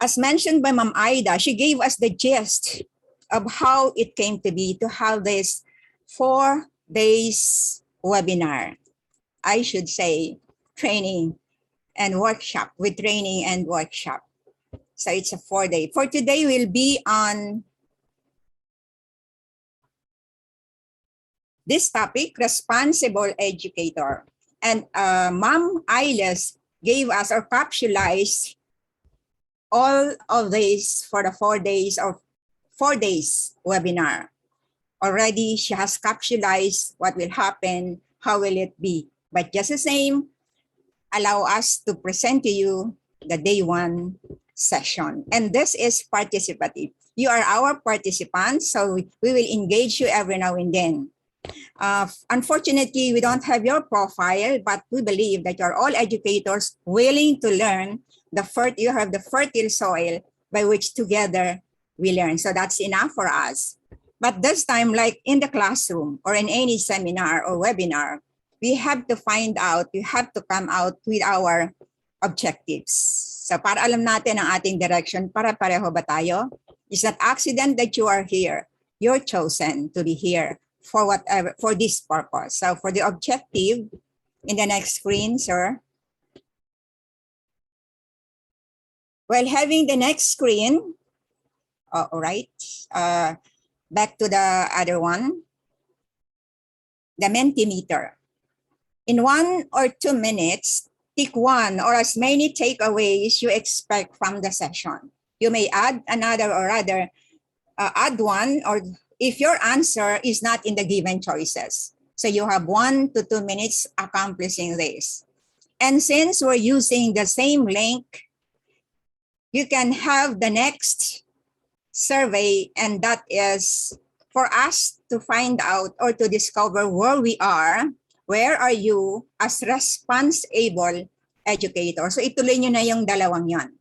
As mentioned by Ma'am Ida, she gave us the gist of how it came to be to have this 4 days webinar. I should say training and workshop, with training and workshop. So it's a 4-day. For today, we'll be on this topic, responsible educator. And Ma'am Ailes gave us or capsulized all of this for the 4 days of 4 days webinar. Already, she has capsulized what will happen, how will it be. But just the same, allow us to present to you the day 1 session. And this is participative. You are our participants, so we will engage you every now and then. Unfortunately, we don't have your profile, but we believe that you're all educators willing to learn. You have the fertile soil by which together we learn. So that's enough for us. But this time, like in the classroom or in any seminar or webinar, we have to find out, we have to come out with our objectives. So para alam natin ang ating direction, para pareho ba tayo? It's not accident that you are here. You're chosen to be here for whatever, for this purpose. So for the objective, in the next screen, sir. Well, having the next screen, all right, back to the other one, the Mentimeter. In 1 or 2 minutes, pick one or as many takeaways you expect from the session. You may add another or rather add one, or if your answer is not in the given choices. So you have 1 to 2 minutes accomplishing this. And since we're using the same link, you can have the next survey, and that is for us to find out or to discover where we are. Where are you as responsible educator? So ituloy nyo na yung dalawang yon.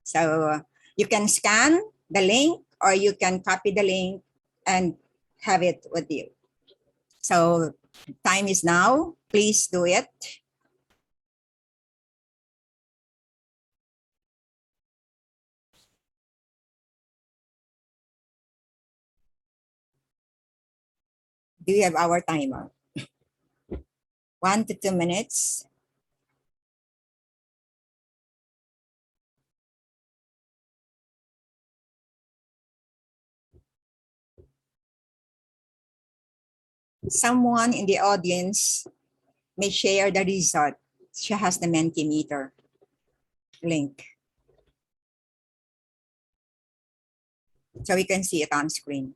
So you can scan the link or you can copy the link and have it with you. So time is now. Please do it. Do you have our timer? 1 to 2 minutes. Someone in the audience may share the result. She has the Mentimeter link. So we can see it on screen.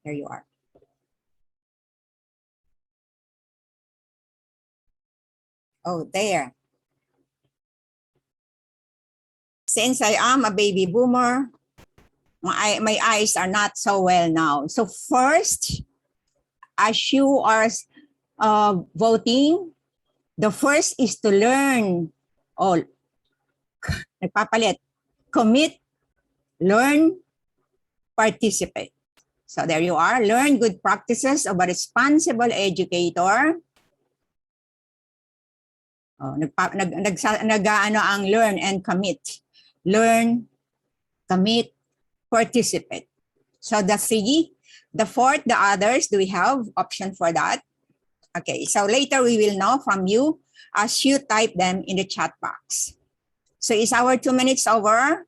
There you are. Oh, there. Since I am a baby boomer, my eyes are not so well now. So first, as you are voting, the first is to learn. Oh, nagpapalit. Commit, learn, participate. So there you are. Learn good practices of a responsible educator. Oh, nag-ano ang learn and commit. Learn, commit, participate. So the 3, the 4th, the others, do we have option for that? Okay, so later we will know from you as you type them in the chat box. So is our 2 minutes over?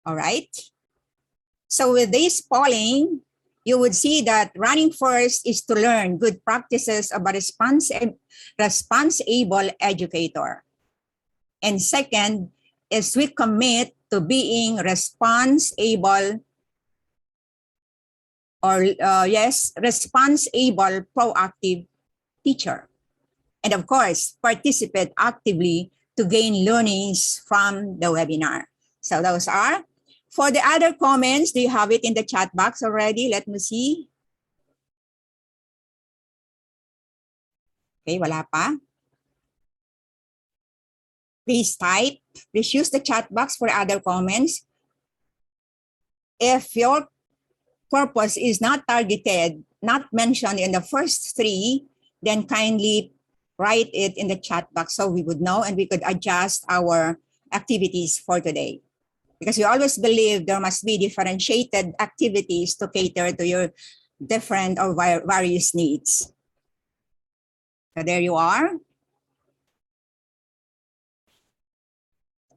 All right. So with this polling, you would see that running first is to learn good practices of a responsible educator. And second is we commit to being responsible responsible, proactive teacher. And of course, participate actively to gain learnings from the webinar. So those are. For the other comments, do you have it in the chat box already? Let me see. Okay, wala pa. Please type. Please use the chat box for other comments. If your purpose is not targeted, not mentioned in the first 3, then kindly write it in the chat box so we would know and we could adjust our activities for today. Because we always believe there must be differentiated activities to cater to your different or various needs. So there you are.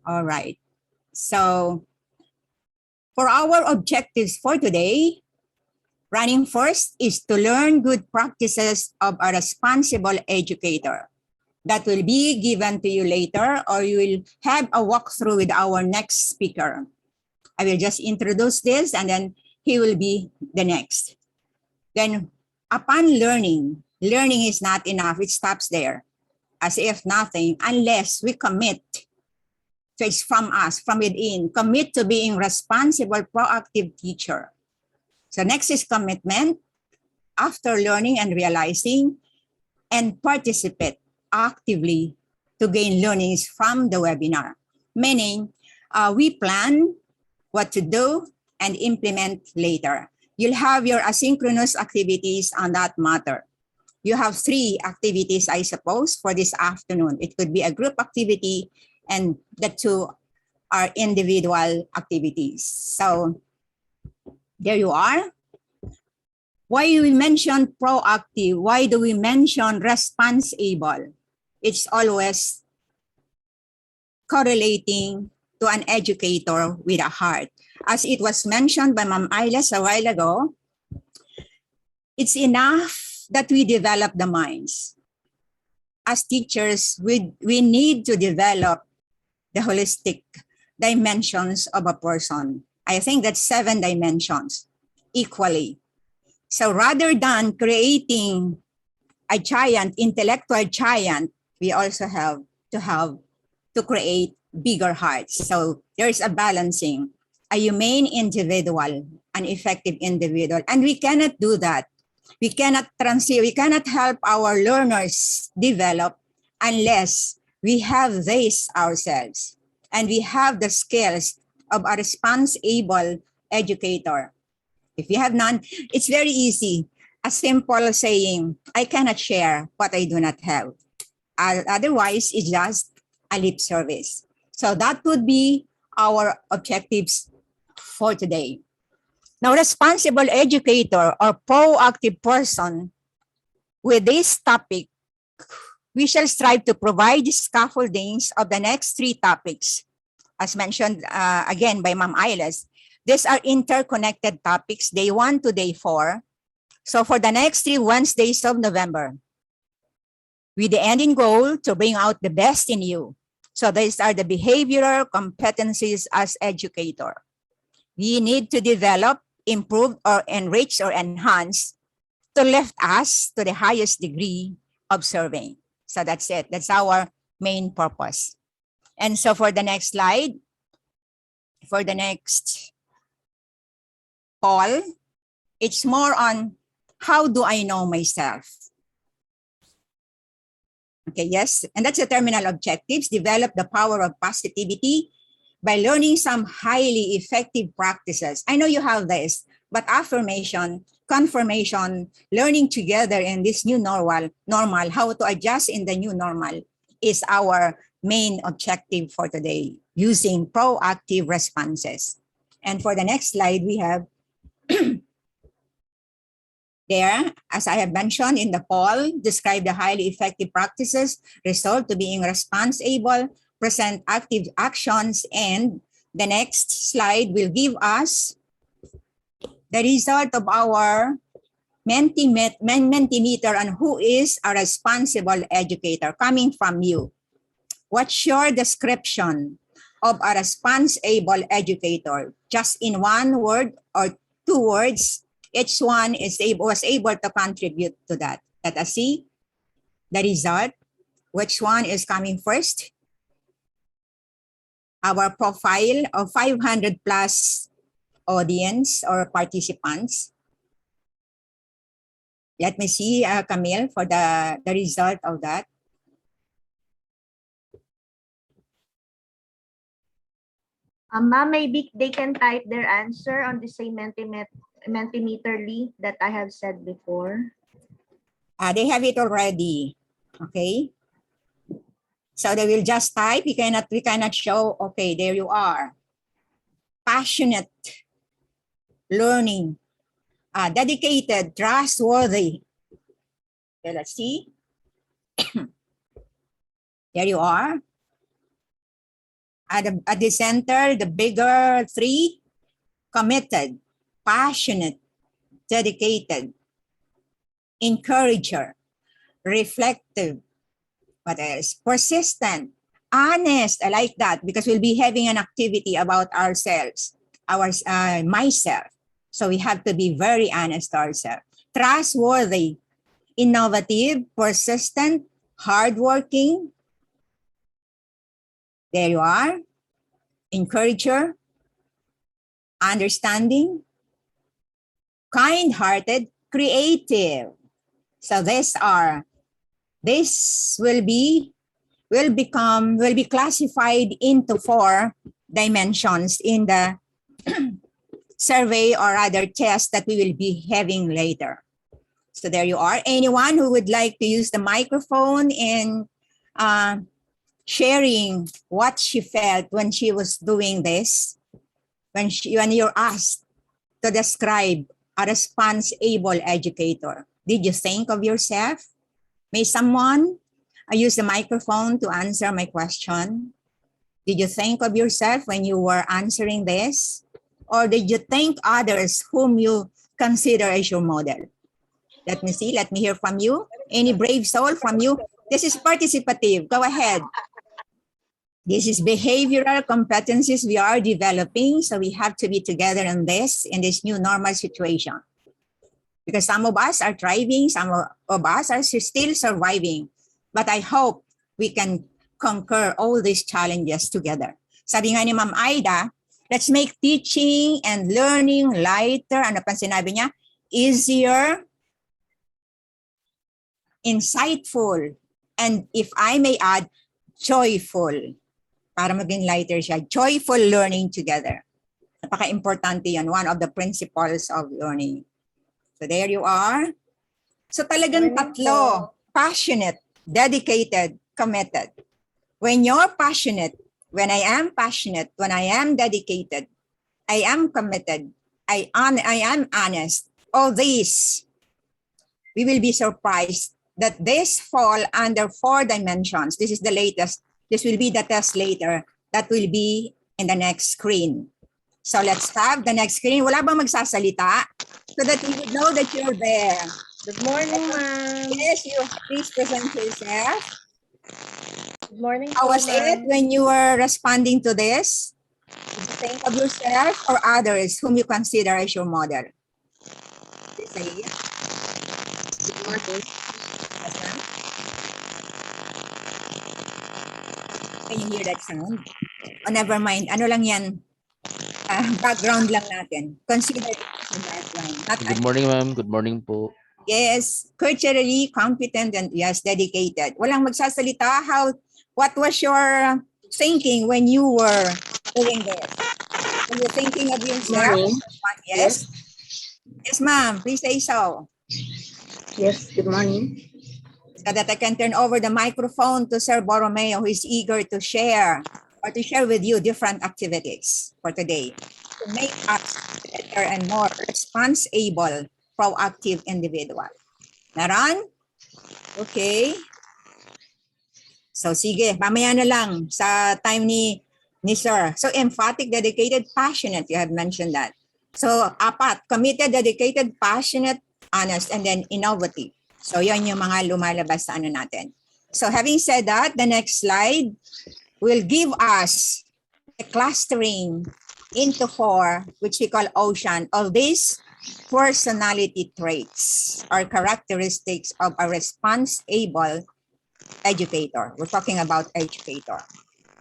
All right. So for our objectives for today, running first is to learn good practices of a responsible educator. That will be given to you later, or you will have a walkthrough with our next speaker. I will just introduce this and then he will be the next. Then upon learning, learning is not enough. It stops there as if nothing unless we commit. So it's from us, from within, commit to being responsible, proactive teacher. So next is commitment after learning and realizing, and participate actively to gain learnings from the webinar. Meaning we plan what to do and implement later. You'll have your asynchronous activities on that matter. You have 3 activities, I suppose, for this afternoon. It could be a group activity and the 2 are individual activities. So there you are. Why do we mention proactive? Why do we mention responsible? It's always correlating to an educator with a heart. As it was mentioned by Ma'am Ailes a while ago, it's enough that we develop the minds. As teachers, we need to develop the holistic dimensions of a person. I think that's 7 dimensions equally. So rather than creating a giant, intellectual giant, we also have to create bigger hearts. So there's a balancing, a humane individual, an effective individual. And we cannot do that. We cannot help our learners develop unless we have this ourselves. And we have the skills of a responsible educator. If you have none, it's very easy. A simple saying, I cannot share what I do not have. Otherwise, it's just a lip service. So that would be our objectives for today. Now, responsible educator or proactive person, with this topic, we shall strive to provide scaffoldings of the next 3 topics. As mentioned again by Ma'am Ailes, these are interconnected topics, day 1 to day 4. So for the next 3 Wednesdays of November, with the ending goal to bring out the best in you. So these are the behavioral competencies as educator. We need to develop, improve, or enrich or enhance to lift us to the highest degree of serving. So that's it. That's our main purpose. And so for the next slide, for the next call, it's more on how do I know myself? Okay, yes, and that's the terminal objectives. Develop the power of positivity by learning some highly effective practices. I know you have this, but affirmation, confirmation, learning together in this new normal, how to adjust in the new normal is our main objective for today, using proactive responses. And for the next slide, we have there, as I have mentioned in the poll, describe the highly effective practices, result to being responsible, present active actions, and the next slide will give us the result of our Mentimeter on who is a responsible educator coming from you. What's your description of a responsible educator? Just in 1 word or 2 words, each one was able to contribute to that. Let us see the result. Which one is coming first? Our profile of 500 plus audience or participants. Let me see, Camille, for the result of that. Ma'am, maybe they can type their answer on the same Mentimeterly that I have said before. They have it already. Okay. So they will just type. We cannot show. Okay, there you are. Passionate, learning, dedicated, trustworthy. Okay, let's see. There you are. At the center, the bigger three, committed, passionate, dedicated, encourager, reflective, what else? Persistent, honest. I like that because we'll be having an activity about ourselves, myself. So we have to be very honest to ourselves. Trustworthy, innovative, persistent, hardworking. There you are. Encourager, understanding, kind-hearted, creative. So this will be classified into 4 dimensions in the survey or other test that we will be having later. So there you are. Anyone who would like to use the microphone and sharing what she felt when she was doing this, when you're asked to describe a response-able educator. Did you think of yourself? May someone use the microphone to answer my question? Did you think of yourself when you were answering this? Or did you think others whom you consider as your model? Let me see. Let me hear from you. Any brave soul from you? This is participative. Go ahead. This is behavioral competencies we are developing. So we have to be together in this new normal situation. Because some of us are thriving, some of us are still surviving. But I hope we can conquer all these challenges together. Sabi nga ni Ma'am Aida, let's make teaching and learning lighter. Ano pa sinabi niya? Easier, insightful, and if I may add, joyful. Para maging lighter siya. Joyful learning together. Napaka-importante yan. One of the principles of learning. So there you are. So talagang tatlo. Passionate, dedicated, committed. When you're passionate, when I am passionate, when I am dedicated, I am committed, I am honest, all these, we will be surprised that this fall under 4 dimensions. This is the latest. This will be the test later. That will be in the next screen. So let's have the next screen. Wala bang magsasalita? So that you would know that you're there. Good morning, ma'am. Yes, you please present yourself. Good morning. How was it when you were responding to this? Did you think of yourself or others whom you consider as your model? Please say it. Good morning. Yes, ma'am. Can you hear that sound? Oh, never mind. Ano lang yan? Background lang natin. Consider it as a background. Good morning, ma'am. Good morning po. Yes, culturally competent and yes, dedicated. Walang magsasalita. What was your thinking when you were doing this? Were you thinking of yourself? Yes. Yes, ma'am. Please say so. Yes, good morning. So that I can turn over the microphone to Sir Borromeo, who is eager to share or to share with you different activities for today to make us better and more responsible, proactive individual. Naran? Okay. So sige, mamaya na lang sa time ni Sir. So emphatic, dedicated, passionate, you have mentioned that. So 4, committed, dedicated, passionate, honest, and then innovative. So yan yung mga lumalabas sa ano natin. So having said that, the next slide will give us a clustering into 4, which we call ocean, of these personality traits or characteristics of a responsible educator. We're talking about educator.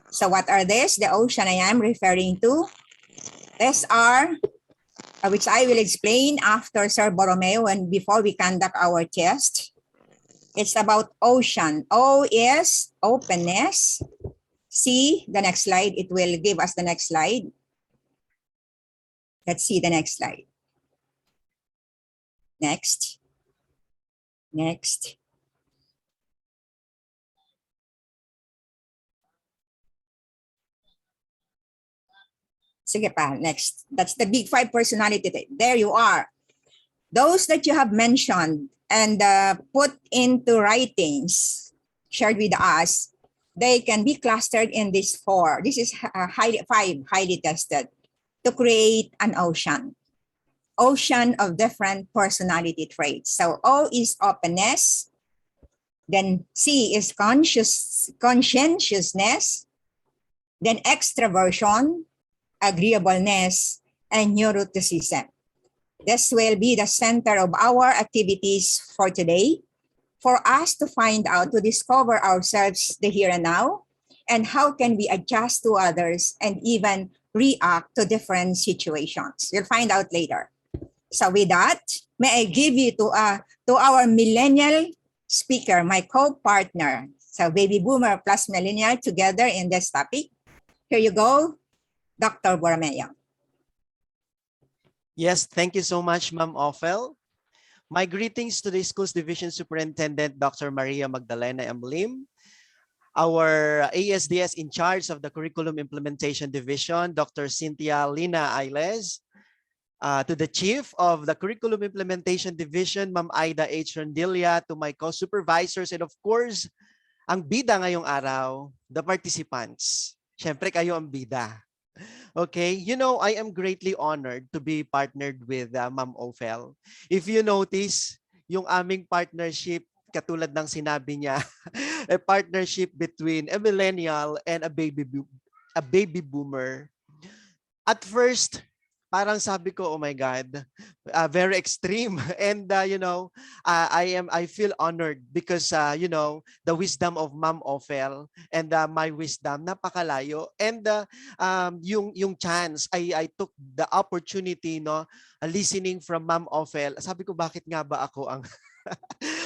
So what are these? The ocean I am referring to. These are, which I will explain after Sir Borromeo and before we conduct our test. It's about ocean. O is openness. C, the next slide. It will give us the next slide. Let's see the next slide. Next. Next. Sige pa, next. That's the big five personality trait. There you are. Those that you have mentioned and put into writings, shared with us, they can be clustered in these four. This is five highly tested to create an ocean of different personality traits. So O is openness, then C is conscientiousness, then extroversion, agreeableness, and neuroticism. This will be the center of our activities for today, for us to find out, to discover ourselves the here and now, and how can we adjust to others and even react to different situations. You'll find out later. So with that, may I give you to our millennial speaker, my co-partner. So baby boomer plus millennial together in this topic. Here you go, Dr. Borromeo. Yes, thank you so much, Ma'am Ophel. My greetings to the Schools Division Superintendent, Dr. Maria Magdalena M. Lim, our ASDS in charge of the Curriculum Implementation Division, Dr. Cynthia Lina Ailes, to the Chief of the Curriculum Implementation Division, Ma'am Aida H. Rondilla, to my co-supervisors, and of course, ang bida ngayong araw, the participants. Siyempre, kayo ang bida. Okay, you know, I am greatly honored to be partnered with Ma'am Ophel. If you notice, yung aming partnership, katulad ng sinabi niya, a partnership between a millennial and a baby boomer. At first, parang sabi ko, oh my God, very extreme. And you know, I feel honored because you know, the wisdom of Ma'am Ophel and my wisdom napakalayo. And yung chance, I took the opportunity, no, listening from Ma'am Ophel. Sabi ko, bakit nga ba ako ang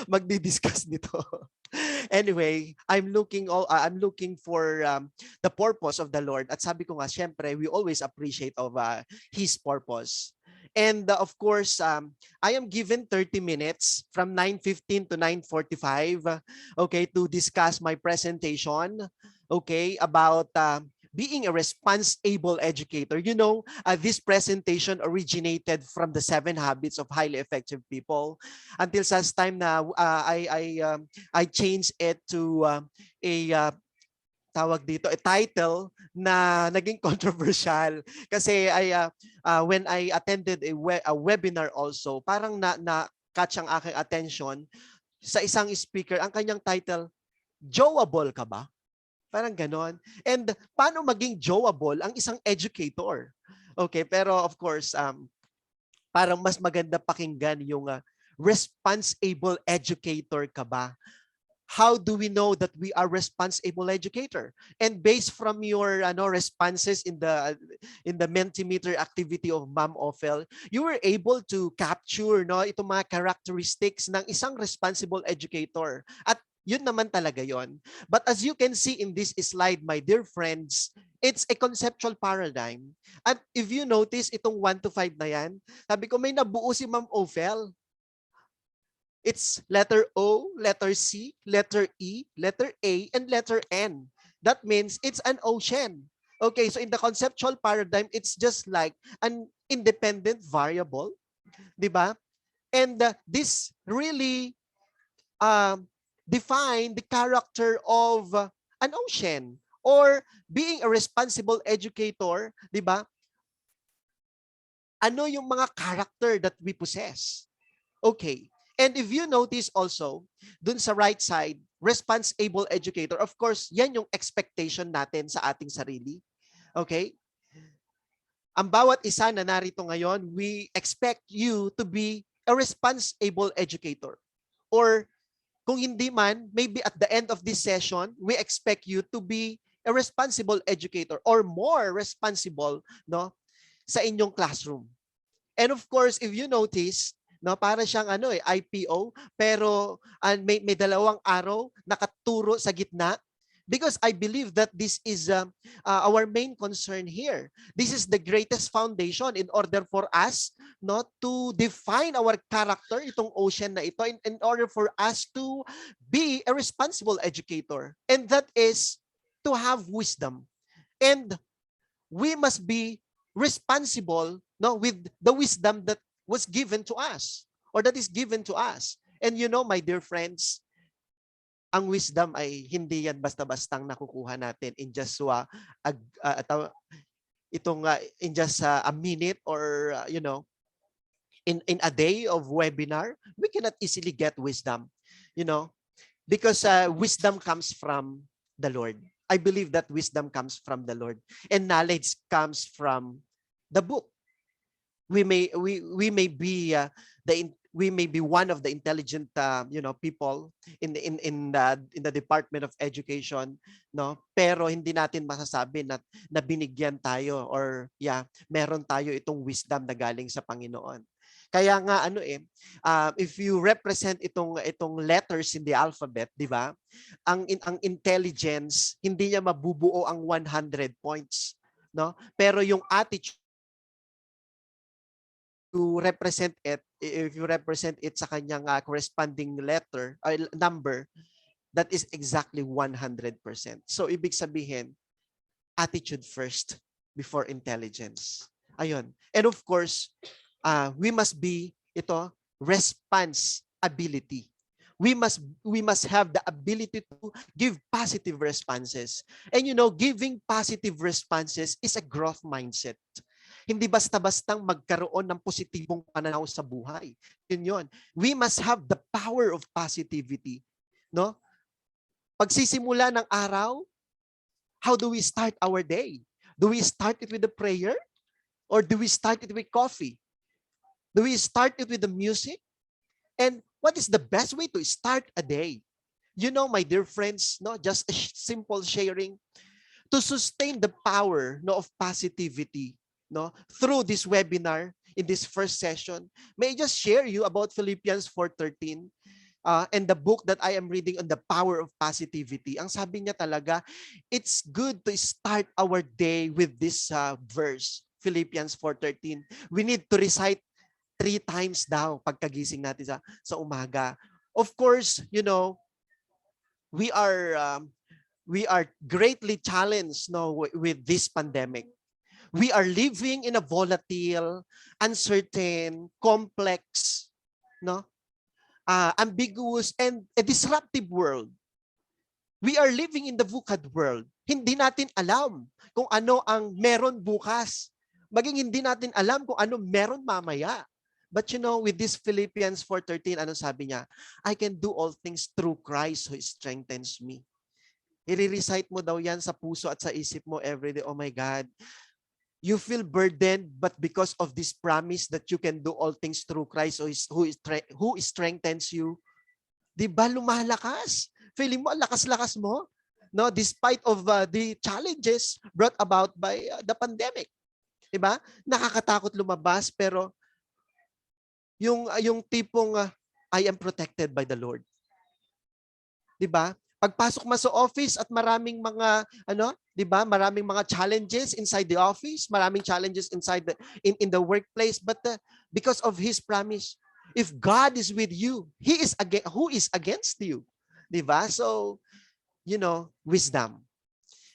magdi-discuss nito? Anyway, I'm looking for the purpose of the Lord. At sabi ko nga, syempre, we always appreciate of His purpose. And of course, I am given 30 minutes from 9:15 to 9:45, okay, to discuss my presentation, okay, about being a responsible educator. You know, this presentation originated from the 7 habits of highly effective people until such time na I changed it to a tawag dito, a title na naging controversial kasi when I attended a webinar also, parang na catch ang aking attention sa isang speaker, ang kanyang title, "Joable ka ba?" Parang ganon. And paano maging joable ang isang educator? Okay, pero of course, parang mas maganda pakinggan yung responsible educator ka ba? How do we know that we are responsible educator? And based from your responses in the Mentimeter activity of Ma'am Ophel, you were able to capture itong mga characteristics ng isang responsible educator. At yun naman talaga yon. But as you can see in this slide, my dear friends, it's a conceptual paradigm. At if you notice itong 1 to 5 na yan, sabi ko may nabuo si Ma'am Ophel. It's letter O, letter C, letter E, letter A, and letter N. That means it's an ocean. Okay, so in the conceptual paradigm, it's just like an independent variable, di ba? And this really define the character of an ocean or being a responsible educator, di ba? Ano yung mga character that we possess? Okay. And if you notice also, dun sa right side, responsible educator, of course, yan yung expectation natin sa ating sarili. Okay? Ang bawat isa na narito ngayon, we expect you to be a responsible educator. Or kung hindi man, maybe at the end of this session, we expect you to be a responsible educator or more responsible, no, sa inyong classroom. And of course, if you notice, no, para siyang IPO, pero may dalawang arrow nakaturo sa gitna. Because I believe that this is our main concern here. This is the greatest foundation in order for us not to define our character, itong ocean na ito, in order for us to be a responsible educator. And that is to have wisdom. And we must be responsible, no, with the wisdom that was given to us or that is given to us. And my dear friends, ang wisdom ay hindi yan basta-bastang nakukuha natin in just in just a minute or in a day of webinar. We cannot easily get wisdom, because wisdom comes from the Lord. I believe that wisdom comes from the Lord, and knowledge comes from the book. We may be we may be one of the intelligent people in the Department of Education, no, pero hindi natin masasabi na binigyan tayo or meron tayo itong wisdom na galing sa Panginoon. Kaya nga if you represent itong letters in the alphabet, di ba? Ang intelligence hindi niya mabubuo ang 100 points, no? Pero yung attitude, if you represent it sa kanyang corresponding letter or number, that is exactly 100%. So ibig sabihin, attitude first before intelligence. Ayun. And of course, we must be response ability. We must have the ability to give positive responses. And giving positive responses is a growth mindset. Hindi basta-bastang magkaroon ng positibong pananaw sa buhay. Yun. We must have the power of positivity. No? Pagsisimula ng araw, how do we start our day? Do we start it with a prayer? Or do we start it with coffee? Do we start it with the music? And what is the best way to start a day? My dear friends, just a simple sharing to sustain the power of positivity through this webinar in this first session. May I just share you about Philippians 4:13 and the book that I am reading on the power of positivity. Ang sabi niya talaga, it's good to start our day with this verse, Philippians 4:13. We need to recite 3 times daw pagkagising natin sa umaga. Of course, we are greatly challenged with this pandemic. We are living in a volatile, uncertain, complex, ambiguous, and a disruptive world. We are living in the VUCAD world. Hindi natin alam kung ano ang meron bukas. Maging hindi natin alam kung ano meron mamaya. But with this Philippians 4:13, ano sabi niya? I can do all things through Christ who strengthens me. I-recite mo daw yan sa puso at sa isip mo every day. Oh my God. You feel burdened, but because of this promise that you can do all things through Christ who strengthens you, di ba lumalakas? Feeling mo, lakas-lakas mo? No, despite of the challenges brought about by the pandemic. Di ba? Nakakatakot lumabas, pero yung tipong I am protected by the Lord. 'Di ba? Pagpasok mo sa office at maraming mga 'di ba? Maraming mga challenges inside the office, maraming challenges inside in the workplace, but because of his promise, if God is with you, who is against you? 'Di ba? So, wisdom.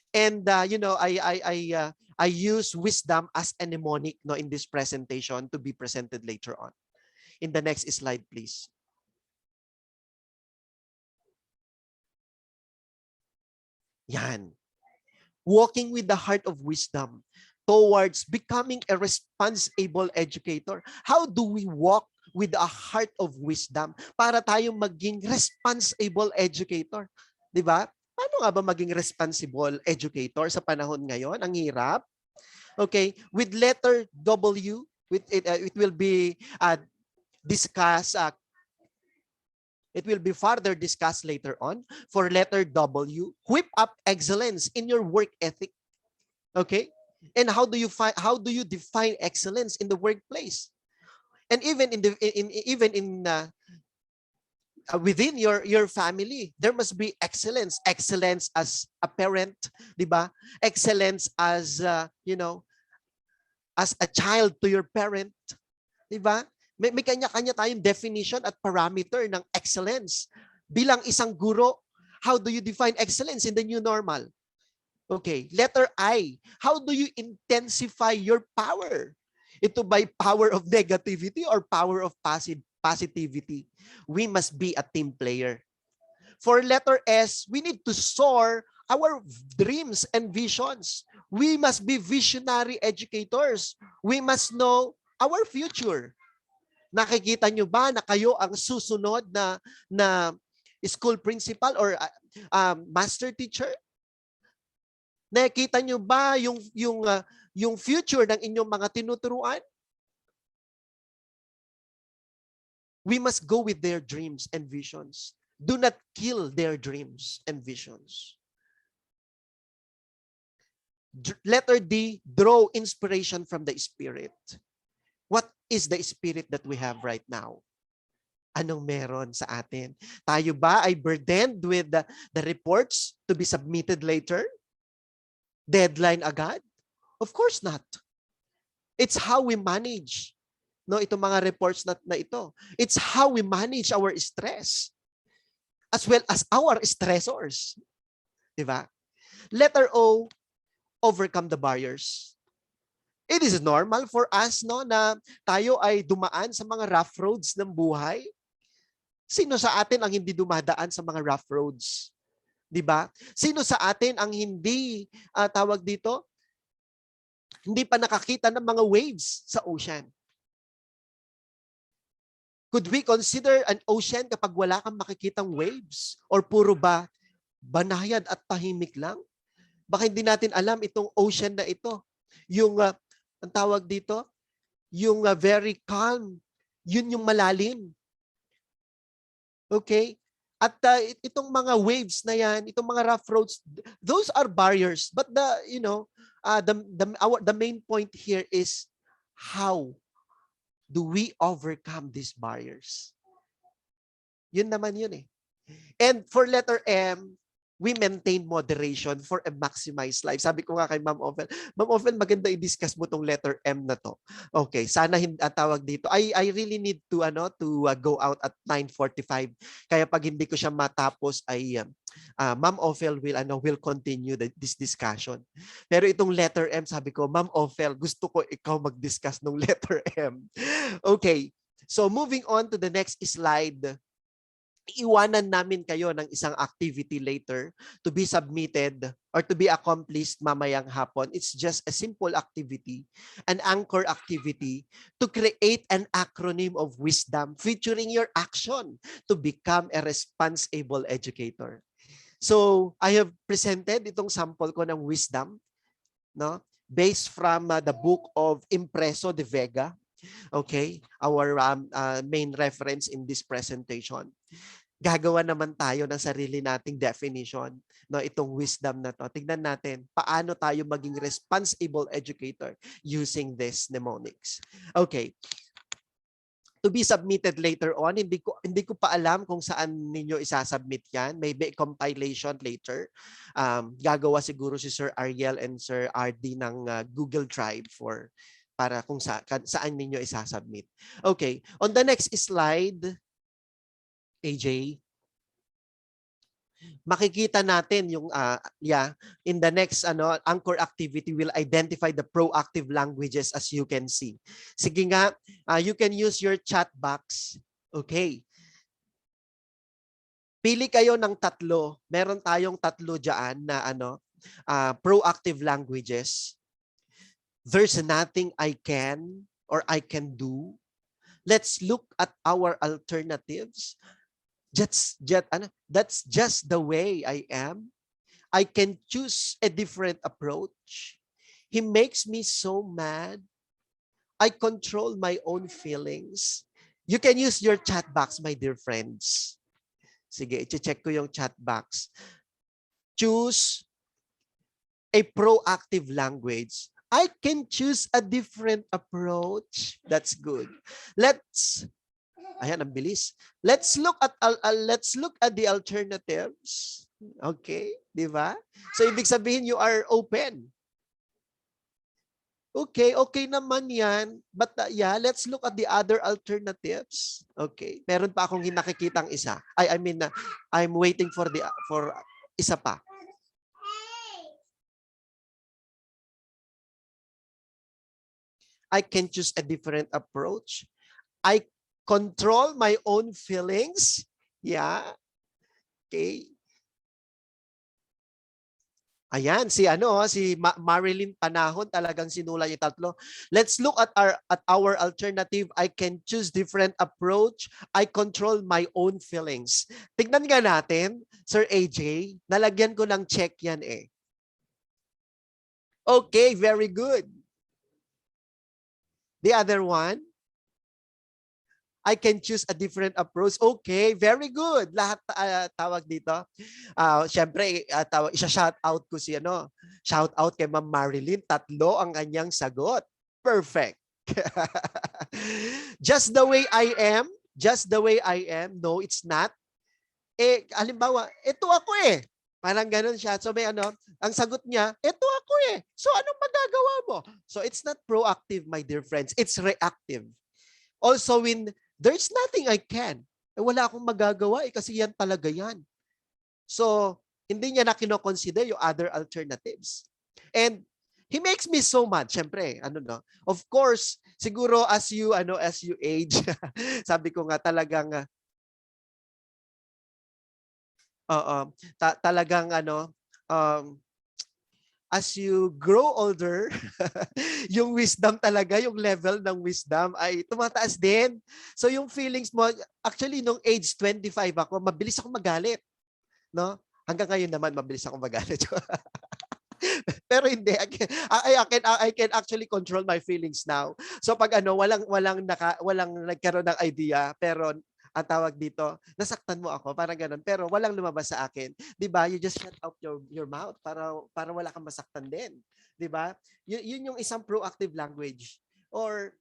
And I use wisdom as a mnemonic in this presentation to be presented later on. In the next slide, please. Yan. Walking with the heart of wisdom towards becoming a responsible educator. How do we walk with a heart of wisdom para tayong maging responsible educator? 'Di ba? Paano nga ba maging responsible educator sa panahon ngayon? Ang hirap. Okay, with letter W, it will be it will be further discussed later on. For letter W, whip up excellence in your work ethic. Okay? And how do you define excellence in the workplace? And even within your family, there must be excellence. Excellence as a parent, di ba? Excellence as as a child to your parent, di ba? May kanya-kanya tayong definition at parameter ng excellence. Bilang isang guro, how do you define excellence in the new normal? Okay, letter I. How do you intensify your power? Ito by power of negativity or power of positivity? We must be a team player. For letter S, we need to soar our dreams and visions. We must be visionary educators. We must know our future. Nakikita nyo ba na kayo ang susunod na school principal or master teacher? Nakikita nyo ba yung future ng inyong mga tinuturuan? We must go with their dreams and visions. Do not kill their dreams and visions. Letter D, draw inspiration from the Spirit. What is the Spirit that we have right now? Anong meron sa atin? Tayo ba ay burdened with the reports to be submitted later? Deadline agad? Of course not. It's how we manage itong mga reports na ito. It's how we manage our stress as well as our stressors. Diba? Letter O, overcome the barriers. It is normal for us na tayo ay dumaan sa mga rough roads ng buhay. Sino sa atin ang hindi dumadaan sa mga rough roads? 'Di ba? Sino sa atin ang hindi hindi pa nakakita ng mga waves sa ocean? Could we consider an ocean kapag wala kang makikitang waves? Or puro ba banayad at tahimik lang? Baka hindi natin alam itong ocean na ito. Yung, ang tawag dito, yung very calm, yun yung malalim. Okay? At itong mga waves na yan, itong mga rough roads, those are barriers. But the main point here is how do we overcome these barriers? Yun naman yun eh. And for letter M, we maintain moderation for a maximized life. Sabi ko nga kay Ma'am Ophel, Ma'am Ophel, maganda i-discuss mo tong letter M na to. Okay, sana tawag dito. I really need to go out at 9:45. Kaya pag hindi ko siya matapos ay Ma'am Ophel will continue this discussion. Pero itong letter M, sabi ko, Ma'am Ophel, gusto ko ikaw mag-discuss ng letter M. Okay. So moving on to the next slide. Iwanan namin kayo ng isang activity later to be submitted or to be accomplished mamayang hapon. It's just a simple activity, an anchor activity to create an acronym of wisdom featuring your action to become a responsible educator. So, I have presented itong sample ko ng wisdom, based from the book of Impreso de Vega. Okay, our main reference in this presentation. Gagawa naman tayo ng sarili nating definition, itong wisdom na to. Tignan natin paano tayo maging responsible educator using this mnemonics. Okay. To be submitted later on, hindi ko pa alam kung saan ninyo isasubmit yan. Maybe compilation later. Gagawa siguro si Sir Ariel and Sir RD ng Google Drive para kung saan ninyo isasubmit. Okay, on the next slide, AJ, makikita natin yung in the next anchor activity will identify the proactive languages as you can see. Sige nga, you can use your chat box. Okay. Pili kayo ng tatlo. Meron tayong tatlo diyan na proactive languages. There's nothing I can or I can do. Let's look at our alternatives. That's just the way I am. I can choose a different approach. He makes me so mad. I control my own feelings. You can use your chat box, my dear friends. Sige, i-check ko yung chat box. Choose a proactive language. I can choose a different approach. That's good. Ayan, ang bilis. Let's look at the alternatives. Okay, di ba? So ibig sabihin you are open. Okay naman yan. But let's look at the other alternatives. Okay, meron pa akong nakikitang isa. I'm waiting for isa pa. I can choose a different approach. I control my own feelings. Yeah. Okay. Ayan, si Marilyn Panahon talagang sinula yung tatlo. Let's look at our alternative. I can choose different approach. I control my own feelings. Tignan nga natin, Sir AJ, nalagyan ko ng check yan eh. Okay, very good. The other one, I can choose a different approach. Okay, very good. Lahat tawag dito. Syempre, isa-shout out ko si shout out kay Ma'am Marilyn. 3 ang kanyang sagot. Perfect. Just the way I am. Just the way I am. No, it's not. Halimbawa, ito ako eh. Parang ganun siya. So may ang sagot niya, ito ako eh. So anong magagawa mo? So it's not proactive, my dear friends. It's reactive. Also, when there's nothing I can, wala akong magagawa kasi yan talaga yan. So, hindi niya na kino-consider yung other alternatives. And he makes me so mad. Siyempre, of course, siguro as you age, sabi ko nga talagang talagang as you grow older, yung wisdom talaga, yung level ng wisdom ay tumataas din. So yung feelings mo, actually nung age 25 ako, mabilis ako magalit. No? Hanggang ngayon naman, mabilis ako magalit. Pero hindi, I can actually control my feelings now. So pag walang nagkaroon ng idea, pero ang tawag dito, nasaktan mo ako, parang ganun. Pero walang lumabas sa akin. 'Di ba? You just shut out your mouth para wala kang masaktan din. 'Di ba? Yun yung isang proactive language. Or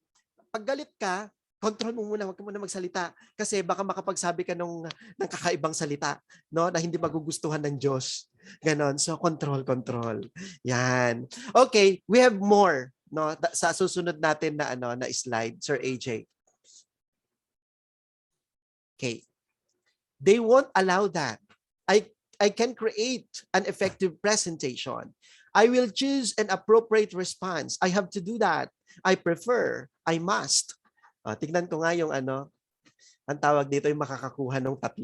pag galit ka, control mo muna, wag ka muna magsalita kasi baka makapagsabi ka ng kakaibang salita, no, na hindi magugustuhan ng Diyos. Ganon. So control. Yan. Okay, we have more, no, sa susunod natin na na slide, Sir AJ. Okay. They won't allow that. I can create an effective presentation. I will choose an appropriate response. I have to do that. I prefer. I must. Tignan ko nga yung ang tawag dito yung makakakuha ng 3.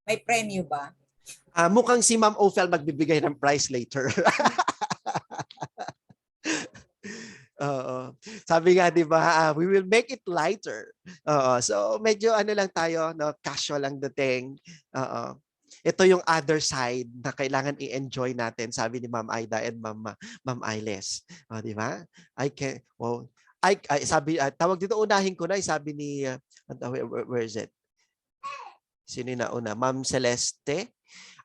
May premyo ba? Mukhang si Ma'am Ophel magbibigay ng prize later. Sabi nga 'di ba, we will make it lighter. So medyo lang tayo, no, casual lang dating. Ito yung other side na kailangan i-enjoy natin, sabi ni Ma'am Aida and Ma'am Ailes. 'Di ba? Sabi tawag dito, unahin ko na, sabi ni where is it? Sino na una? Ma'am Celeste.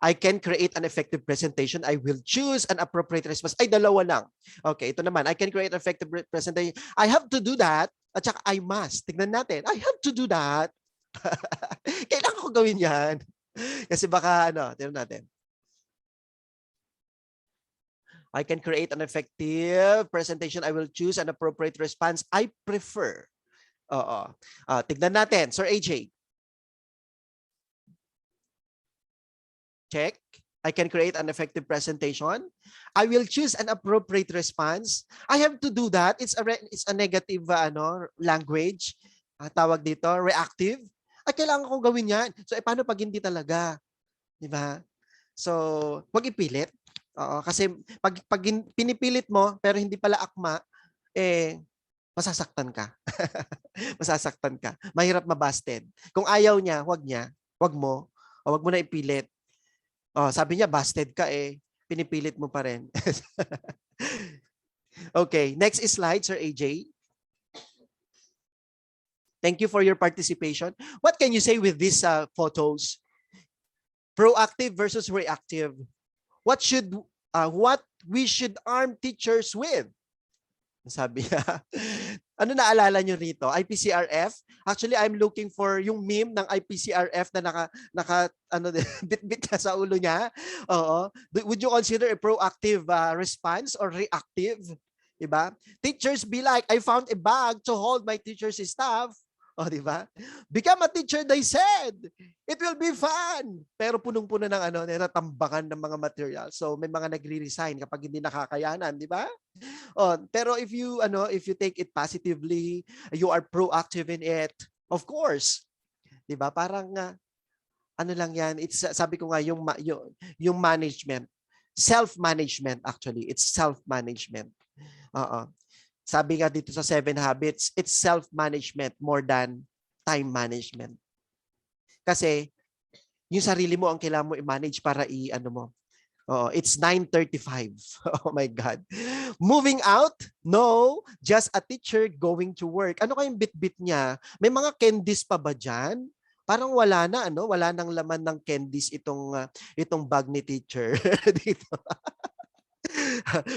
I can create an effective presentation. I will choose an appropriate response. Ay, 2 lang. Okay, ito naman. I can create an effective presentation. I have to do that. At saka I must. Tignan natin. I have to do that. Kailangan ko gawin yan. Kasi baka, tignan natin. I can create an effective presentation. I will choose an appropriate response. I prefer. Tignan natin. Sir AJ. Check. I can create an effective presentation. I will choose an appropriate response. I have to do that. It's a negative language. Tawag dito, reactive. Kailangan kong gawin yan. So, paano pag hindi talaga? Di ba? So, wag ipilit. Kasi pag pinipilit mo, pero hindi pala akma, masasaktan ka. Masasaktan ka. Mahirap mabasted. Kung ayaw niya, wag mo. O wag mo na ipilit. Sabi niya, busted ka pinipilit mo pa rin. Okay, next slide, Sir AJ. Thank you for your participation. What can you say with these photos? Proactive versus reactive. What we should arm teachers with? Sabi niya. Ano naalala nyo rito? IPCRF? Actually, I'm looking for yung meme ng IPCRF na bit-bit niya sa ulo niya. Would you consider a proactive response or reactive? Diba? Teachers be like, I found a bag to hold my teacher's stuff. O, di ba? Become a teacher, they said. It will be fun. Pero punong-puno ng natatambakan ng mga material. So may mga nagre-resign kapag hindi nakakayanan, di ba? O, pero if you take it positively, you are proactive in it, of course, di ba? Parang ano lang yan, it's sabi ko nga yung management, self-management actually, it's self-management. Oo. Sabi nga dito sa 7 habits, it's self-management more than time management. Kasi yung sarili mo ang kailangan mo i-manage para mo. It's 9:35. Oh my God. Moving out? No, just a teacher going to work. Ano kayong bit-bit niya? May mga candies pa ba dyan? Parang wala na, wala nang laman ng candies itong bag ni teacher dito.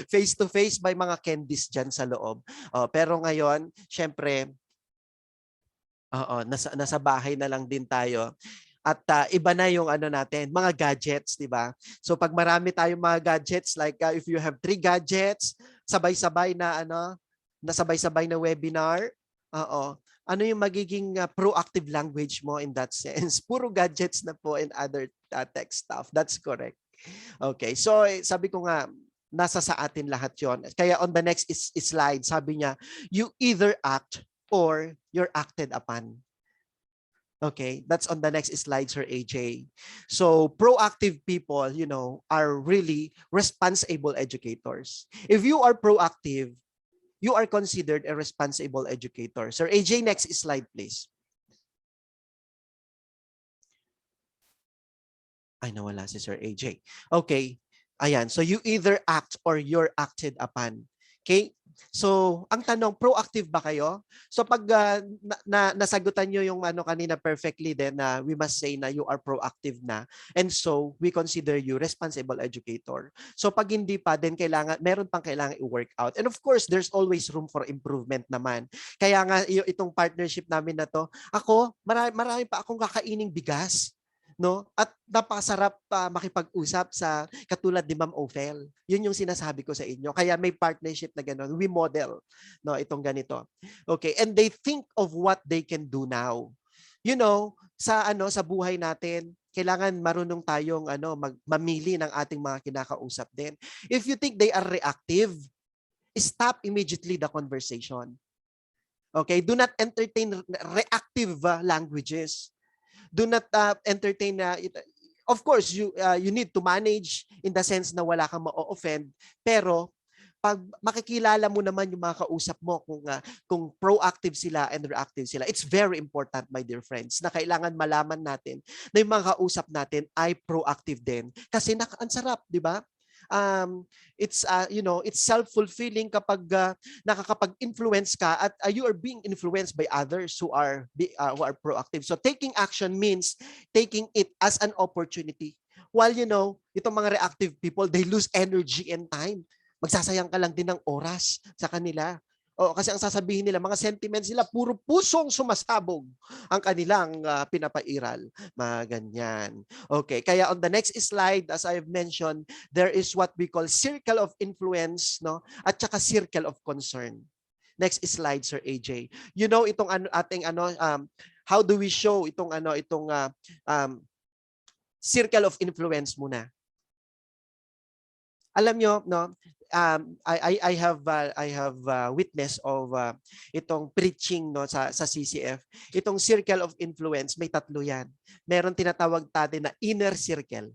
Face to face may mga candies dyan sa loob. Pero ngayon, syempre, nasa bahay na lang din tayo. At iba na yung natin, mga gadgets, di ba? So pag marami tayong mga gadgets, like if you have 3 gadgets, sabay-sabay na sabay-sabay na webinar, ano yung magiging proactive language mo in that sense? Puro gadgets na po and other tech stuff. That's correct. Okay, so sabi ko nga, nasa sa atin lahat yon. Kaya on the next slide, sabi niya, you either act or you're acted upon. Okay, that's on the next slide, Sir AJ. So proactive people, are really responsible educators. If you are proactive, you are considered a responsible educator. Sir AJ, next slide, please. Ay, nawala si Sir AJ. Okay, ayan. So you either act or you're acted upon. Okay? So, ang tanong, proactive ba kayo? So, pag nasagutan nyo yung kanina perfectly, then we must say na you are proactive na. And so, we consider you responsible educator. So, pag hindi pa, then meron pang kailangan i-work out. And of course, there's always room for improvement naman. Kaya nga, itong partnership namin na to, marami pa akong kakaining bigas. No? At napakasarap makipag-usap sa katulad ni Ma'am Ophel. Yun yung sinasabi ko sa inyo. Kaya may partnership na gano'n. We model itong ganito. Okay, and they think of what they can do now. Sa buhay natin, kailangan marunong tayong mamili ng ating mga kinakausap din. If you think they are reactive, stop immediately the conversation. Okay, do not entertain reactive languages. Do not entertain of course you need to manage in the sense na wala kang ma-offend, pero pag makikilala mo naman yung mga kausap mo kung proactive sila and reactive sila, it's very important, my dear friends, na kailangan malaman natin na yung mga kausap natin ay proactive din kasi ang sarap, di ba? It's it's self-fulfilling kapag nakakapag-influence ka at you are being influenced by others who are proactive. So taking action means taking it as an opportunity. While itong mga reactive people, they lose energy and time. Magsasayang ka lang din ng oras sa kanila. Kasi ang sasabihin nila, mga sentiments nila, puro pusong sumasabog ang kanilang pinapairal. Mga ganyan. Okay, kaya on the next slide, as I've mentioned, there is what we call circle of influence, at saka circle of concern. Next slide, Sir AJ. Itong ating how do we show itong circle of influence muna? Alam nyo, I have witness of itong preaching sa CCF. Itong circle of influence, may 3 yan. Meron tinatawag natin na inner circle.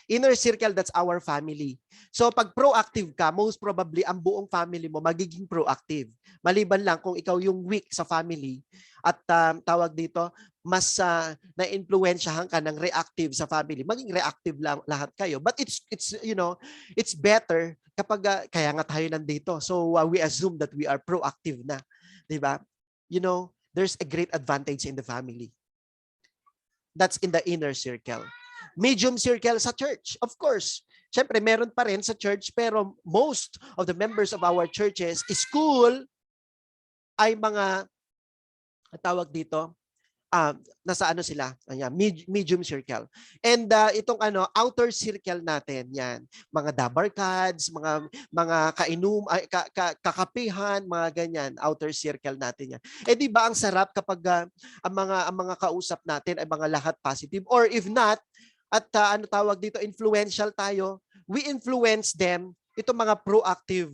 Inner circle, that's our family. So pag proactive ka, most probably ang buong family mo magiging proactive. Maliban lang kung ikaw yung weak sa family at tawag dito, mas na-influensyahan ka ng reactive sa family. Maging reactive lang lahat kayo. But it's better kapag kaya nga tayo nandito. So we assume that we are proactive na, 'di ba? There's a great advantage in the family. That's in the inner circle. Medium circle sa church, of course. Siyempre, meron pa rin sa church, pero most of the members of our churches, school, ay mga, tawag dito, nasa ano sila, ayan, medium circle. And itong outer circle natin, yan, mga dabarkads, mga kakapihan, mga ganyan, outer circle natin yan. Eh di ba ang sarap kapag ang mga kausap natin ay mga lahat positive, or if not, at ano tawag dito, influential tayo, we influence them, itong mga proactive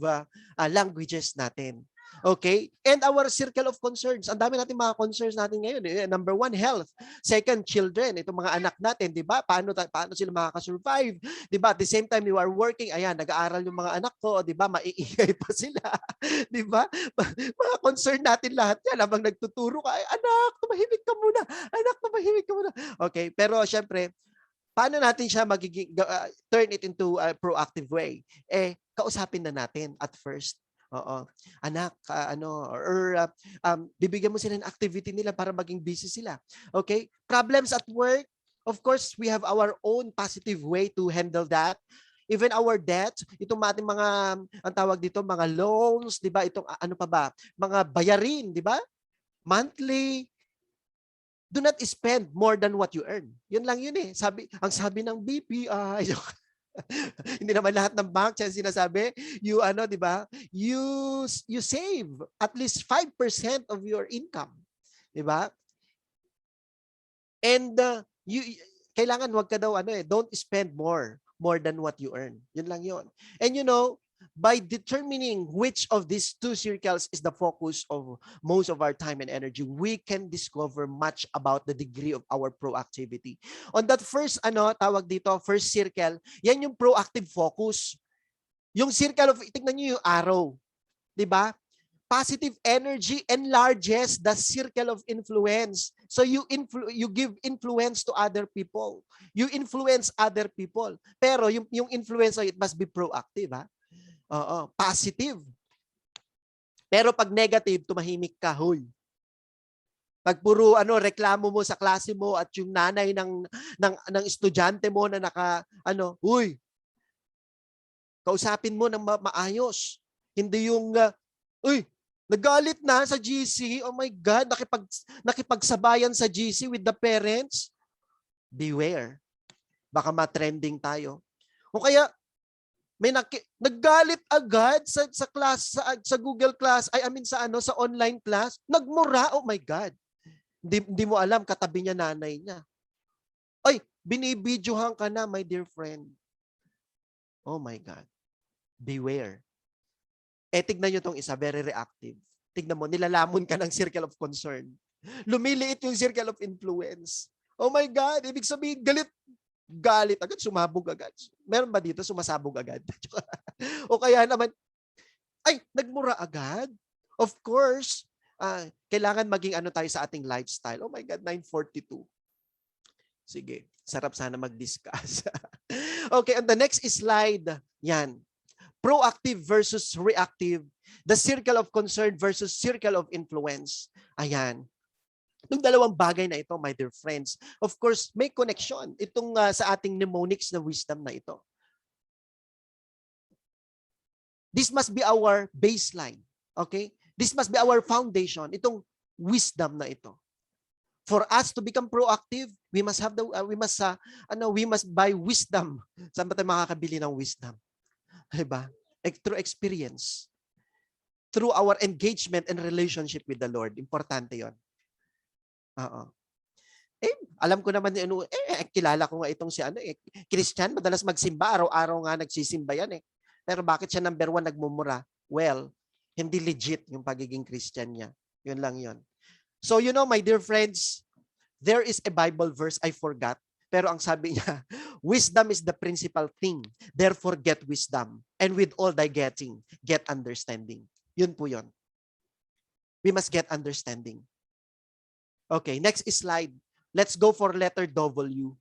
languages natin. Okay? And our circle of concerns. Ang dami natin mga concerns natin ngayon. Number 1, health. Second, children. Itong mga anak natin, di ba? Paano sila makaka-survive? Di ba? At the same time, you are working. Ayan, nag-aaral yung mga anak ko. Di ba? Maiingay pa sila. Di ba? Mga concern natin lahat yan. Habang nagtuturo ka, ay, anak, tumahimik ka muna. Anak, tumahimik ka muna. Okay? Pero syempre, paano natin siya turn it into a proactive way? Kausapin na natin at first. Oo. Anak, bibigyan mo sila ng activity nila para maging busy sila. Okay? Problems at work, of course, we have our own positive way to handle that. Even our debt, itong ating mga, ang tawag dito, mga loans, di ba? Itong ano pa ba? Mga bayarin, di ba? Monthly. Do not spend more than what you earn. Yun lang yun eh. Ang sabi ng BPI, hindi naman lahat ng bank siya sinasabi, di ba? You save at least 5% of your income, di ba? And kailangan wag ka daw don't spend more than what you earn. Yun lang yun. And by determining which of these two circles is the focus of most of our time and energy, we can discover much about the degree of our proactivity. On that first, tawag dito, first circle, yan yung proactive focus. Yung circle of, tignan nyo yung arrow. Diba? Positive energy enlarges the circle of influence. So you give influence to other people. You influence other people. Pero yung influence, it must be proactive, ha? Oo, positive. Pero pag negative, tumahimik ka, huy. Pag puro reklamo mo sa klase mo at yung nanay ng estudyante mo na huy. Kausapin mo ng maayos. Hindi yung nagalit na sa GC. Oh my God, nakipagsabayan sa GC with the parents. Beware. Baka ma-trending tayo. O kaya may naggalit agad sa class, sa Google Class, sa online class, nagmura, oh my God. Hindi mo alam, katabi niya nanay niya. Ay, binibidyohan ka na, my dear friend. Oh my God. Beware. Tignan nyo tong isa, very reactive. Tignan mo, nilalamon ka ng circle of concern. Lumiliit yung circle of influence. Oh my God, ibig sabihin, galit agad, sumabog agad. Meron ba dito sumasabog agad? O kaya naman, nagmura agad? Of course, kailangan maging tayo sa ating lifestyle. Oh my God, 9:42. Sige, sarap sana mag-discuss. Okay, on the next slide, yan. Proactive versus reactive. The circle of concern versus circle of influence. Ayan. Itong dalawang bagay na ito, my dear friends, of course, may connection. Itong sa ating mnemonics na wisdom na ito. This must be our baseline. Okay? This must be our foundation. Itong wisdom na ito. For us to become proactive, we must buy wisdom. Saan ba tayo makakabili ng wisdom? Diba? Through experience. Through our engagement and relationship with the Lord. Importante 'yon. Oo. Alam ko naman kilala ko nga itong si Christian, madalas magsimba, araw-araw nga nagsisimba yan . Pero bakit siya number 1 nagmumura? Well, hindi legit yung pagiging Christian niya. Yun lang yun. So my dear friends, there is a Bible verse I forgot. Pero ang sabi niya, wisdom is the principal thing. Therefore, get wisdom. And with all thy getting, get understanding. Yun po yun. We must get understanding. Okay, next slide. Let's go for letter W.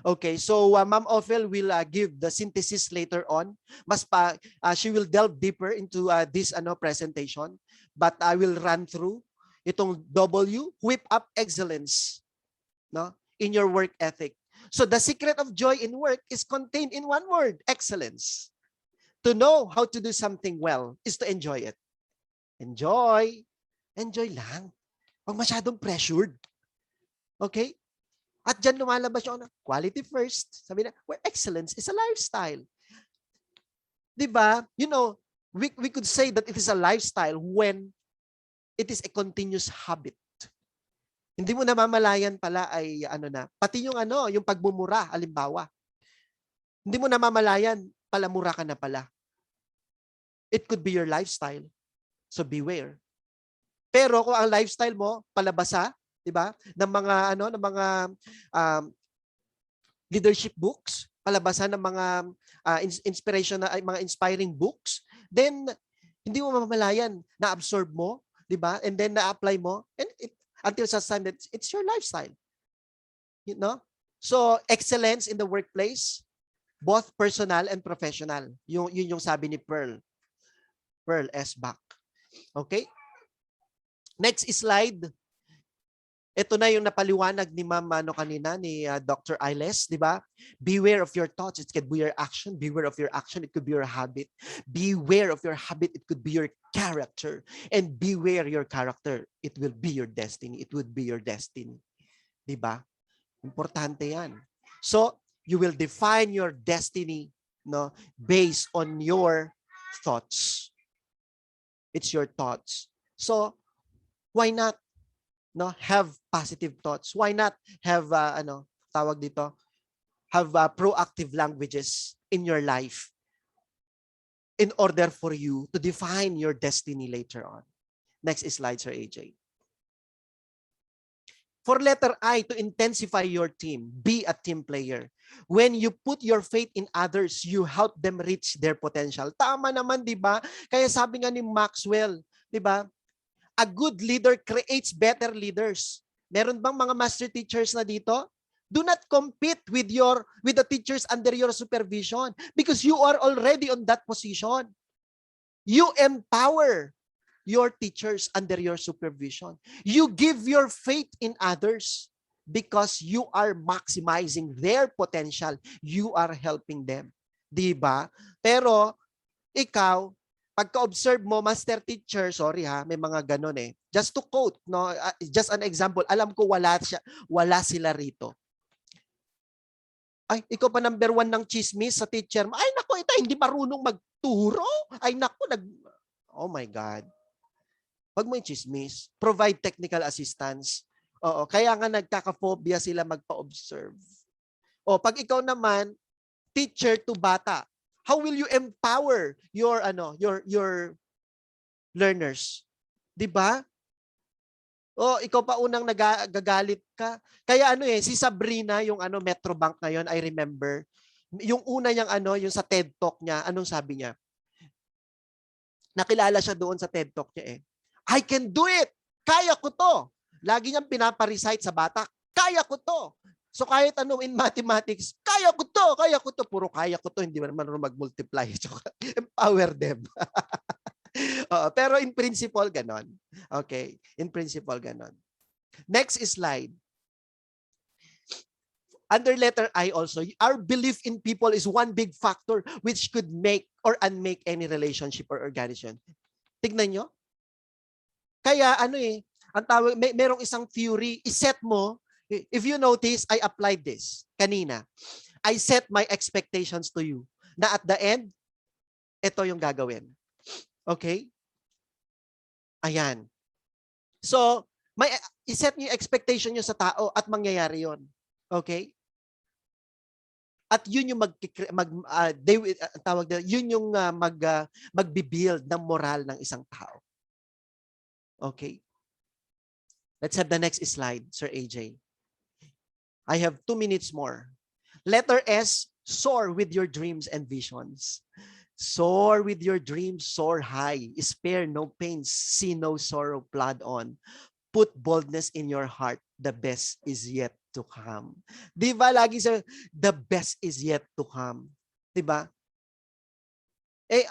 Okay, so Ma'am Ophel will give the synthesis later on. She will delve deeper into this presentation, but I will run through itong W, whip up excellence, no, in your work ethic. So the secret of joy in work is contained in one word, excellence. To know how to do something well is to enjoy it. Enjoy lang. Huwag masyadong pressured. Okay? At dyan lumalabas yung quality first. Sabi na, where excellence is a lifestyle. Diba? You know, we could say that it is a lifestyle when it is a continuous habit. Hindi mo namamalayan pala ay pati yung yung pagmumura, halimbawa. Hindi mo namamalayan, palamura ka na pala. It could be your lifestyle. So beware. Pero kung ang lifestyle mo palabasa, 'di ba? Ng mga leadership books, palabasa ng mga mga inspiring books, then hindi mo mamalayan na absorb mo, 'di ba? And then na-apply mo and until such time that it's your lifestyle. You know? So excellence in the workplace, both personal and professional. Yun yung sabi ni Pearl S. Bach. Okay? Next slide. Ito na yung napaliwanag ni Ma'am kanina ni Dr. Ailes, di ba? Beware of your thoughts, it could be your action. Beware of your action, it could be your habit. Beware of your habit, it could be your character. And beware your character, it will be your destiny. It would be your destiny. Di ba? Importante 'yan. So, you will define your destiny, no, based on your thoughts. It's your thoughts. So, why not have positive thoughts? Why not have tawag dito? Have proactive languages in your life in order for you to define your destiny later on. Next slide, Sir AJ. For letter I, to intensify your team, be a team player. When you put your faith in others, you help them reach their potential. Tama naman, di ba? Kaya sabi nga ni Maxwell, di ba? A good leader creates better leaders. Meron bang mga master teachers na dito? Do not compete with the teachers under your supervision because you are already on that position. You empower your teachers under your supervision. You give your faith in others because you are maximizing their potential. You are helping them. Diba? Pero ikaw, pagka-observe mo, master teacher, sorry ha, may mga ganon eh. Just to quote, no, just an example, alam ko wala sila rito. Ay, ikaw pa number 1 ng chismis sa teacher mo. Ay, naku, ito, hindi marunong magturo. Ay, naku, oh my God. Wag mo yung chismis. Provide technical assistance. Oo, kaya nga nagkaka-phobia sila magpa-observe. O, pag ikaw naman, teacher to bata, how will you empower your learners? 'Di ba? O, ikaw pa unang nagagalit ka. Kaya si Sabrina, yung Metrobank ngayon, I remember, yung una niyang yung sa TED Talk niya, anong sabi niya? Nakilala siya doon sa TED Talk niya eh. I can do it! Kaya ko to! Lagi niyang pinapa-recite sa bata, kaya ko to! So kahit in mathematics, kaya ko to! Puro kaya ko to, hindi man marunong mag-multiply. Empower them. Pero in principle, ganon. Okay? In principle, ganon. Next slide. Under letter I also, our belief in people is one big factor which could make or unmake any relationship or organization. Tignan nyo. Kaya ang tawag, merong isang theory, iset mo, if you notice, I applied this kanina. I set my expectations to you na at the end, ito yung gagawin. Okay? Ayan. So, iset niyo yung expectation niyo sa tao at mangyayari yon. Okay? At yun yung magbibuild ng moral ng isang tao. Okay? Let's have the next slide, Sir AJ. I have 2 minutes more. Letter S, soar with your dreams and visions. Soar with your dreams, soar high. Spare no pains, see no sorrow, plod on. Put boldness in your heart. The best is yet to come. Di ba lagi sa the best is yet to come? Di ba?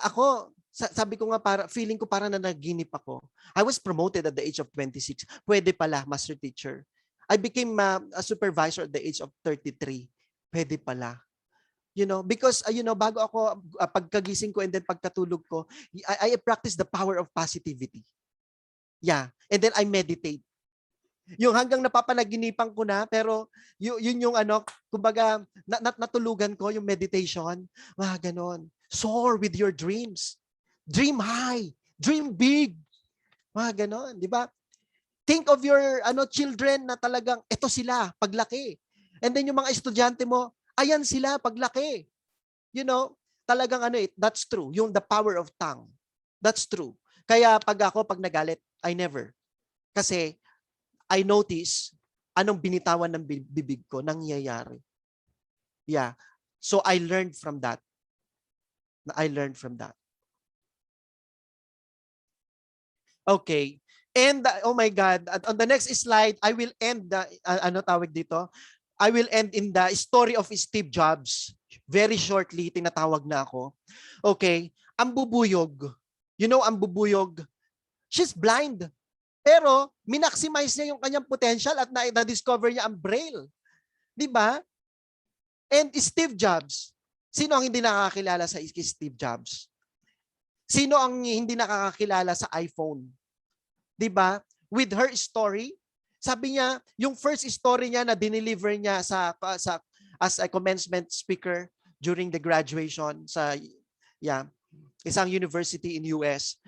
Ako, sabi ko nga, feeling ko parang nanaginip ako. I was promoted at the age of 26. Pwede pala, master teacher. I became a supervisor at the age of 33. Pwede pala. Because, bago ako, pagkagising ko and then pagkatulog ko, I practice the power of positivity. Yeah. And then I meditate. Yung hanggang napapanaginipan ko na, pero yun yung ano, kumbaga, natulugan ko yung meditation. Ganon. Soar with your dreams. Dream high. Dream big. Ganon, di ba? Think of your children na talagang ito sila paglaki. And then yung mga estudyante mo, ayan sila paglaki. You know, talagang that's true. Yung the power of tongue. That's true. Kaya pag nagalit, I never. Kasi I notice anong binitawan ng bibig ko nangyayari. Yeah. So I learned from that. Okay. And oh my God, on the next slide, I will end tawag dito? I will end in the story of Steve Jobs. Very shortly, tinatawag na ako. Okay. Ang bubuyog. You know, ang bubuyog. She's blind. Pero, minaximize niya yung kanyang potential at na-discover niya ang braille. Di ba? And Steve Jobs. Sino ang hindi nakakakilala sa Steve Jobs? Sino ang hindi nakakakilala sa iPhone? Di ba? With her story, sabi niya, yung first story niya na dineliver niya as a commencement speaker during the graduation sa isang university in US.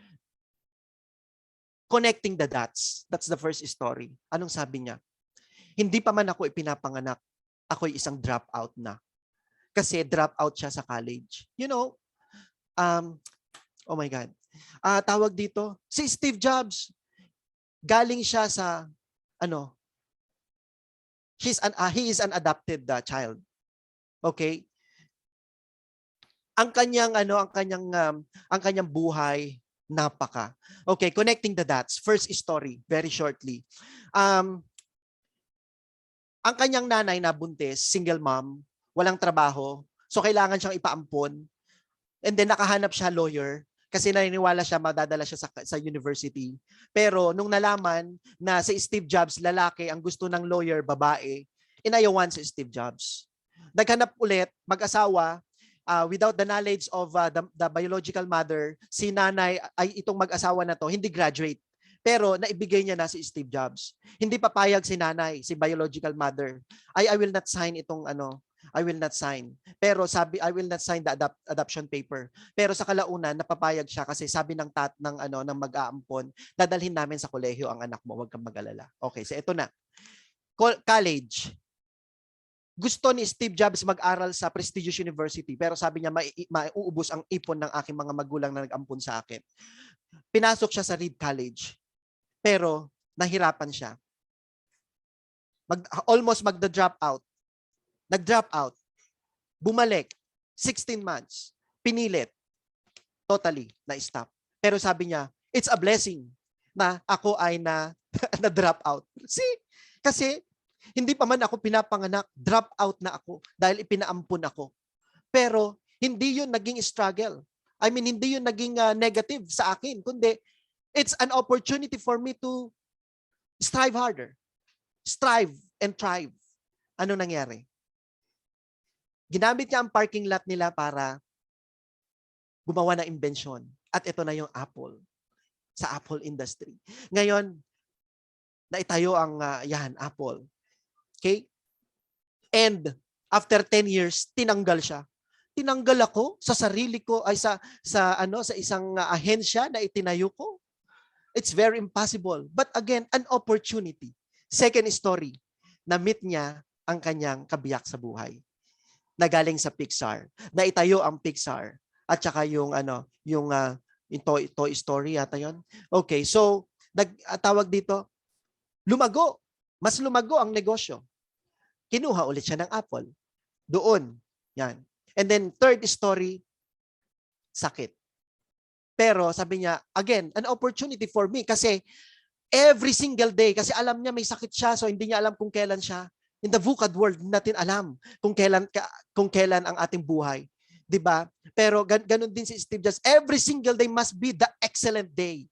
Connecting the dots. That's the first story. Anong sabi niya? Hindi pa man ako ipinapanganak, ako'y isang dropout na. Kasi dropout siya sa college. You know, oh my God. Tawag dito, si Steve Jobs, galing siya sa, he is an adopted child. Okay? Ang kanyang buhay, napaka. Okay, connecting the dots. First story, very shortly. Ang kanyang nanay na buntis, single mom, walang trabaho, so kailangan siyang ipaampon. And then nakahanap siya lawyer kasi naniniwala siya madadala siya sa university. Pero nung nalaman na si Steve Jobs, lalaki, ang gusto ng lawyer, babae, inayawan si Steve Jobs. Naghanap ulit, mag-asawa, without the knowledge of the biological mother, si nanay ay itong mag-asawa na to, hindi graduate. Pero naibigay niya na si Steve Jobs. Hindi papayag si nanay, si biological mother. I will not sign itong I will not sign. Pero sabi, I will not sign the adoption paper. Pero sa kalaunan, napapayag siya kasi sabi ng ng mag-aampon, dadalhin namin sa kolehiyo ang anak mo, huwag kang mag-alala. Okay, so ito na. College. Gusto ni Steve Jobs mag-aral sa prestigious university, pero sabi niya mauubos ang ipon ng aking mga magulang na nag-ampon sa akin. Pinasok siya sa Reed College, pero nahirapan siya. Almost magda-drop out. Nag-drop out. Bumalik. 16 months. Pinilit. Totally, na-stop. Pero sabi niya, it's a blessing na ako ay na-drop out. See? Kasi hindi pa man ako pinapanganak, drop out na ako dahil ipinaampun ako. Pero hindi yun naging struggle. I mean, hindi yun naging negative sa akin, kundi it's an opportunity for me to strive harder. Strive and thrive. Ano nangyari? Ginamit niya ang parking lot nila para gumawa ng invention. At ito na yung Apple. Sa Apple industry. Ngayon, naitayo ang Apple. Okay? And after 10 years, tinanggal siya. Tinanggal ako sa sarili ko ay sa isang ahensya na itinayo ko. It's very impossible. But again, an opportunity. Second story, na-meet niya ang kanyang kabiyak sa buhay. Na galing sa Pixar. Na itayo ang Pixar. At saka yung Toy Story yata yun. Okay, so tawag dito, lumago. Mas lumago ang negosyo. Kinuha ulit siya ng Apple. Doon. Yan. And then third story, sakit. Pero sabi niya, again, an opportunity for me kasi every single day, kasi alam niya may sakit siya, so hindi niya alam kung kailan siya. In the VUCAD world, natin alam kung kailan ang ating buhay. 'Di ba? Pero ganun din si Steve Jobs. Every single day must be the excellent day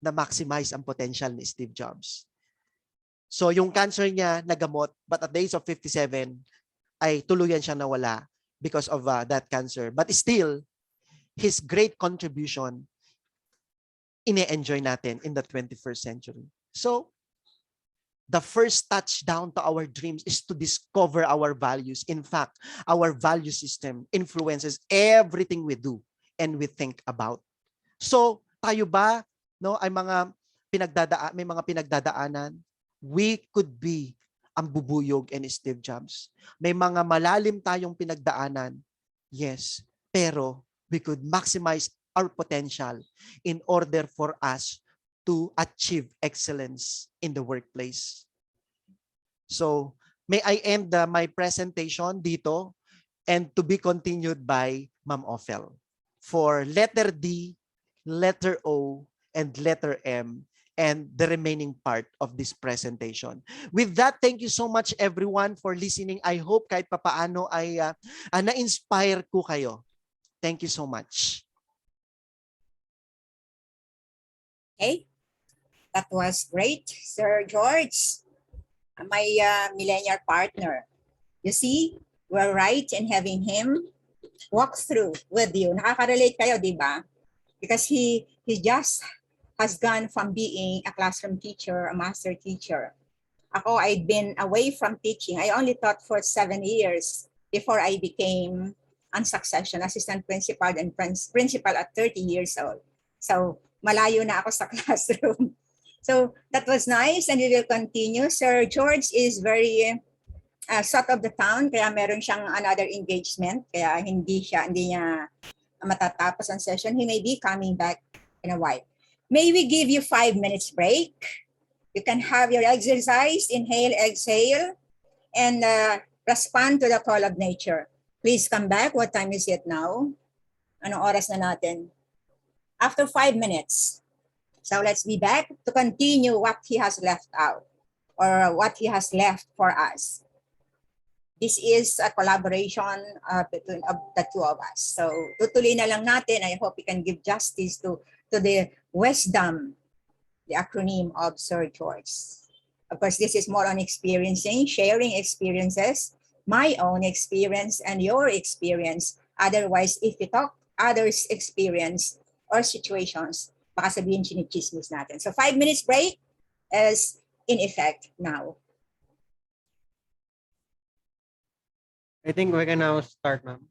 na maximize ang potential ni Steve Jobs. So yung cancer niya nagamot, but at the age of 57 ay tuluyan siya nawala because of that cancer. But still, his great contribution ine-enjoy natin in the 21st century. So, the first touchdown to our dreams is to discover our values. In fact, our value system influences everything we do and we think about. So, tayo ba, no, ay may mga pinagdadaanan? We could be ang bubuyog and Steve Jobs. May mga malalim tayong pinagdaanan. Yes, pero we could maximize our potential in order for us to achieve excellence in the workplace. So, may I end my presentation dito and to be continued by Ma'am Ophel for letter D, letter O, and letter M, and the remaining part of this presentation. With that, thank you so much everyone for listening. I hope kahit papaano ay na-inspire ko kayo. Thank you so much. Okay, that was great, Sir George, my millennial partner. You see, we're right in having him walk through with you. Nakaka-relate kayo, di ba? Because he just has gone from being a classroom teacher, a master teacher. Ako, I'd been away from teaching. I only taught for 7 years before I became on succession, assistant principal and principal at 30 years old. So, malayo na ako sa classroom. So, that was nice and we will continue. Sir George is very south of the town, kaya meron siyang another engagement, kaya hindi niya matatapos ang session. He may be coming back in a while. May we give you 5 minutes break? You can have your exercise, inhale, exhale, and respond to the call of nature. Please come back. What time is it now? Anong oras na natin? After 5 minutes. So let's be back to continue what he has left out or what he has left for us. This is a collaboration between the two of us. So tutuloy na lang natin. I hope we can give justice to the wisdom, the acronym of Sir George. Of course, this is more on experiencing, sharing experiences, my own experience and your experience. Otherwise, if we talk others' experience or situations, baka sabihin chinichismis natin. So 5 minutes break is in effect now. I think we can now start, ma'am.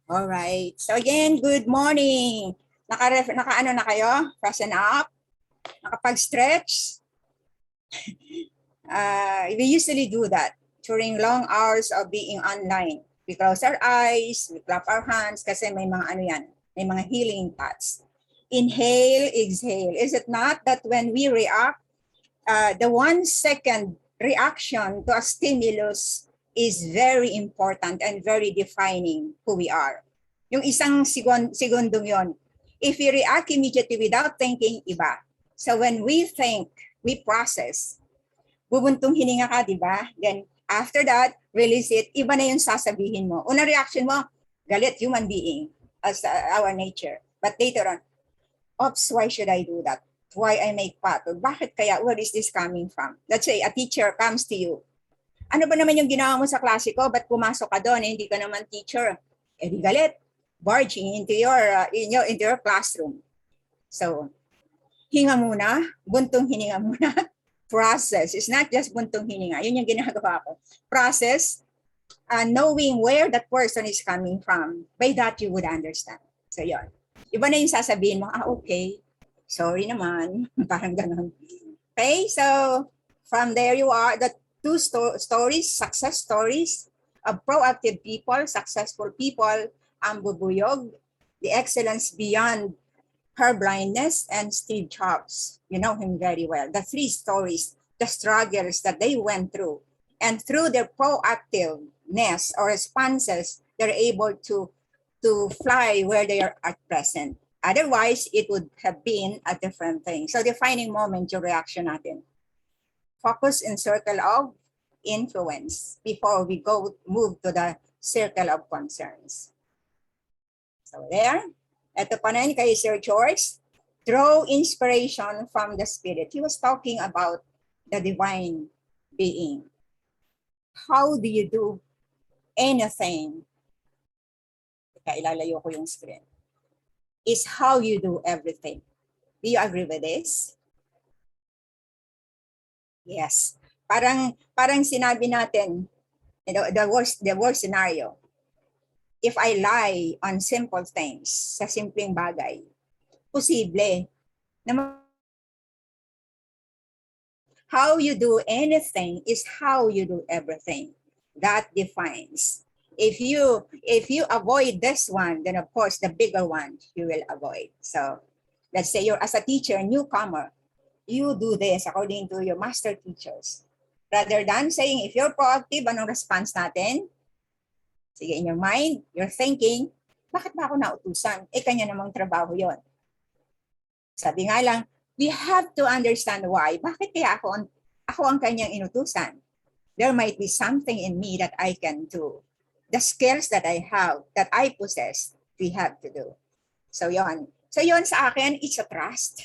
All right. So again, good morning. Naka-ano na kayo? Frozen up? Nakapag-stretch? We usually do that during long hours of being online. We close our eyes, we clap our hands kasi may mga ano yan, may mga healing thoughts. Inhale, exhale. Is it not that when we react, the 1 second reaction to a stimulus is very important and very defining who we are. Yung isang segundong yon. If we react immediately without thinking, iba. So when we think, we process, bubuntong hininga ka, di ba? Then after that, release it, iba na yung sasabihin mo. Unang reaction mo, galit, human being, as our nature. But later on, oops, why should I do that? Why I make patol? Bakit kaya? Where is this coming from? Let's say a teacher comes to you. Ano ba naman yung ginawa mo sa klase ko? Ba't pumasok ka doon? Hindi ka naman teacher. Eh di galit. Barging into your classroom. So, hinga muna. Buntong hininga muna. Process. It's not just buntong hininga. Yun yung ginagawa ko. Process. Knowing where that person is coming from. By that, you would understand. So, yun. Iba na yung sasabihin mo, okay. Sorry naman. Parang ganun. Okay, so from there you are. The two stories, success stories of proactive people, successful people, ang bubuyog, the excellence beyond her blindness, and Steve Jobs. You know him very well. The 3 stories, the struggles that they went through. And through their proactiveness or responses, they're able to fly where they are at present. Otherwise, it would have been a different thing. So defining moment, yung reaction natin. Focus in circle of influence before we move to the circle of concerns. So there, ito pa na kay Sir George, draw inspiration from the Spirit. He was talking about the divine being. How do you do anything? Teka, ilalayo ko yung screen. Is how you do everything. Do you agree with this? Yes. Parang sinabi natin, the worst scenario. If I lie on simple things, sa simpleng bagay, posible na how you do anything is how you do everything. That defines. If you avoid this one, then of course the bigger one you will avoid. So let's say you're as a teacher, newcomer, you do this according to your master teachers. Rather than saying, if you're proactive, anong response natin? Sige, in your mind, you're thinking, bakit ba ako nautusan? Kanya namang trabaho yon. Sabi nga lang, we have to understand why. Bakit kaya ako ang kanyang inutusan? There might be something in me that I can do. The skills that I have, that I possess, we have to do. So yon. So yon sa akin, it's a trust.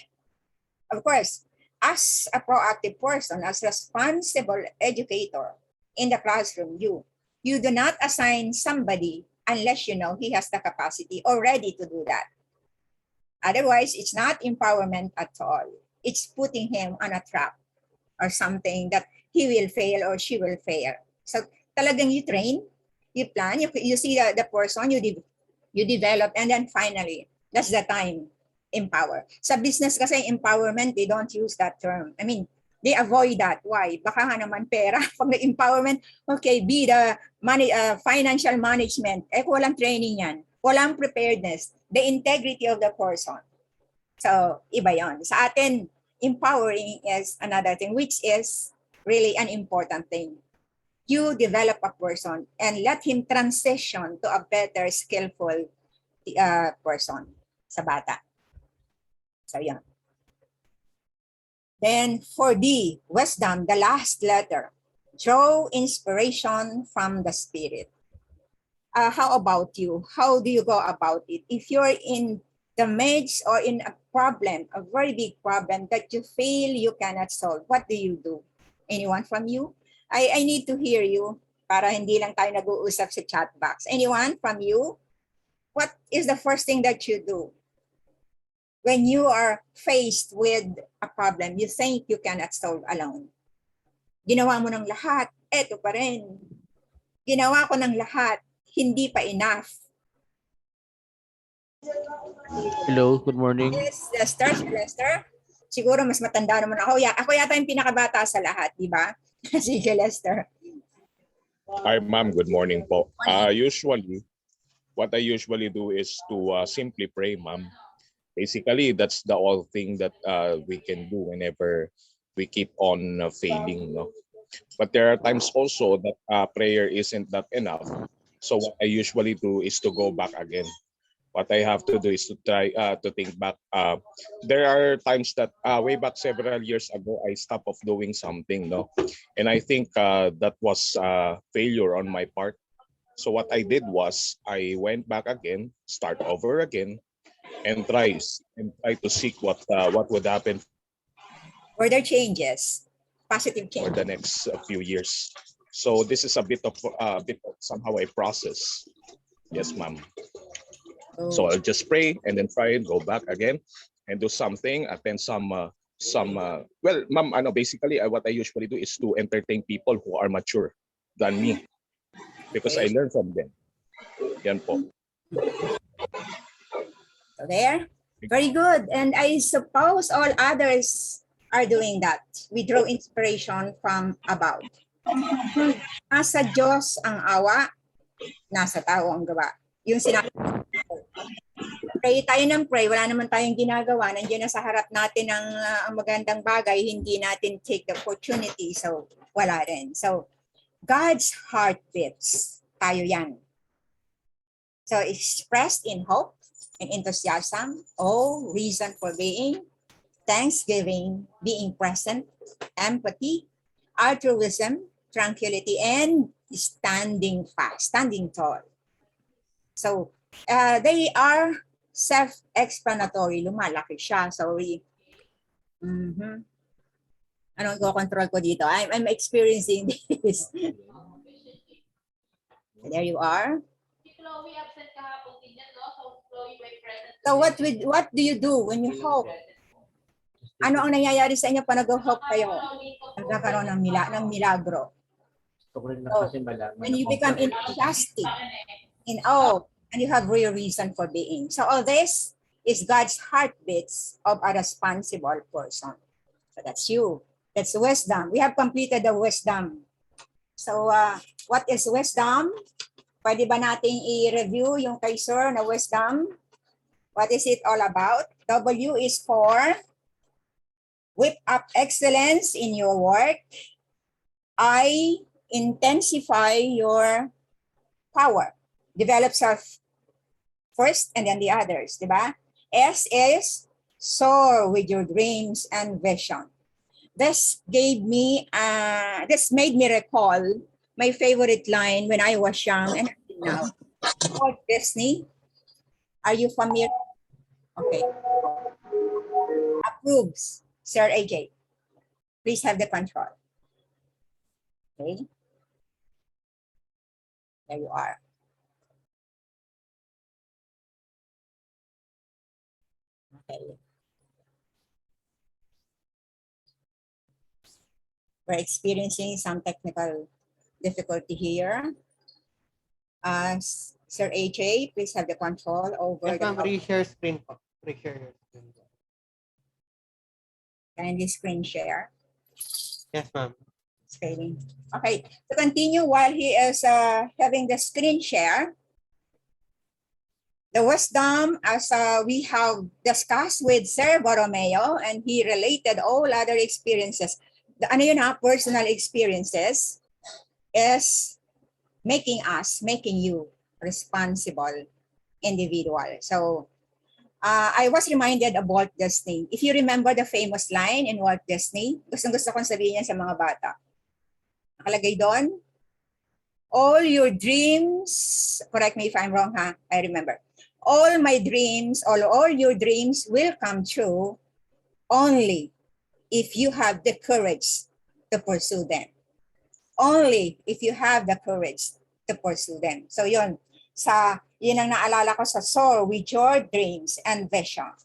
Of course, as a proactive person, as a responsible educator in the classroom, you do not assign somebody unless you know he has the capacity already to do that. Otherwise, it's not empowerment at all. It's putting him on a trap or something that he will fail or she will fail. So talagang you train, you plan, you see the person, you develop, and then finally, that's the time, empower. Sa business kasi empowerment, they don't use that term. I mean, they avoid that. Why? Baka nga naman pera. Pag na-empowerment, okay, be the financial management. Walang training yan. Walang preparedness. The integrity of the person. So, iba yon. Sa atin, empowering is another thing, which is really an important thing. You develop a person and let him transition to a better, skillful person sa bata. So, yan. Then for D, wisdom, the last letter. Draw inspiration from the Spirit. How about you? How do you go about it? If you're in the midst or in a problem, a very big problem that you feel you cannot solve, what do you do? Anyone from you? I need to hear you para hindi lang tayo nag-uusap sa chat box. Anyone from you? What is the first thing that you do? When you are faced with a problem, you think you cannot solve alone. Ginawa mo ng lahat, eto pa rin. Ginawa ko ng lahat, hindi pa enough. Hello, good morning. Yes, Lester. Siguro mas matanda naman ako. Ako yata yung pinakabata sa lahat, di ba? Sige, Lester. Hi, ma'am. Good morning po. What I usually do is to simply pray, ma'am. Basically, that's the all thing that we can do whenever we keep on failing. No? But there are times also that prayer isn't that enough. So what I usually do is to go back again. What I have to do is to try to think back. There are times that way back several years ago, I stopped of doing something, no, and I think that was failure on my part. So what I did was I went back again, start over again, and try to seek what would happen Were there changes? Positive for changes? the next few years. So this is a bit of somehow a process. Yes, ma'am. So I'll just pray and then try and go back again and do something, attend some well, ma'am, basically what I usually do is to entertain people who are mature than me because I learn from them. Yan po. So there, very good. And I suppose all others are doing that. We draw inspiration from above. Nasa Diyos ang awa, nasa tao ang gawa. Yung sinabi, pray tayo ng pray, wala naman tayong ginagawa, nandiyan na sa harap natin ang magandang bagay, hindi natin take the opportunity, so wala rin. So, God's heart beats, tayo yan. So, expressed in hope and enthusiasm, reason for being, thanksgiving, being present, empathy, altruism, tranquility, and standing fast, standing tall. So, they are self-explanatory. Lumalaki siya. So, anong control ko dito? I'm experiencing this. There you are. So, what do you do when you hope? Ano ang nangyayari sa inyo pag nag-hope kayo? Nagkakaroon ng milagro. Gusto ko rin na So, kasi malaman when na you become enthusiastic, in awe, and you have real reason for being. So all this is God's heartbeats of a responsible person. So that's you. That's wisdom. We have completed the wisdom. So what is wisdom? Pwede ba nating i-review yung kay Sir na wisdom? What is it all about? W is for whip up excellence in your work. I, intensify your power. Develop self first and then the others, di ba? S is soar with your dreams and vision. This made me recall my favorite line when I was young and until now. Walt Disney. Are you familiar? Okay. Approves, Sir AJ. Please have the control. Okay. There you are. Okay. We're experiencing some technical difficulty here. Sir AJ, please have the control over Yes, ma'am. the Reshare screen po. Reshare your screen. kindly screen share. Yes, ma'am. Screening. Okay, to continue while he is having the screen share, the wisdom as we have discussed with Sir Borromeo, and he related all other experiences. The ano yun personal experiences is making you responsible individual. So I was reminded of Walt Disney. If you remember the famous line in Walt Disney, gustong-gusto kong sabihin yan sa mga bata. Nakalagay doon, all your dreams, correct me if I'm wrong ha, I remember. All my dreams, all your dreams will come true only if you have the courage to pursue them. Only if you have the courage to pursue them. So yun ang naalala ko sa soar with your dreams and vision.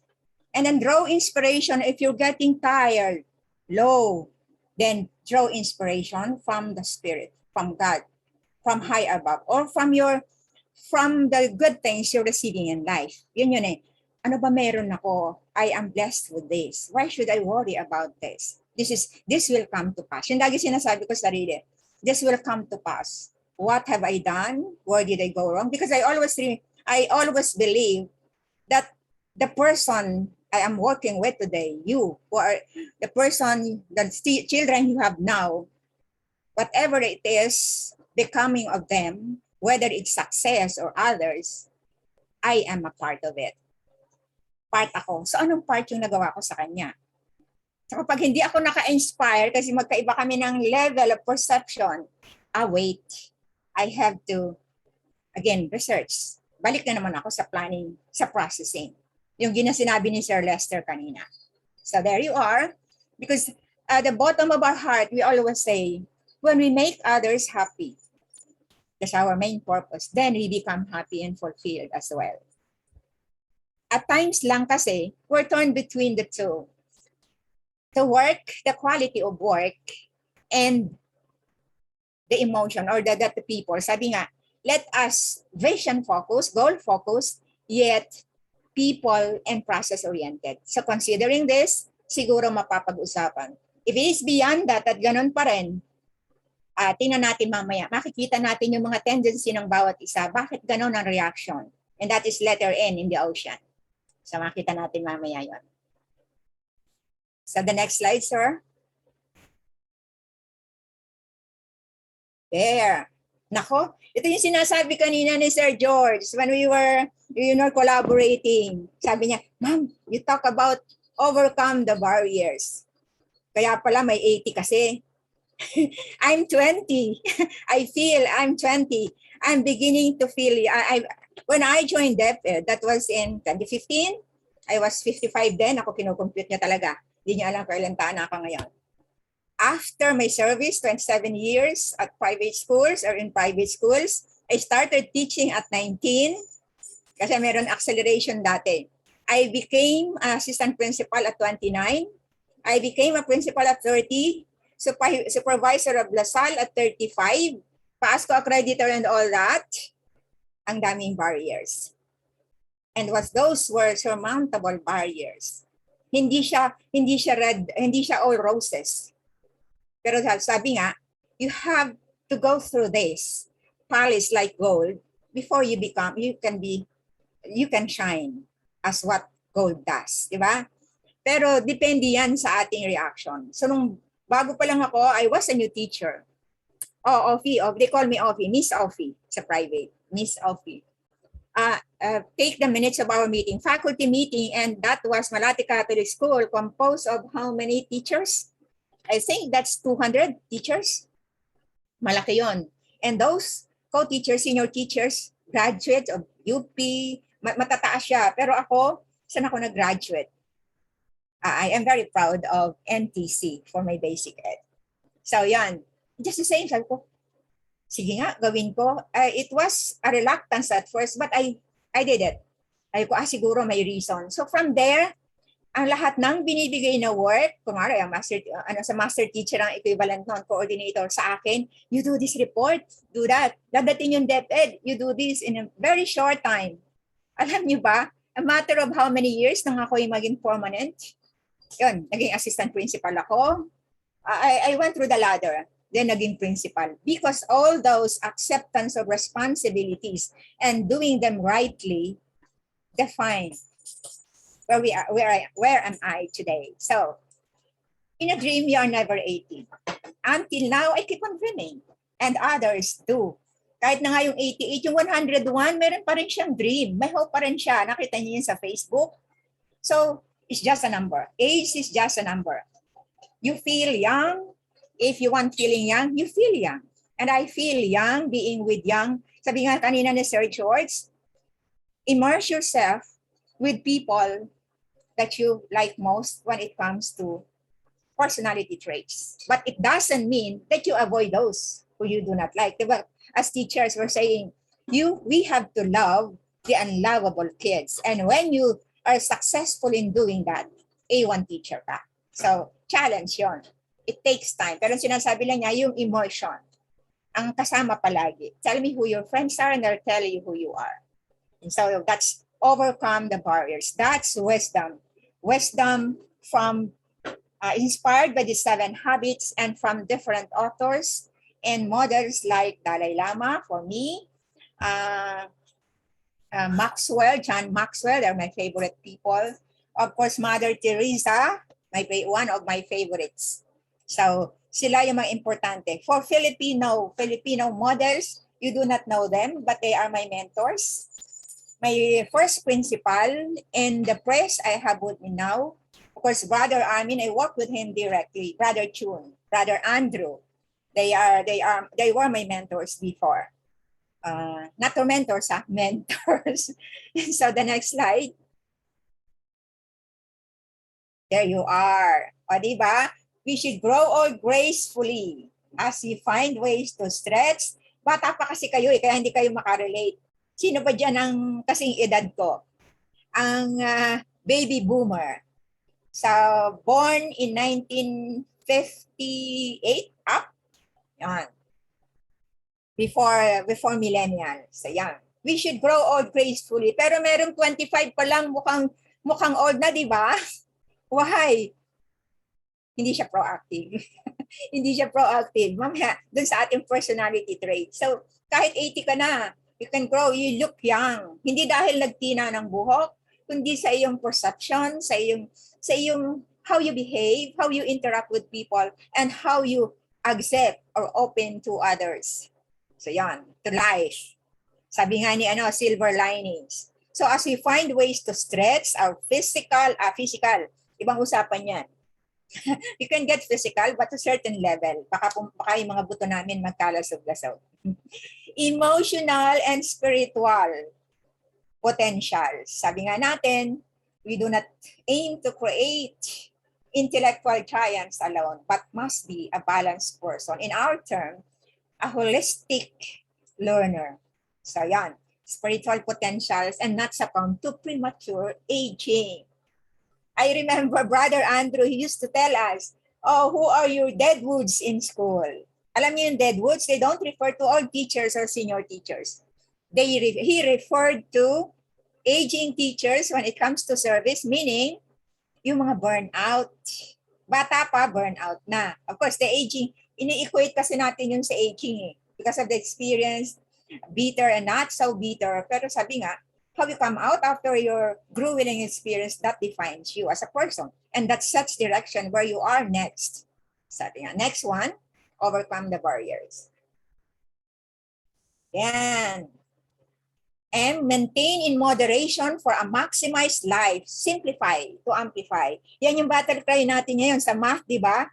And then draw inspiration if you're getting tired, low, then draw inspiration from the Spirit, from God, from high above, or from the good things you're receiving in life. Yun eh. Ano ba meron ako? I am blessed with this. Why should I worry about this? This will come to pass. Yung lagi sinasabi ko sa sarili, this will come to pass. What have I done? Where did I go wrong? Because I always believe that the person I am working with today, you, who are the person, the children you have now, whatever it is, becoming of them, whether it's success or others, I am a part of it. Part ako. So anong part yung nagawa ko sa kanya? So kapag hindi ako naka-inspire, kasi magkaiba kami ng level of perception, wait, I have to, again, research. Balik na naman ako sa planning, sa processing. Yung sinabi ni Sir Lester kanina. So there you are. Because at the bottom of our heart, we always say, when we make others happy, that's our main purpose, then we become happy and fulfilled as well. At times lang kasi, we're torn between the two. The work, the quality of work, and the emotion or the people. Sabi nga, let us vision focus, goal focus, yet people and process oriented. So considering this, siguro mapapag-usapan. If it is beyond that at ganun pa rin, tingnan natin mamaya, makikita natin yung mga tendency ng bawat isa. Bakit ganun ang reaction? And that is letter N in the ocean. So makita natin mamaya yon. So the next slide, sir. There. Nako, ito yung sinasabi kanina ni Sir George when we were, collaborating. Sabi niya, Ma'am, you talk about overcome the barriers. Kaya pala may 80 kasi. I'm 20. I feel I'm 20. I'm beginning to feel, when I joined DepEd, that was in 2015. I was 55 then. Ako kinukompute niya talaga. Hindi niya alam kailan taon na ako ngayon. After my service, 27 years at private schools or in private schools, I started teaching at 19 kasi meron acceleration dati. I became assistant principal at 29 I became a principal at 30, supervisor of LaSalle at 35, PASCO accreditor and all that. Ang daming barriers. And those were surmountable barriers. Hindi siya all roses. Pero sabi nga, you have to go through this, polish like gold, before you can shine as what gold does, di ba? Pero depende yan sa ating reaction. So nung bago pa lang ako, I was a new teacher. Oh, Offie, they call me Offie, Miss Offie sa private, Miss Offie. Take the minutes of our meeting, faculty meeting, and that was Malate Catholic School, composed of how many teachers? I think that's 200 teachers. Malaki yon. And those co-teachers, senior teachers, graduates of UP, matataas siya. Pero ako, saan ako nag-graduate? I am very proud of NTC for my basic ed. So yan, just the same, sabi ko, sige nga, gawin ko. It was a reluctance at first, but I did it. Ay ko, siguro may reason. So from there, ang lahat ng binibigay na work, kumari, sa master teacher ang equivalent non coordinator sa akin, you do this report, do that. Dadating yung DepEd, you do this in a very short time. Alam niyo ba, a matter of how many years nang ako yung maging permanent, yun, naging assistant principal ako. I went through the ladder, then naging principal. Because all those acceptance of responsibilities and doing them rightly define where am I today. So, in a dream, you are never 80. Until now, I keep on dreaming. And others do. Kahit na nga yung 88, yung 101, meron pa rin siyang dream. May hope pa rin siya. Nakita niyo yun sa Facebook. So, it's just a number. Age is just a number. You feel young. If you want feeling young, you feel young. And I feel young being with young. Sabi nga kanina ni Sir George, immerse yourself with people that you like most when it comes to personality traits. But it doesn't mean that you avoid those who you do not like. Diba? As teachers, we're saying, we have to love the unlovable kids. And when you are successful in doing that, A1 teacher ka. So, challenge yon. It takes time. Pero sinasabi lang niya, yung immersion, ang kasama palagi. Tell me who your friends are and I'll tell you who you are. And so that's overcome the barriers. That's wisdom. Wisdom from inspired by the 7 habits and from different authors and models like Dalai Lama for me, John Maxwell, they're my favorite people. Of course, Mother Teresa, one of my favorites. So sila yung mga importante. For Filipino models, you do not know them, but they are my mentors. My first principal in the press I have with me now, of course, Brother Armin, I work with him directly. Brother Chun, Brother Andrew, they were my mentors before. Not tormentors, mentors. So the next slide. There you are. O diba? We should grow old gracefully as we find ways to stretch. Bata pa kasi kayo kaya hindi kayo makarelate. Sino ba dyan ang kasing edad ko? Ang baby boomer. So, born in 1958 up. Yan. Before millennial. So, yan. We should grow old gracefully. Pero merong 25 pa lang mukhang old na, di ba? Why? Hindi siya proactive. Hindi siya proactive. Mamaya, dun sa ating personality trait. So, kahit 80 ka na, you can grow, you look young. Hindi dahil nagtina ng buhok, kundi sa iyong perception, sa iyong how you behave, how you interact with people, and how you accept or open to others. So yan, to life. Sabi nga ni silver linings. So as we find ways to stretch our physical, ibang usapan yan. You can get physical, but to a certain level. Baka yung mga buto namin magkalasog-lasog. Emotional and spiritual potentials. Sabi nga natin, we do not aim to create intellectual giants alone, but must be a balanced person. In our term, a holistic learner. So yan, spiritual potentials and not succumb to premature aging. I remember Brother Andrew, he used to tell us, oh, who are your deadwoods in school? Alam niyo yung deadwoods, they don't refer to all teachers or senior teachers. He referred to aging teachers when it comes to service, meaning yung mga burnout. Bata pa, burnout na. Of course, the aging, ini-equate kasi natin yun sa aging because of the experience, bitter and not so bitter. Pero sabi nga, how you come out after your grueling experience, that defines you as a person. And that sets direction where you are next. Sabi nga, next one, overcome the barriers. Yan. M, maintain in moderation for a maximized life. Simplify to amplify. Yan yung battle cry natin ngayon sa math, di ba?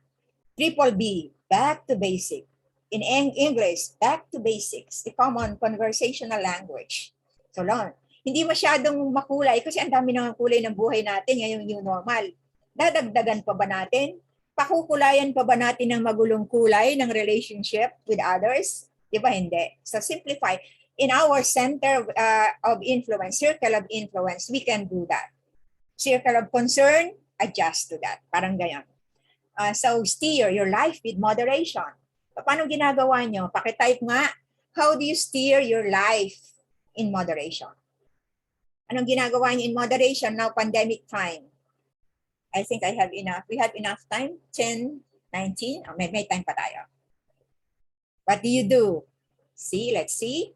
Triple B, back to basic. In English, back to basics, the common conversational language. So long. Hindi masyadong makulay kasi ang dami ng kulay ng buhay natin ngayong new normal. Dadagdagan pa ba natin? Pakukulayan pa ba natin ng magulong kulay ng relationship with others? Di ba hindi? So simplify. In our center of influence, circle of influence, we can do that. Circle of concern, adjust to that. Parang ganyan. So steer your life with moderation. Paano ginagawa nyo? Pakitype nga, how do you steer your life in moderation? Anong ginagawa nyo in moderation now, pandemic time? I think I have enough. We have enough time? 10, 19? Oh, may time pa tayo. What do you do? See, let's see.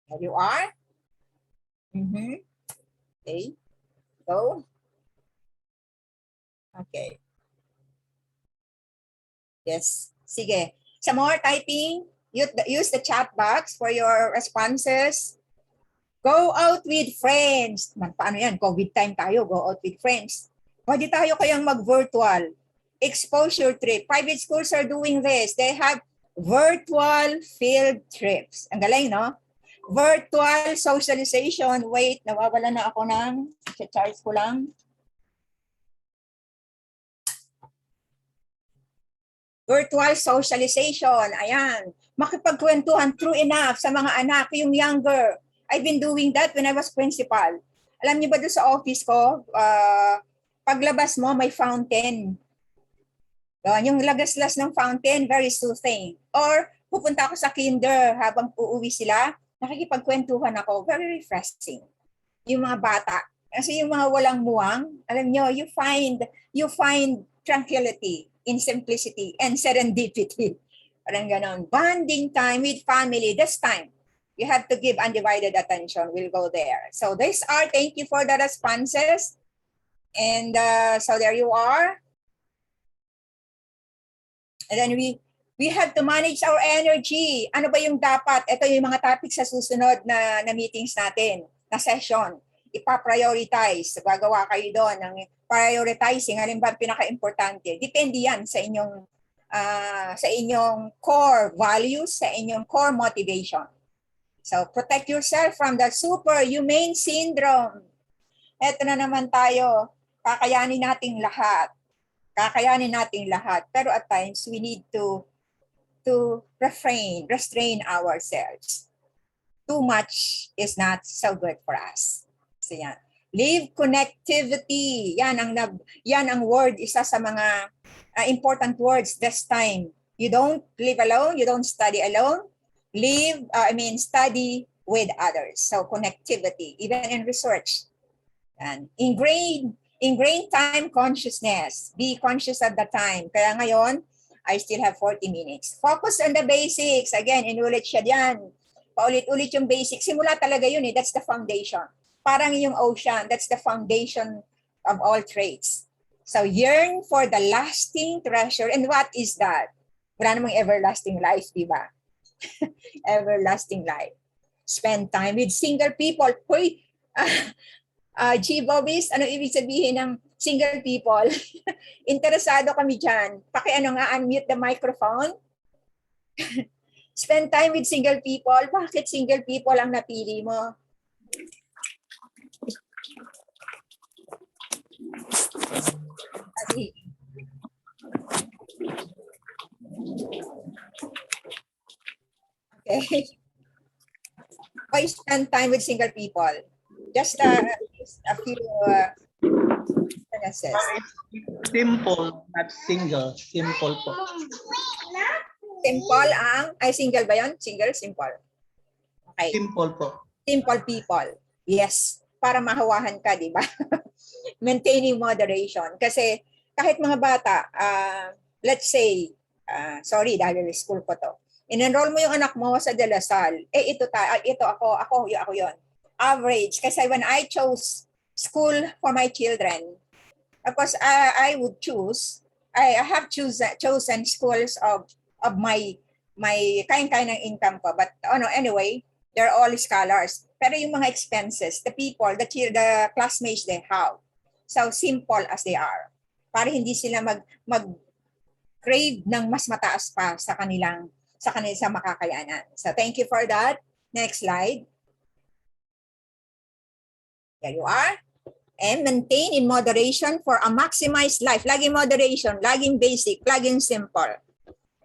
There you are. Okay. Go. Okay. Yes. Sige. Some more typing. Use the chat box for your responses. Go out with friends. Paano yan? COVID time tayo. Go out with friends. Pwede tayo kayang mag-virtual. Exposure trip. Private schools are doing this. They have virtual field trips. Ang galing, no? Virtual socialization. Wait, nawawala na ako ng charge ko lang. Virtual socialization. Ayan. Makipagkwentuhan, true enough, sa mga anak, yung younger. I've been doing that when I was principal. Alam niyo ba doon sa office ko, paglabas mo, may fountain. Yung lagaslas ng fountain, very soothing. Or pupunta ako sa kinder habang uuwi sila, nakikipagkwentuhan ako, very refreshing. Yung mga bata. Kasi yung mga walang muwang, alam nyo, you find tranquility in simplicity and serendipity. Parang ganon. Bonding time with family, this time. You have to give undivided attention. We'll go there. So these are, thank you for the responses. And so there you are. And then we have to manage our energy. Ano ba yung dapat? Ito yung mga topics sa susunod na meetings natin, na session. Ipa-prioritize. Gagawa kayo doon ng prioritizing. Alin ba pinaka-importante? Depende yan sa inyong core values, sa inyong core motivation. So protect yourself from the superhuman syndrome. Ito na naman tayo. Kakayanin nating lahat. Pero at times, we need to restrain ourselves. Too much is not so good for us. So yan. Live connectivity. Yan ang word, isa sa mga important words this time. You don't live alone, you don't study alone. Study with others. So connectivity, even in research. And ingrained time consciousness. Be conscious of the time. Kaya ngayon, I still have 40 minutes. Focus on the basics. Again, inulit siya diyan. Paulit-ulit yung basics. Simula talaga yun eh. That's the foundation. Parang yung ocean. That's the foundation of all traits. So yearn for the lasting treasure. And what is that? Wala namang everlasting life, di ba? Everlasting life. Spend time with single people. Hoy, G. Bobbies, ano ibig sabihin ng single people? Interesado kami dyan. Unmute the microphone. Spend time with single people. Bakit single people ang napili mo? Okay. I spend time with single people. Just a few sentences. Simple, not single. Simple po. Simple single ba yun? Single, simple. Okay. Simple po. Simple people. Yes. Para mahawahan ka, di ba? Maintaining moderation. Kasi kahit mga bata, let's say, sorry dahil school ko to, in-enroll mo yung anak mo sa De La Salle, ito ako yun. Average. Kasi when I chose school for my children, of course, I would choose, I have chosen schools of my kayang-kaya ng income ko. But anyway, they're all scholars. Pero yung mga expenses, the people, the classmates they have, so simple as they are, para hindi sila mag-crave ng mas mataas pa sa kanilang sa makakayanan. So thank you for that. Next slide. There you are. And maintain in moderation for a maximized life. Laging moderation, laging basic, laging simple.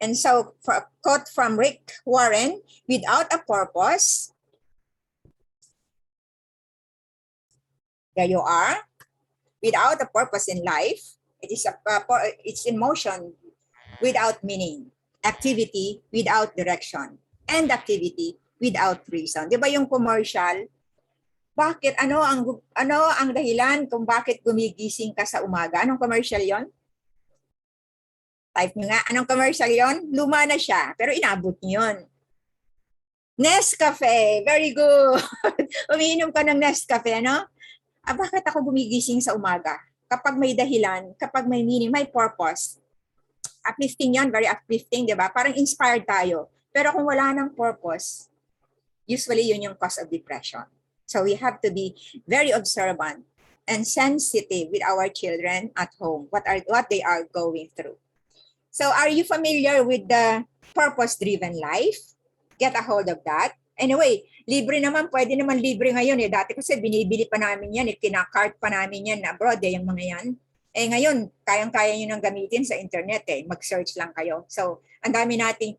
And so, for a quote from Rick Warren, without a purpose, there you are. Without a purpose in life, it's in motion without meaning. Activity without direction. And activity without reason. Di ba yung commercial? Bakit? Ano ang dahilan kung bakit gumigising ka sa umaga? Anong commercial yon? Type nyo nga. Anong commercial yon? Luma na siya, pero inabot nyo yun. Nescafe. Very good. Umiinom ka ng Nescafe, no? Bakit ako gumigising sa umaga? Kapag may dahilan, kapag may meaning, may purpose. Uplifting yan, very uplifting, di ba? Parang inspired tayo. Pero kung wala ng purpose, usually yun yung cause of depression. So we have to be very observant and sensitive with our children at home, what they are going through. So are you familiar with the purpose-driven life? Get a hold of that. Anyway, libre naman, pwede naman libre ngayon eh. Dati kasi binibili pa namin yan, kinakart pa namin yan abroad yung mga yan. Ngayon, kayang-kaya nyo nang gamitin sa internet mag-search lang kayo. So, ang dami nating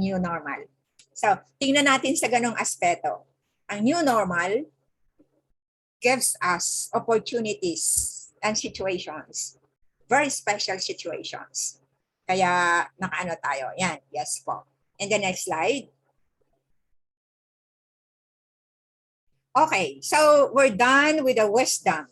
new normal. So, tingnan natin sa ganong aspeto. Ang new normal gives us opportunities and situations. Very special situations. Kaya, nakaano tayo. Yan, yes po. And the next slide. Okay, so we're done with the wisdom.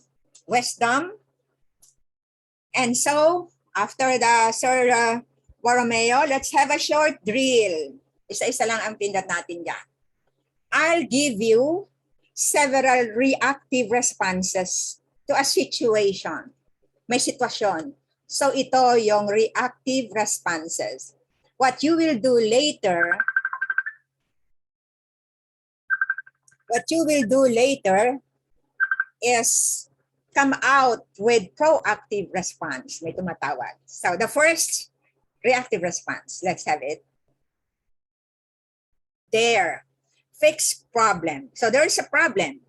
And so, after the Sir Borromeo, let's have a short drill. Isa-isa lang ang pindot natin dyan. I'll give you several reactive responses to a situation. May sitwasyon. So ito yung reactive responses. What you will do later is come out with proactive response. May tumatawag. So the first reactive response, let's have it. There. Fix problem. So there's a problem.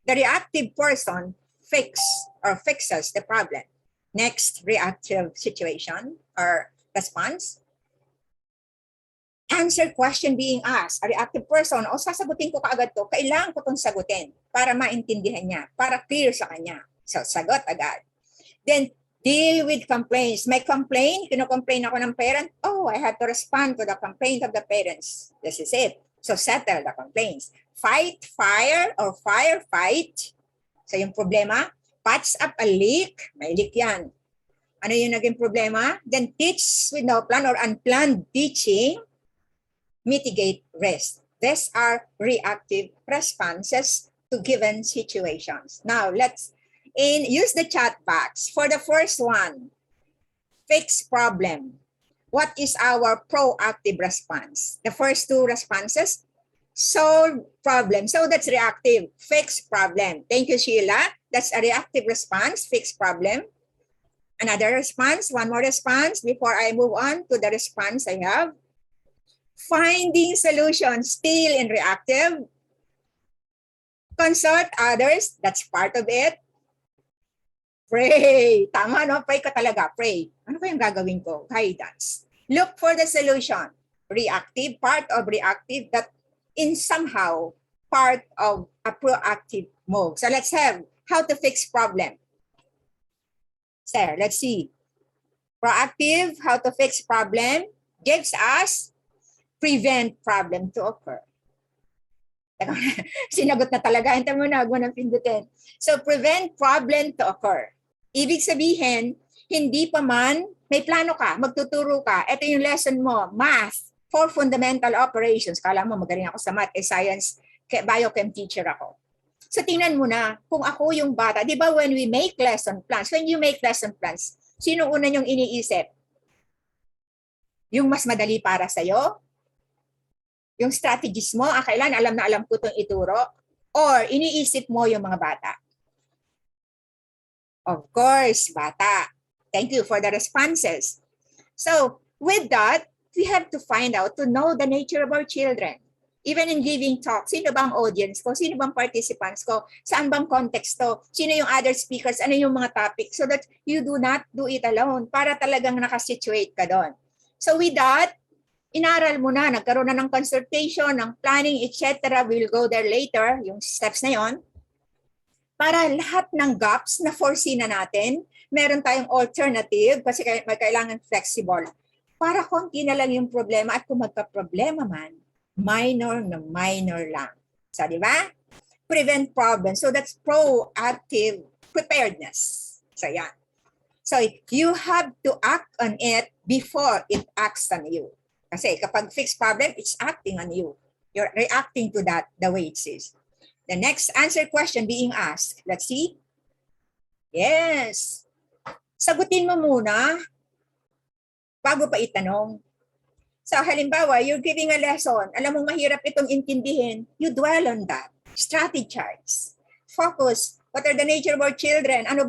The reactive person fixes the problem. Next reactive situation or response. Answer question being asked. A reactive person, sasagutin ko kaagad to, kailangan ko itong sagutin para maintindihan niya, para clear sa kanya. So, sagot agad. Then, deal with complaints. May complaint, kino-complain ako ng parent, I have to respond to the complaint of the parents. This is it. So, settle the complaints. Fight, fire, or firefight. So, yung problema, patch up a leak. May leak yan. Ano yung naging problema? Then, teach with no plan or unplanned teaching. Mitigate risk. These are reactive responses to given situations. Now, let's use the chat box. For the first one, fix problem. What is our proactive response? The first two responses, solve problem. So that's reactive. Fix problem. Thank you, Sheila. That's a reactive response, fix problem. Another response, one more response before I move on to the response I have. Finding solutions, still in reactive. Consult others, that's part of it. Pray. Tama, no? Pray ka talaga. Pray. Ano kayang gagawin ko? Guidance. Look for the solution. reactive, part of reactive, that in somehow part of a proactive mode. So let's have how to fix problem. So let's see. Proactive, how to fix problem, gives us prevent problem to occur. Sinagot na talaga. Hintayin mo na, huwag mo nang pindutin. So, prevent problem to occur. Ibig sabihin, hindi pa man, may plano ka, magtuturo ka, ito yung lesson mo, math, for fundamental operations. Kala mo, magaling ako sa math, science, biochem teacher ako. So, tingnan mo na, kung ako yung bata, di ba when we make lesson plans, when you make lesson plans, sino una yung iniisip? Yung mas madali para sa'yo? Yung strategies mo, kailan alam na alam ko itong ituro? Or iniisip mo yung mga bata? Of course, bata. Thank you for the responses. So, with that, we have to find out to know the nature of our children. Even in giving talk, sino bang audience ko? Sino bang participants ko? Saan bang context to? Sino yung other speakers? Ano yung mga topic? So that you do not do it alone para talagang nakasituate ka doon. So with that, inaral mo na, nagkaroon na ng consultation, ng planning, etc. We'll go there later, yung steps na yon. Para lahat ng gaps na foresee na natin, meron tayong alternative kasi may kailangan flexible. Para konti na lang yung problema at kung magka-problema man, minor na minor lang. So, di ba? Prevent problems. So, that's proactive preparedness. So, yan. So, you have to act on it before it acts on you. Kasi kapag fixed problem, it's acting on you. You're reacting to that the way it is. The next answer question being asked. Let's see. Yes. Sagutin mo muna bago pa itanong. So halimbawa, you're giving a lesson. Alam mo mahirap itong intindihin. You dwell on that. Strategize. Focus. What are the nature of our children? Ano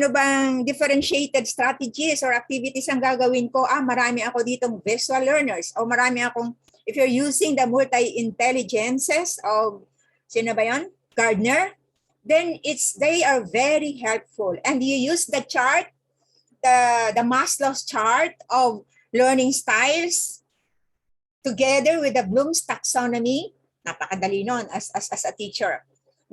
bang differentiated strategies or activities ang gagawin ko? Marami ako ditong visual learners. O marami akong, if you're using the multi-intelligences of, sino ba yun? Gardner, then they are very helpful. And you use the chart, the Maslow's chart of learning styles together with the Bloom's taxonomy. Napakadali nun as a teacher.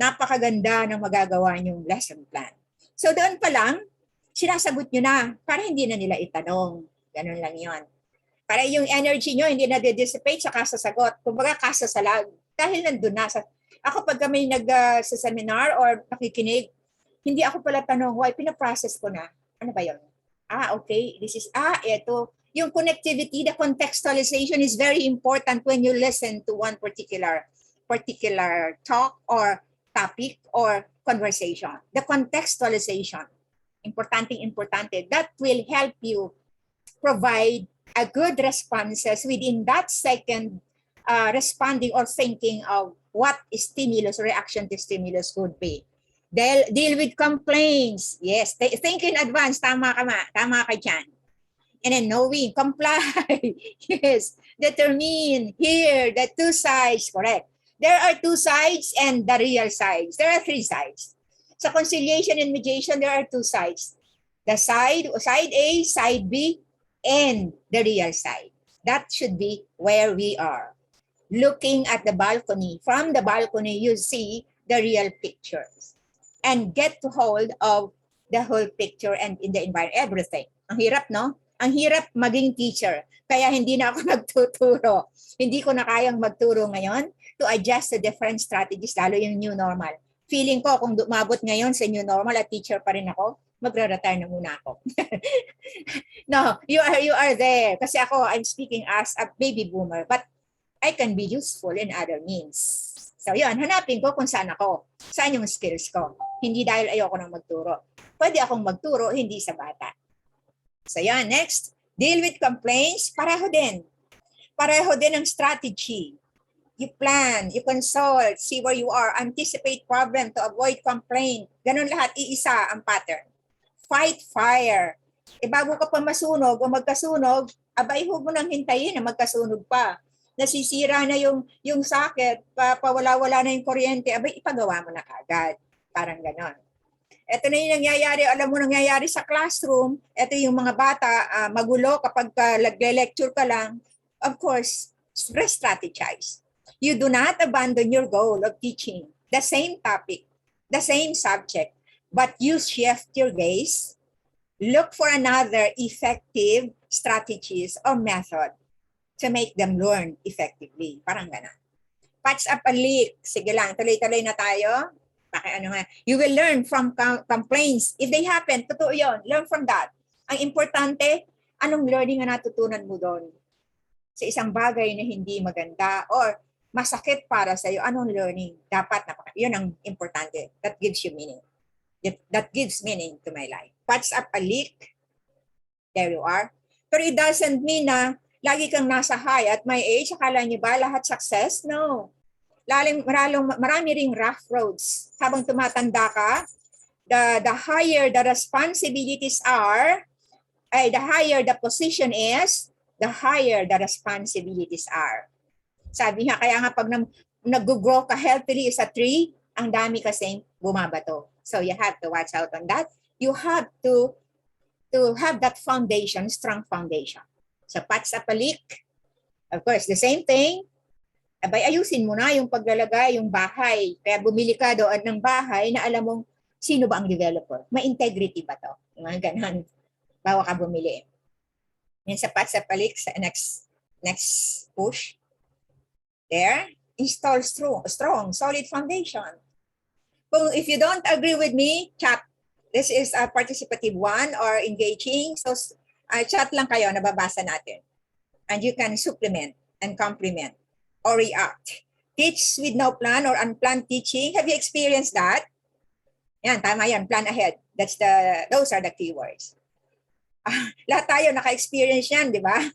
Napakaganda ng magagawa niyong lesson plan. So doon pa lang, sinasagot nyo na para hindi na nila itanong. Ganun lang yon. Para yung energy nyo hindi na dissipate sa kasasagot. Kumbaga kasasalag. Dahil nandun na. Ako pag kami sa seminar or nakikinig, hindi ako pala tanong, why, pinaprocess ko na. Ano ba yun? Okay. This is, ito. Yung connectivity, the contextualization is very important when you listen to one particular talk or topic or conversation. The contextualization, importante. That will help you provide a good responses within that second responding or thinking of what stimulus, reaction to stimulus could be. Deal with complaints. Yes, think in advance. Tama ka dyan. And then knowing, comply. Yes, determine, here, the two sides, correct. There are two sides and the real sides. There are three sides. So conciliation and mediation, there are two sides. The side A, side B, and the real side. That should be where we are. Looking at the balcony. From the balcony, you see the real pictures. And get to hold of the whole picture and in the environment, everything. Ang hirap, no? Ang hirap maging teacher. Kaya hindi na ako nagtuturo. Hindi ko na kayang magturo ngayon to adjust to different strategies, lalo yung new normal. Feeling ko kung dumabot ngayon sa new normal at teacher pa rin ako, magre-retire na muna ako. No, you are there. Kasi ako, I'm speaking as a baby boomer, but I can be useful in other means. So yun, hanapin ko kung saan ako. Saan yung skills ko. Hindi dahil ayoko nang magturo. Pwede akong magturo, hindi sa bata. So yan, next, deal with complaints. Pareho din. Pareho din ang strategy. You plan, you consult, see where you are, anticipate problem to avoid complaint. Ganun lahat, iisa ang pattern. Fight fire. Bago ka pa masunog o magkasunog, abay huwag mo nang hintayin na magkasunog pa. Nasisira na yung socket, pawala-wala na yung kuryente, abay ipagawa mo na kagad. Parang ganon. Ito na yung nangyayari, alam mo nangyayari sa classroom, ito yung mga bata, magulo kapag nag-lecture ka lang, of course, re-strategize. You do not abandon your goal of teaching the same topic, the same subject, but you shift your gaze, look for another effective strategies or method to make them learn effectively. Parang gano'n. Patch up a leak. Sige lang, tuloy-tuloy na tayo. You will learn from complaints. If they happen, totoo yun. Learn from that. Ang importante, anong learning na natutunan mo doon? Sa isang bagay na hindi maganda or masakit para sa iyo, anong learning? Yun ang importante. That gives you meaning. That gives meaning to my life. Patch up a leak. There you are. Pero it doesn't mean na lagi kang nasa high at my age, akala niyo ba lahat success? No. Marami ring rough roads. Habang tumatanda ka, the higher the responsibilities are, the higher the position is, the higher the responsibilities are. Sabi nga, kaya nga pag nag-grow ka healthily sa tree, ang dami kasing bumabato. So you have to watch out on that. You have to have that foundation, strong foundation. So patch up a leak. Of course, the same thing. Abay, ayusin mo na yung paglalagay, yung bahay. Kaya bumili ka doon ng bahay na alam mong sino ba ang developer? May integrity ba to? Yung mga ganun. Bawa ka bumili. Yan sa patch up a leak, sa next push. There, install strong, solid foundation. If you don't agree with me, chat. This is a participative one or engaging. So chat lang kayo, nababasa natin. And you can supplement and complement or react. Teach with no plan or unplanned teaching. Have you experienced that? Yan, tama yan. Plan ahead. Those are the keywords. Lahat tayo naka-experience yan, di ba?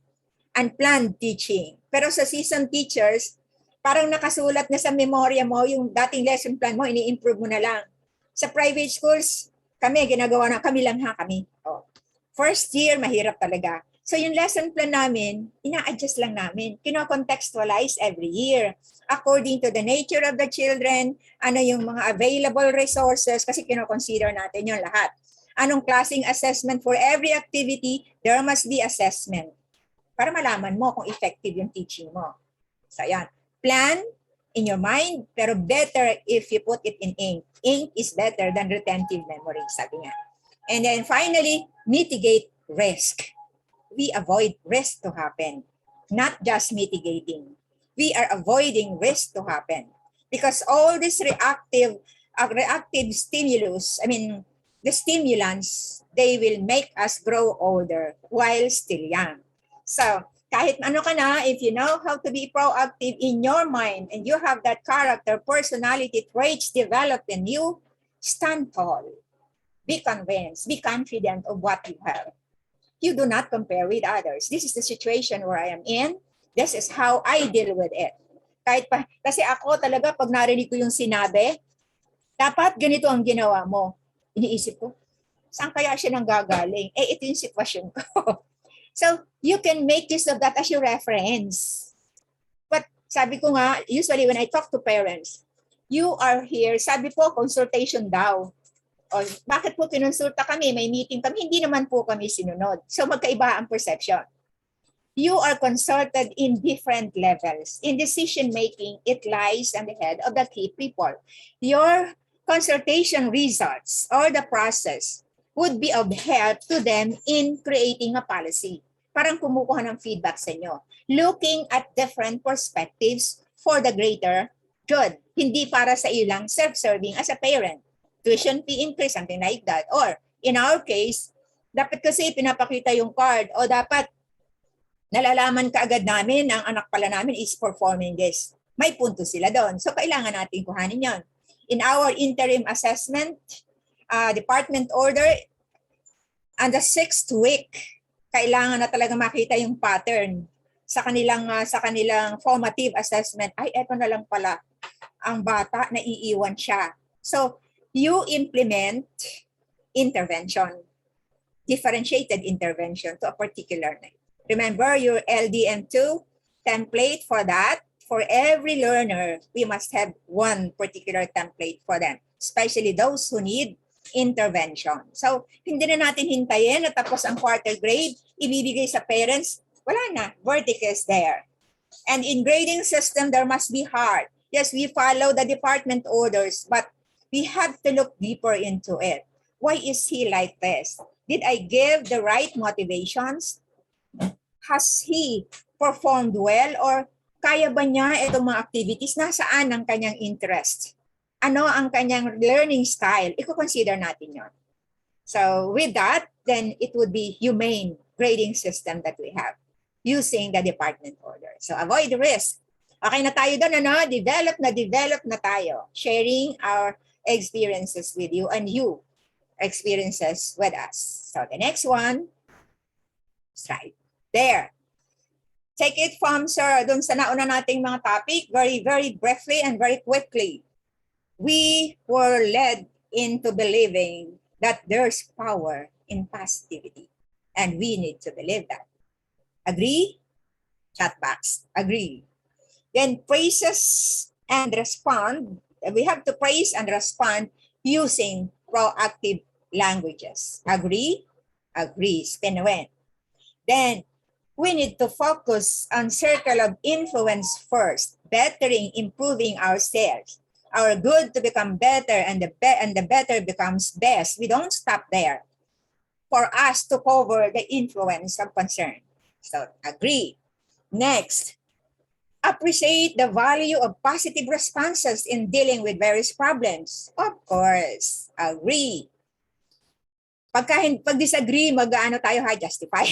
Unplanned teaching. Pero sa seasoned teachers, parang nakasulat na sa memorya mo yung dating lesson plan mo, ini-improve mo na lang. Sa private schools, kami lang kami. Oh. First year, mahirap talaga. So yung lesson plan namin, ina-adjust lang namin. Kino-contextualize every year. According to the nature of the children, ano yung mga available resources, kasi kino-consider natin yung lahat. Anong klaseng assessment for every activity, there must be assessment. Para malaman mo kung effective yung teaching mo. So yan. Plan in your mind, pero better if you put it in ink. Ink is better than retentive memory, sabi nga. And then finally, mitigate risk. We avoid risk to happen, not just mitigating. We are avoiding risk to happen because all this reactive stimulus, the stimulants, they will make us grow older while still young. So, kahit ano ka na, if you know how to be proactive in your mind and you have that character, personality traits developed in you, stand tall. Be convinced, be confident of what you have. You do not compare with others. This is the situation where I am in. This is how I deal with it. Kasi ako talaga, pag narinig ko yung sinabi, dapat ganito ang ginawa mo. Iniisip ko, saan kaya siya nang gagaling? Ito yung sitwasyon ko. So, you can make use of that as your reference. But sabi ko nga, usually when I talk to parents, you are here, sabi po, consultation daw. O, bakit po kinonsulta kami? May meeting kami. Hindi naman po kami sinunod. So, magkaiba ang perception. You are consulted in different levels. In decision-making, it lies on the head of the key people. Your consultation results or the process would be of help to them in creating a policy. Parang kumukuha ng feedback sa inyo. Looking at different perspectives for the greater good. Hindi para sa iyo lang self-serving as a parent. Tuition fee increase, something like that. Or in our case, dapat kasi pinapakita yung card o dapat nalalaman kaagad namin ang anak pala namin is performing this. May punto sila doon. So kailangan natin kuhanin yon. In our interim assessment, department order, on the 6th week, kailangan na talaga makita yung pattern sa kanilang formative assessment. Ay, eto na lang pala ang bata na iiwan siya. So, you implement intervention, differentiated intervention to a particular need. Remember your LDM2 template for that. For every learner, we must have one particular template for them, especially those who need intervention. So, hindi na natin hintayin na tapos ang quarter grade, ibibigay sa parents, Wala na. Vertical is there. And in grading system, there must be heart. Yes, we follow the department orders, but we have to look deeper into it. Why is he like this? Did I give the right motivations? Has he performed well? Or kaya ba niya itong mga activities? Nasaan ang kanyang interest? Ano ang kanyang learning style? I-consider natin yon. So with that, then it would be humane grading system that we have using the department order. So avoid risk. Okay na tayo doon, ano? Develop na tayo. Sharing our experiences with you and you experiences with us. So the next one, right there. Take it from, sir, dun sa nauna nating mga topic, very, very briefly and very quickly. We were led into believing that there's power in positivity. And we need to believe that. Agree? Chat box. Agree. Then praises and respond. We have to praise and respond using proactive languages. Agree? Agree. Spin a win. Then we need to focus on circle of influence first, bettering, improving ourselves. Our good to become better, and the better becomes best. We don't stop there. For us to cover the influence of concern. So agree. Next, appreciate the value of positive responses in dealing with various problems. Of course, agree. Pag disagree, mag-ano tayo ha, justify.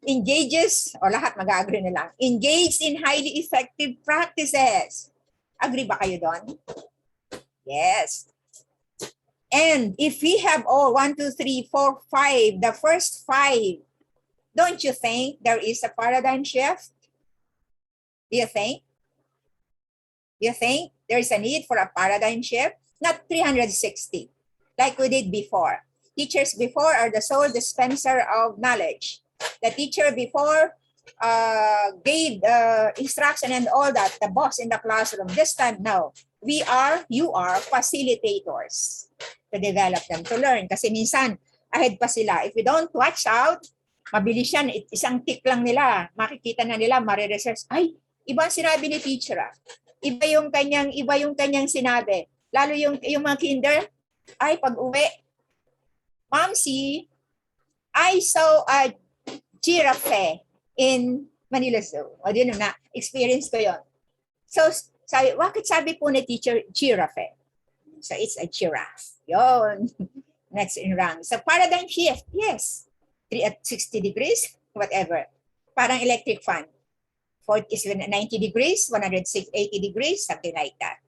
Engages, o lahat mag-agree na lang. Engage in highly effective practices. Agree ba kayo doon? Yes. And if we have all 1, 2, 3, 4, 5, the first 5, don't you think there is a paradigm shift? Do you think? Do you think there is a need for a paradigm shift? Not 360, like we did before. Teachers before are the sole dispenser of knowledge. The teacher before gave instruction and all that, the boss in the classroom. This time, no. You are facilitators to develop them, to learn. Kasi minsan, ahead pa sila. If we don't watch out, mabilis yan. Isang tick lang nila. Makikita na nila, mariresearch. Ay, iba ang sinabi ni teacher. Iba yung kanyang sinabi. Lalo yung mga kinder, ay, pag-uwi, Momsy, I saw a giraffe in Manila Zoo. O yun na, experience ko yon. So, bakit sabi po ni teacher, giraffe? So, it's a giraffe. Yon. Next in rank. So, paradigm shift, yes. 360 degrees, whatever. Parang electric fan. 90 degrees, 180 degrees, something like that.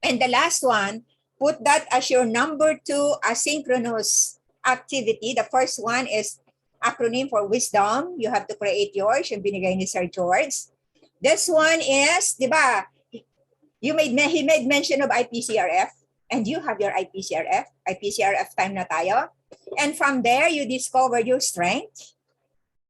And the last one, put that as your number 2 asynchronous activity. The first one is acronym for wisdom. You have to create yours. Yung binigay ni Sir George. This one is, di ba, he made mention of IPCRF, and you have your IPCRF time na tayo. And from there, you discover your strength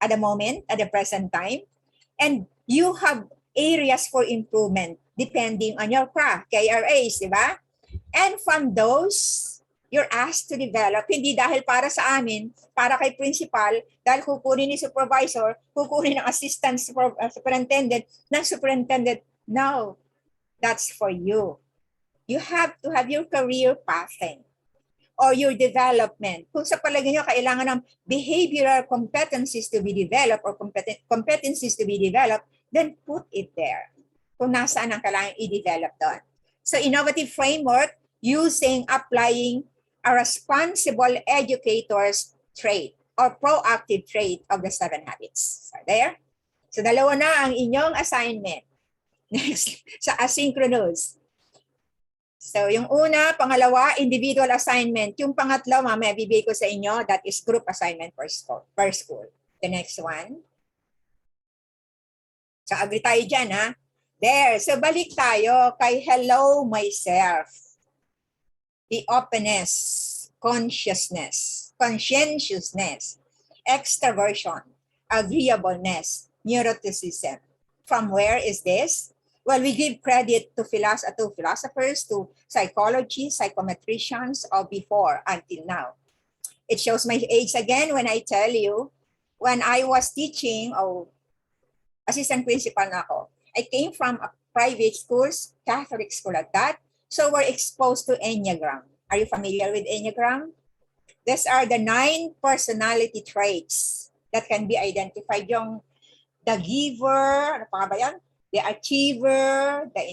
at the moment, at the present time. And you have areas for improvement depending on your craft, KRAs, di ba? And from those, you're asked to develop, hindi dahil para sa amin, para kay principal, dahil kukunin ni supervisor, kukunin ng assistant superintendent, ng superintendent. No, that's for you. You have to have your career pathing or your development. Kung sa palagay nyo, kailangan ng behavioral competencies to be developed or competencies to be developed, then put it there. Kung nasaan ang kailangan i-develop doon. So innovative framework using applying a responsible educator's trait or proactive trait of the 7 habits. So there. So dalawa na ang inyong assignment. Next, sa asynchronous. So yung una, pangalawa, individual assignment. Yung pangatlo, mamaya bibigay ko sa inyo, that is group assignment per school. The next one. So agree tayo dyan, ha? There. So balik tayo kay hello myself. The openness, conscientiousness, extroversion, agreeableness, neuroticism. From where is this? Well, we give credit to philosophers, to psychology, psychometricians of before until now. It shows my age again when I tell you, when I was teaching assistant principal na ako. I came from a private schools, Catholic school at that. So we're exposed to Enneagram. Are you familiar with Enneagram? These are the 9 personality traits that can be identified. Yung the giver, ano pa ba yan? The achiever, the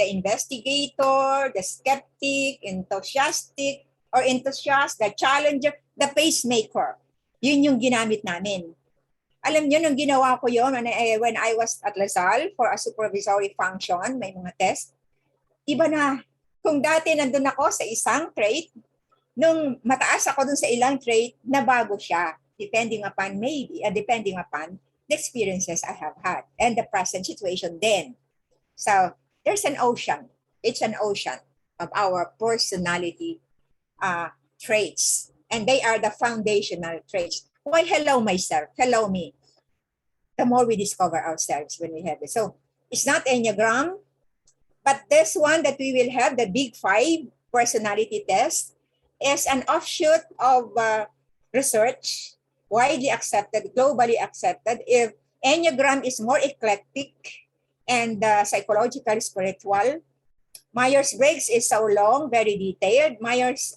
investigator, the skeptic, enthusiastic, the challenger, the pacemaker. Yun yung ginamit namin. Alam niyo, nung ginawa ko yun, when I was at Lasal for a supervisory function, may mga test, iba na. Kung dati nandun ako sa isang trait, nung mataas ako dun sa ilang trait, nabago siya. Depending upon the experiences I have had and the present situation then. So there's an ocean. It's an ocean of our personality traits. And they are the foundational traits. Why hello myself? Hello me. The more we discover ourselves when we have it. So it's not Enneagram, but this one that we will have, the Big 5 personality test, is an offshoot of research, widely accepted, globally accepted. If Enneagram is more eclectic and psychological, spiritual, Myers-Briggs is so long, very detailed. Myers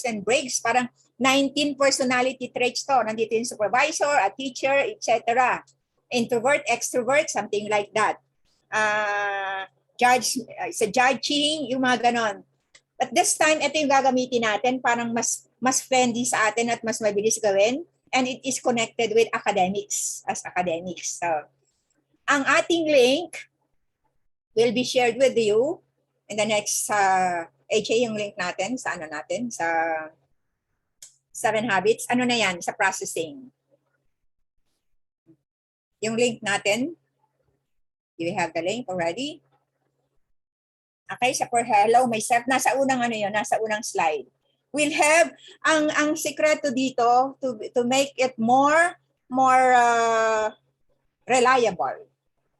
and Briggs, parang 19 personality traits to. Nandito yung supervisor, a teacher, etc. Introvert, extrovert, something like that. Judging, yung mga ganon. But this time, ito yung gagamitin natin, parang mas friendly sa atin at mas mabilis gawin. And it is connected with academics, as academics. So, ang ating link will be shared with you in the next, HA yung link natin, sa ano natin, sa 7 habits. Ano na yan? Sa processing. Yung link natin, do you have the link already? Okay, sa hello myself, nasa unang ano yun, nasa unang slide. We'll have ang sikreto dito to make it more reliable,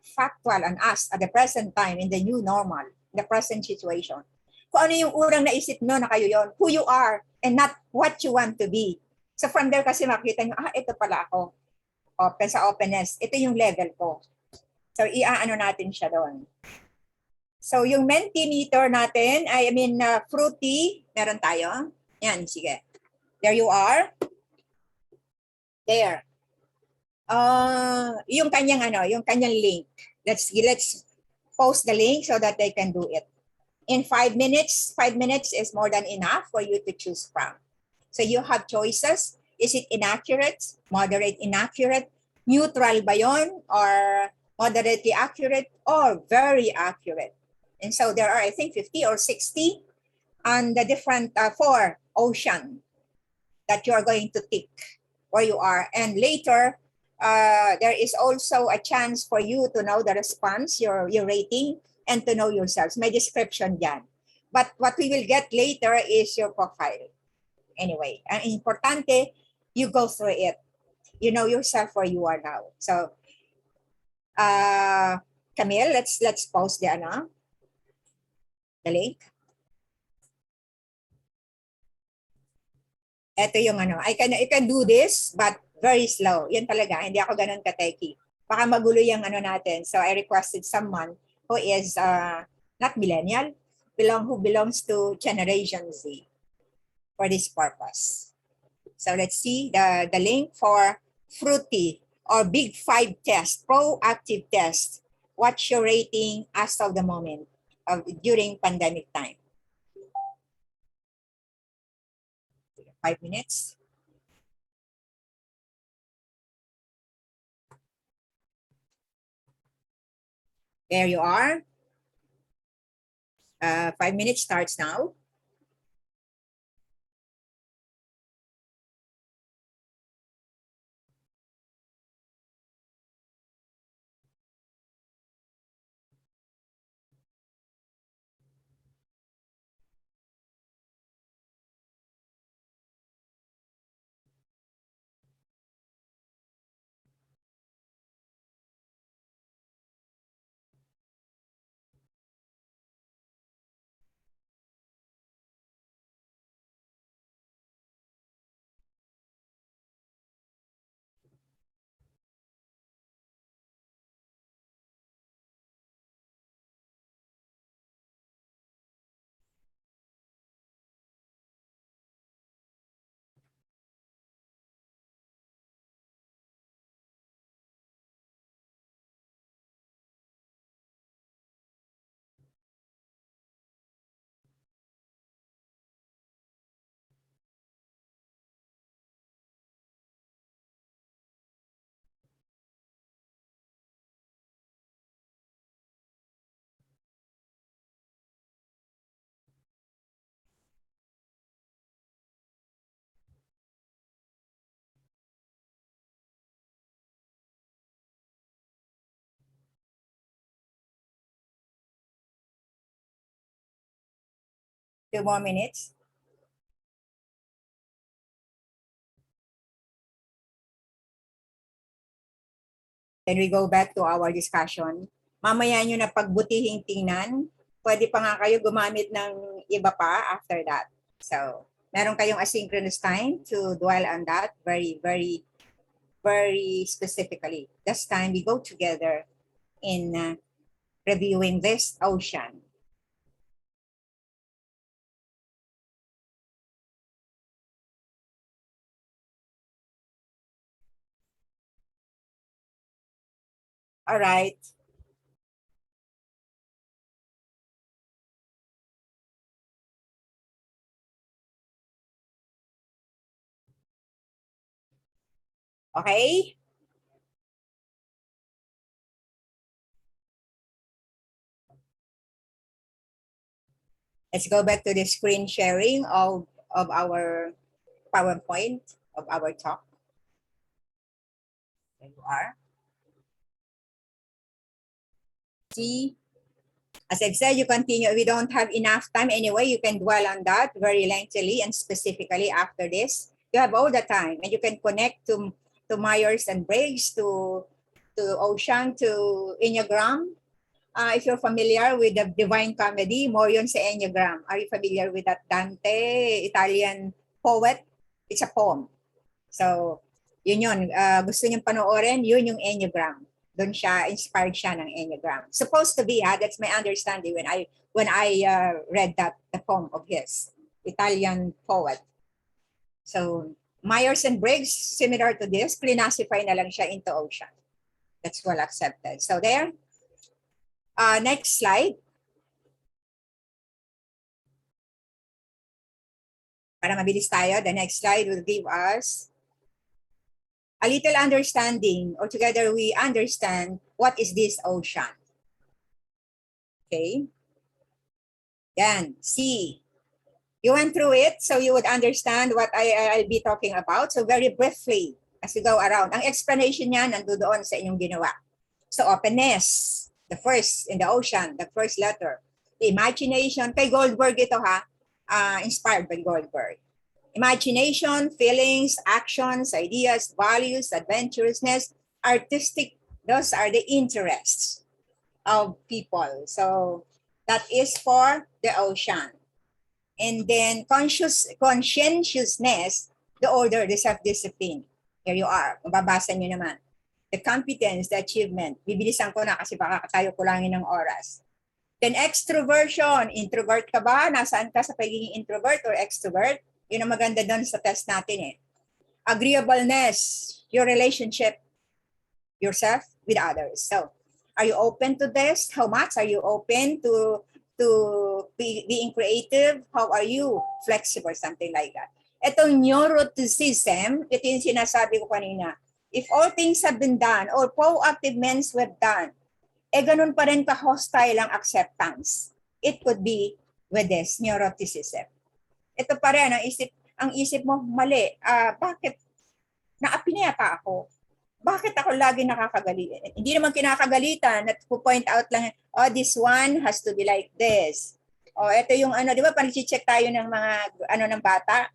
factual and us at the present time in the new normal, the present situation. Kung ano yung urang naisip nyo na kayo yon, who you are and not what you want to be. So from there kasi makita nyo, ito pala ako. Open sa openness, ito yung level ko. So iaano natin siya doon. So yung Mentimeter natin, fruity, meron tayo. Yan, sige. There you are. There. Yung kanyang link. Let's post the link so that they can do it. In 5 minutes, 5 minutes is more than enough for you to choose from. So you have choices. Is it inaccurate, moderate inaccurate, neutral ba yun, or moderately accurate, or very accurate? And so there are, I think, 50 or 60 on the different 4 ocean that you are going to tick where you are. And later, there is also a chance for you to know the response, your rating, and to know yourselves. May description dyan. But what we will get later is your profile. Anyway, ang importante, you go through it. You know yourself where you are now. So, Camille, let's post the link. Ito yung I can do this, but very slow. Yan talaga, hindi ako ganun ka-techy. Baka magulo yung natin. So I requested someone who is not millennial, who belongs to Generation Z for this purpose. So let's see the link for Fruity or Big 5 test, proactive test. What's your rating as of the moment during pandemic time? 5 minutes. There you are. 5 minutes starts now. 2 more minutes. Then we go back to our discussion. Mamaya nyo na pagbutihing tingnan. Pwede pa nga kayo gumamit ng iba pa after that. So, meron kayong asynchronous time to dwell on that very specifically. This time we go together in reviewing this ocean. All right. Okay. Let's go back to the screen sharing of our PowerPoint of our talk. There you are. See, as I've said, you continue. We don't have enough time anyway. You can dwell on that very lengthily and specifically after this. You have all the time, and you can connect to Myers and Briggs, to Ocean, to Enneagram. If you're familiar with the Divine Comedy, more yun sa Enneagram. Are you familiar with that Dante, Italian poet? It's a poem. So, yun. Gusto niyong panoorin, yun yung Enneagram. Doon siya, inspired siya ng Enneagram. Supposed to be, that's my understanding when I read the poem of his, Italian poet. So, Myers and Briggs, similar to this, classify na lang siya into Ocean. That's well accepted. So there. Next slide. Para mabilis tayo, the next slide will give us a little understanding, or together we understand what is this ocean. Okay. Then, C. You went through it, so you would understand what I'll be talking about. So very briefly, as we go around, ang explanation niya nandoon sa inyong ginawa. So openness. The first in the ocean, the first letter. The imagination, kay Goldberg ito inspired by Goldberg. Imagination, feelings, actions, ideas, values, adventurousness, artistic, those are the interests of people. So that is for the ocean. And then conscientiousness, the order, the self-discipline. Here you are, mababasa nyo naman. The competence, the achievement. Bibilisan ko na kasi baka tayo kulangin ng oras. Then extroversion. Introvert ka ba? Nasaan ka sa pagiging introvert or extrovert? Yun ang maganda doon sa test natin eh. Agreeableness. Your relationship, yourself with others. So, are you open to this? How much are you open to being creative? How are you flexible? Something like that. Itong neuroticism, ito yung sinasabi ko kanina. If all things have been done or proactive means were done, ganun pa rin ka-hostile ang acceptance. It could be with this neuroticism. Ito pa rin, ang isip mo, mali. Bakit? Naapinata ako. Bakit ako lagi nakakagalitan? Hindi naman kinakagalitan at point out lang, this one has to be like this. Ito yung di ba, pag-check tayo ng mga ng bata,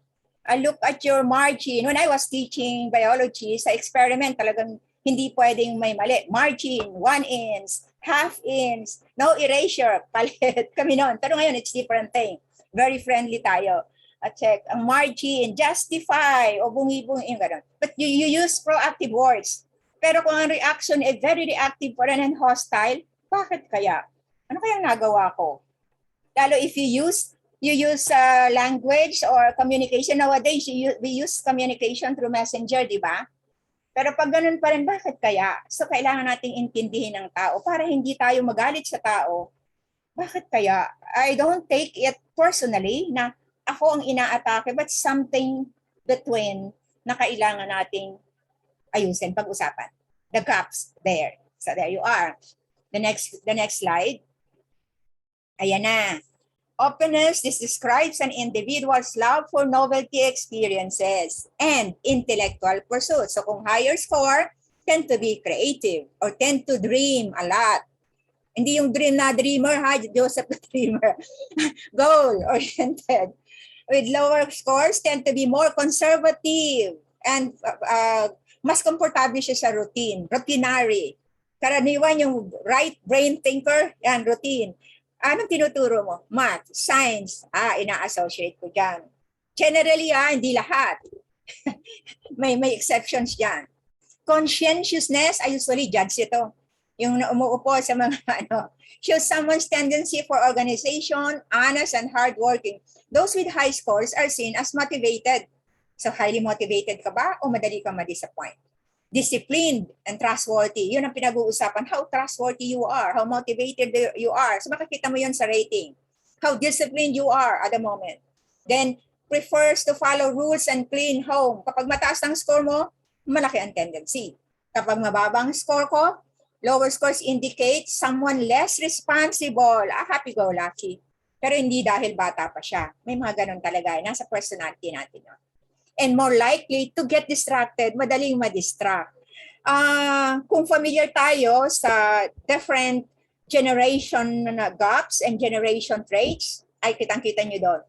look at your margin. When I was teaching biology, sa experiment talagang hindi pwedeng may mali. Margin, 1 inch, half inch, no erasure, palit kami noon. Pero ngayon, it's different thing. Very friendly tayo. Check ang margin, justify, o bungi-bungi, yung gano'n. But you use proactive words. Pero kung ang reaction ay very reactive pa rin and hostile, bakit kaya? Ano kayang nagawa ko? Lalo if you use language or communication. Nowadays, we use communication through messenger, di ba? Pero pag ganun pa rin, bakit kaya? So, kailangan nating intindihin ng tao para hindi tayo magalit sa tao. Bakit kaya? I don't take it personally na ako ang inaatake, but something between na kailangan nating ayusin, pag-usapan. The gaps there. So, there you are. The next slide. Ayan na. Openness, this describes an individual's love for novelty experiences and intellectual pursuits. So kung higher score, tend to be creative or tend to dream a lot. Hindi yung dream na dreamer, ha? Joseph the dreamer. Goal-oriented. With lower scores tend to be more conservative and mas komportable siya sa routine, routinary. Karaniwan yung right brain thinker, yan, routine. Anong tinuturo mo? Math, science, ina-associate ko dyan. Generally, hindi lahat. may exceptions dyan. Conscientiousness, I usually judge ito. Yung umuupo sa mga shows someone's tendency for organization, honest and hardworking. Those with high scores are seen as motivated. So highly motivated ka ba o madali ka ma-disappoint? Disciplined and trustworthy. Yun ang pinag-uusapan. How trustworthy you are, how motivated you are. So makikita mo yun sa rating. How disciplined you are at the moment. Then, prefers to follow rules and clean home. Kapag mataas ang score mo, malaki ang tendency. Kapag mababang score ko, lower scores indicate someone less responsible. Happy-go-lucky. Pero hindi dahil bata pa siya. May mga ganun talaga. Nasa personality natin yun. And more likely to get distracted, madaling ma-distract. Kung familiar tayo sa different generation gaps and generation traits, ay kitang-kita nyo doon.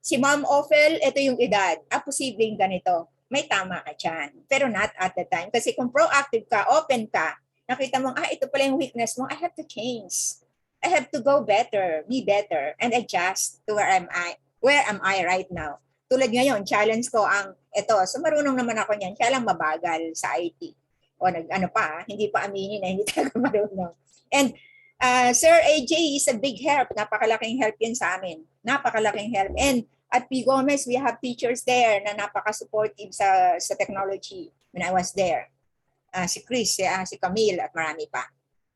Si Ma'am Ophel, ito yung edad. Posibleng ganito. May tama ka dyan. Pero not at the time. Kasi kung proactive ka, open ka, nakita mo, ito pala yung weakness mo, I have to change. I have to go better, be better, and adjust to where am I right now. Tulad ngayon, challenge ko ang ito. So marunong naman ako niyan, kaya lang mabagal sa IT. O hindi pa aminin na hindi talaga marunong. And Sir AJ is a big help. Napakalaking help yun sa amin. Napakalaking help. And at P. Gomez, we have teachers there na napaka-supportive sa technology when I was there. Si Chris, si Camille, at marami pa.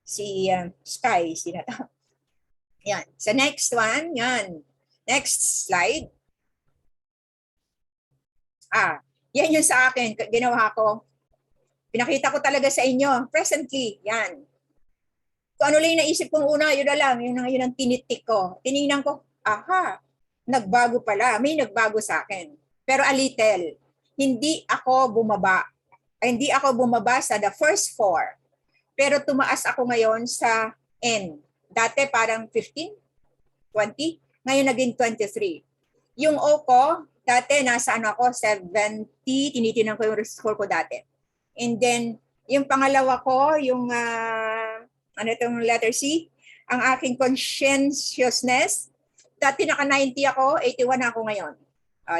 Si Sky, yan. Sa next one, yan. Next slide. Yan yung sa akin. Ginawa ko. Pinakita ko talaga sa inyo. Presently, yan. Kung ano lang yung naisip kong una, yun na lang. Yun ang tinitik ko. Tinignan ko, nagbago pala. May nagbago sa akin. Pero a little. Hindi ako bumaba sa the first 4. Pero tumaas ako ngayon sa N. Dati parang 15, 20. Ngayon naging 23. Yung O ko, dati nasa ako, 70. Tinitinan ko yung score ko dati. And then, yung pangalawa ko, yung itong letter C, ang aking conscientiousness, dati naka 90 ako, 81 ako ngayon.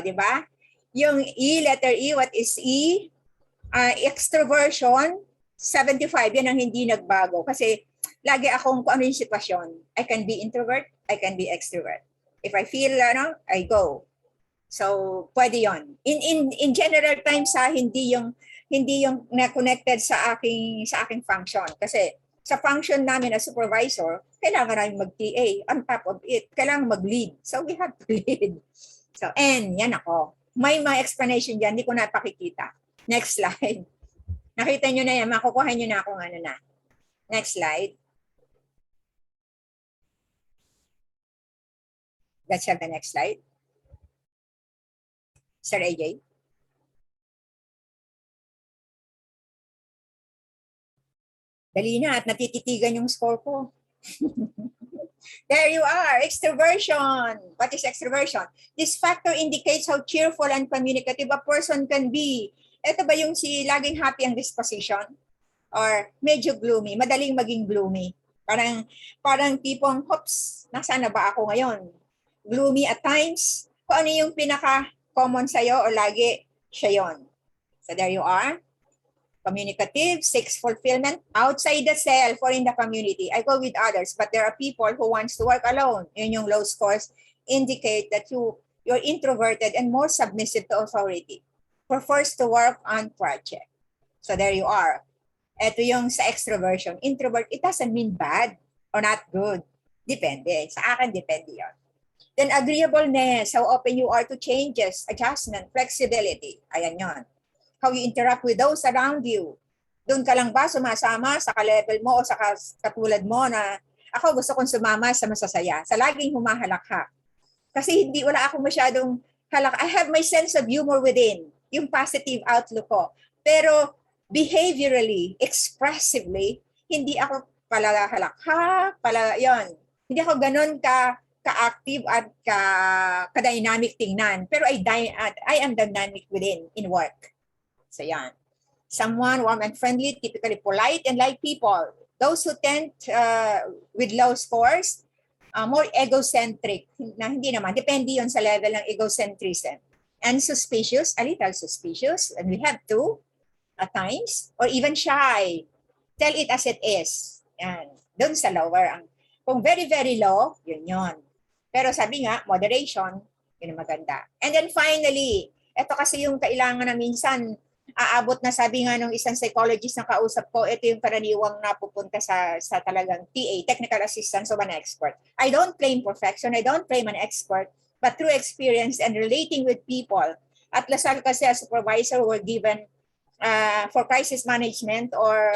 Di ba? Yung E, letter E, what is E? Extroversion, 75. Yan ang hindi nagbago. Kasi lagi akong kung ano yung sitwasyon. I can be introvert, I can be extrovert. If I feel, I go. So, pwede yon. In general times, hindi yung na-connected sa aking function. Kasi sa function namin as supervisor, kailangan namin mag-TA. On top of it, kailangan mag-lead. So, we have to lead. So, N, yan ako. May explanation dyan, hindi ko na pakikita. Next slide. Nakita nyo na yan, makukuha nyo na akong na. Next slide. Let's have the next slide. Sir AJ. Dali na at natititigan yung score ko. There you are, extroversion. What is extroversion? This factor indicates how cheerful and communicative a person can be. Ito ba yung laging happy ang disposition? Or medyo gloomy, madaling maging gloomy. Parang tipong, hops, nasaan na ba ako ngayon? Gloomy at times. Kung ano yung pinaka-common sa'yo o lagi, siya yon. So there you are. Communicative, seeks fulfillment outside the self or in the community. I go with others, but there are people who wants to work alone. Yun yung low scores indicate that you're introverted and more submissive to authority. Prefers to work on project. So there you are. Ito yung sa extroversion. Introvert, it doesn't mean bad or not good. Depende. Sa akin, depende yun. Then agreeableness, how open you are to changes, adjustment, flexibility. Ayan yun. How you interact with those around you. Doon ka lang ba sumasama sa ka-level mo o sa katulad mo na ako gusto kong sumama sa masasaya, sa laging humahalakha. Kasi wala akong masyadong halak. I have my sense of humor within, yung positive outlook ko. Pero behaviorally, expressively, hindi ako palahalakha, yon. Hindi ako ganun ka-active at ka-dynamic tingnan. Pero I am dynamic within in work. So yan. Someone warm and friendly, typically polite and like people. Those who tend with low scores, more egocentric. Na hindi naman, depende yon sa level ng egocentrism. And suspicious, a little suspicious, and we have to, at times, or even shy. Tell it as it is. Yan. Doon sa lower. Kung very, very low, yun. Pero sabi nga, moderation, yun ang maganda. And then finally, ito kasi yung kailangan na minsan, aabot na sabi nga nung isang psychologist na kausap ko, ito yung karaniwang napupunta sa talagang TA, technical assistance of an expert. I don't claim perfection, I don't claim an expert, but through experience and relating with people. At Lasal kasi as supervisor were given for crisis management or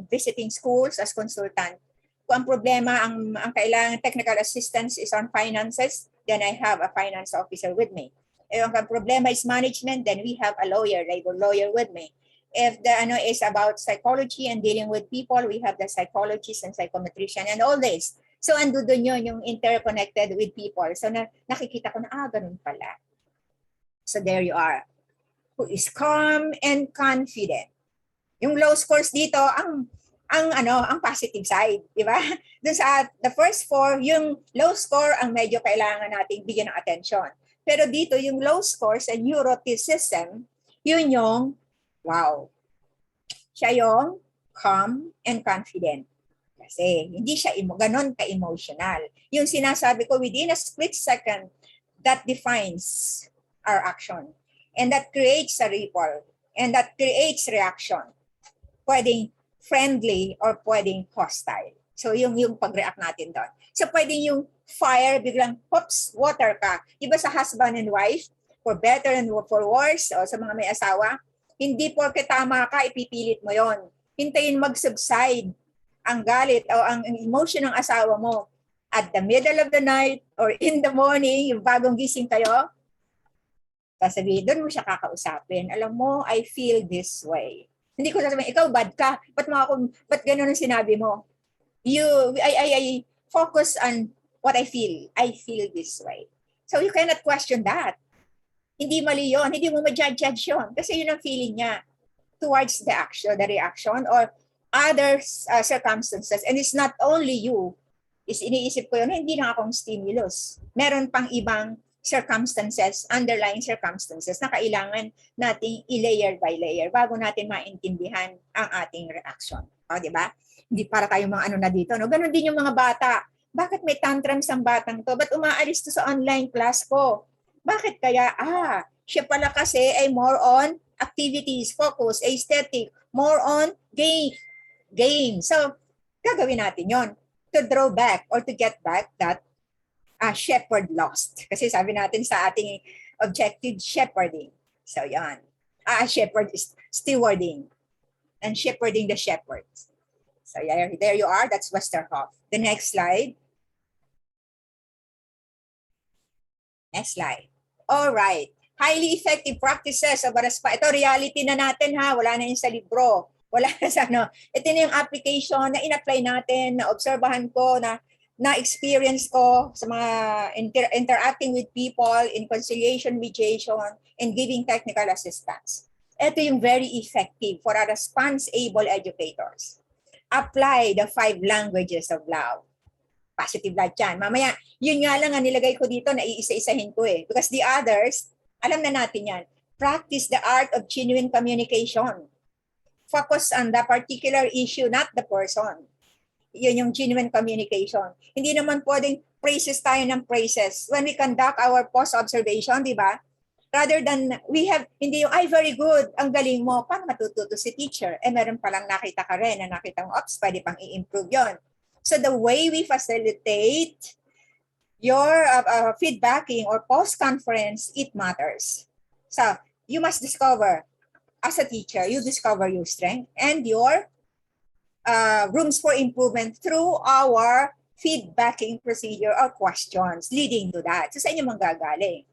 visiting schools as consultant. Kung ang problema, ang kailangan technical assistance is on finances, then I have a finance officer with me. If ang problema is management, then we have a labor lawyer with me. If the is about psychology and dealing with people, we have the psychologist and psychometrician and all this. So ando doon yun, yung interconnected with people. So nakikita ko na, ganun pala. So there you are. Who is calm and confident. Yung low scores dito, ang positive side, di ba? Doon sa the first four, yung low score ang medyo kailangan nating bigyan ng attention. Pero dito, yung low scores and neuroticism, yun yung, wow, siya yung calm and confident. Kasi hindi siya ganon ka-emotional. Yung sinasabi ko, within a split second, that defines our action. And that creates a ripple. And that creates reaction. Pwedeng friendly or pwedeng hostile. So yung pag-react natin doon. So pwedeng yung fire, biglang, hoops, water ka. Iba sa husband and wife, for better and for worse, o sa mga may asawa, hindi porke tama ka, ipipilit mo yon. Hintayin mag-subside ang galit o ang emotion ng asawa mo at the middle of the night or in the morning, yung bagong gising kayo, sasabihin, doon mo siya kakausapin. Alam mo, I feel this way. Hindi ko sasabihin, ikaw bad ka. Ba't ganun ang sinabi mo? I focus on what I feel. I feel this way. So you cannot question that. Hindi mali yun. Hindi mo ma-judge yun. Kasi yun ang feeling niya towards the reaction, or other circumstances. And it's not only you. Iniisip ko yun, hindi lang akong stimulus. Meron pang ibang circumstances, underlying circumstances na kailangan nating i-layer by layer bago natin maintindihan ang ating reaction. O, di ba? Hindi para tayong mga na dito. No? Ganon din yung mga bata. Bakit may tantrums ang batang to? Ba't umaalis to sa online class ko? Bakit kaya? Siya pala kasi ay more on activities, focus, aesthetic, more on game. So, gagawin natin yon to draw back or to get back that shepherd lost. Kasi sabi natin sa ating objective, shepherding. So, yan. Shepherd is stewarding and shepherding the shepherds. So, there you are. That's Westerhoff. The next slide. Next slide. All right. Highly effective practices of Baraspa. Ito, reality na natin ha. Wala na yun sa libro. Wala na sa Ito na yung application na in-apply natin, na obserbahan ko, na-experience ko sa mga interacting with people in conciliation, mediation, and giving technical assistance. Ito yung very effective for our response-able educators. Apply the 5 languages of love. Positive lahat yan. Mamaya, yun nga lang ang nilagay ko dito na iisa-isahin ko Because the others, alam na natin yan. Practice the art of genuine communication. Focus on the particular issue, not the person. Yun yung genuine communication. Hindi naman pwedeng praises tayo ng praises. When we conduct our post-observation, di ba? Rather than hindi yung, very good, ang galing mo, paano matututo si teacher? Meron palang nakita ka rin, na nakita mo, pwede pang i-improve yon. So the way we facilitate your feedbacking or post-conference, it matters. So you must discover, as a teacher, you discover your strength and your rooms for improvement through our feedbacking procedure or questions leading to that. So sa inyo manggagaling.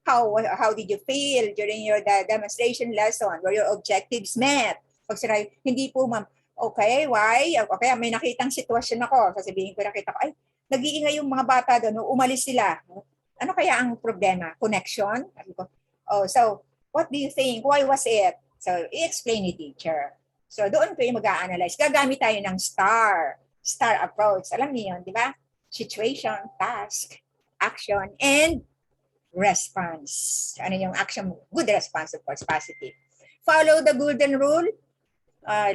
How did you feel during your demonstration lesson? Were your objectives met? Pag sinabi, hindi po ma'am, Okay, why? Okay, may nakitang sitwasyon ako. Sasabihin ko, nakita ko, ay, nag-iingay yung mga bata doon. Umalis sila. Ano kaya ang problema? Connection? Sabi ko, oh, so, what do you think? Why was it? So, i-explain ni teacher. So, doon ko yung mag-a-analyze. Gagamit tayo ng star approach. Alam niyo yun, di ba? Situation, task, action, and response. Ano yung action? Good response, of course, positive. Follow the golden rule.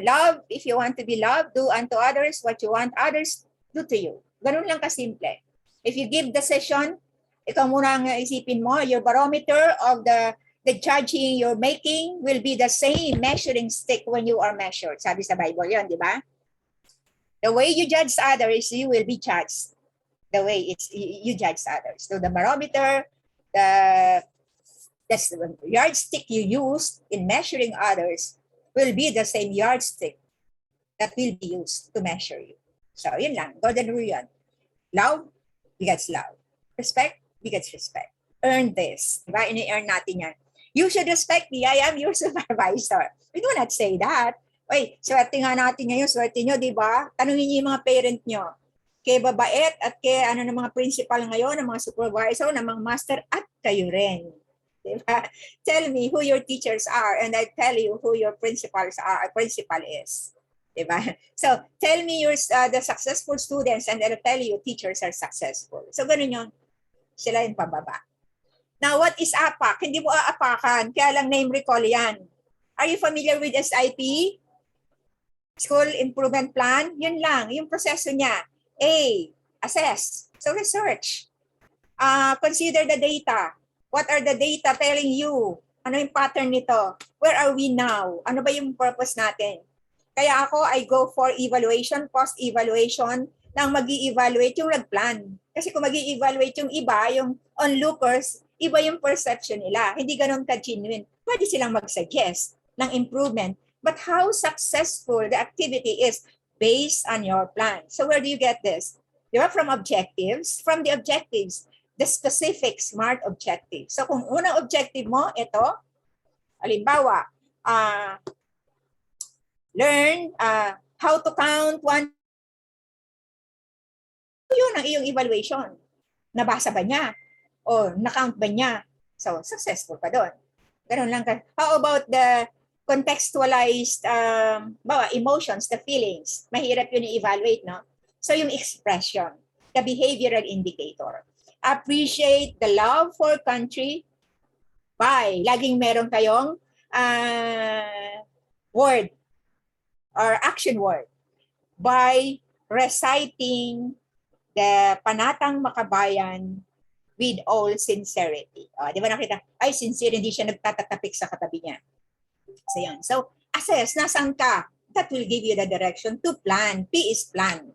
Love, if you want to be loved, do unto others what you want others do to you. Ganun lang kasimple. If you give the session, ikaw muna ang isipin mo, your barometer of the judging you're making will be the same measuring stick when you are measured. Sabi sa Bible yun, di ba? The way you judge others, you will be judged. The way you judge others. So the barometer, the yardstick you use in measuring others will be the same yardstick that will be used to measure you. So, yun lang. Golden rule yun. Love begets love. Respect begets respect. Earn this. Diba? Ini-earn natin yan. You should respect me. I am your supervisor. We do not say that. Wait, swerte nga natin ngayon. Swerte nyo, di ba? Tanungin niyo yung mga parent nyo. Kay babait at kay ano ng mga principal ngayon, ng mga supervisor, ng mga master, at kayo rin. Diba? Tell me who your teachers are and I tell you who your principals are. Principal is. Diba? So, tell me the successful students and I'll tell you teachers are successful. So, ganun yun. Sila yung pababa. Now, what is APAC? Hindi mo aapakan. Kaya lang name recall yan. Are you familiar with SIP? School Improvement Plan? Yun lang. Yung proseso niya. A, assess. So, research. Consider the data. What are the data telling you? Ano yung pattern nito? Where are we now? Ano ba yung purpose natin? Kaya ako, I go for evaluation, post-evaluation, nang mag-i-evaluate yung nag-plan. Kasi kung mag-i-evaluate yung iba, yung onlookers, iba yung perception nila. Hindi ganun ka-genuine. Pwede silang mag-suggest ng improvement. But how successful the activity is based on your plan. So where do you get this? Di ba? From objectives. From the objectives, the specific SMART objective. So kung unang objective mo, ito, halimbawa, learn how to count one. Yun ang iyong evaluation. Nabasa ba niya? O na-count ba niya? So, successful pa doon. Ganun lang. How about the contextualized emotions, the feelings? Mahirap yun i-evaluate, no? So, yung expression, the behavioral indicator. Appreciate the love for country by, laging meron kayong word or action word, by reciting the panatang makabayan with all sincerity. Di ba nakita? Ay, sincere, hindi siya nagtatatapik sa katabi niya. So, yan. So, assess, nasaan ka? That will give you the direction to plan. P is plan.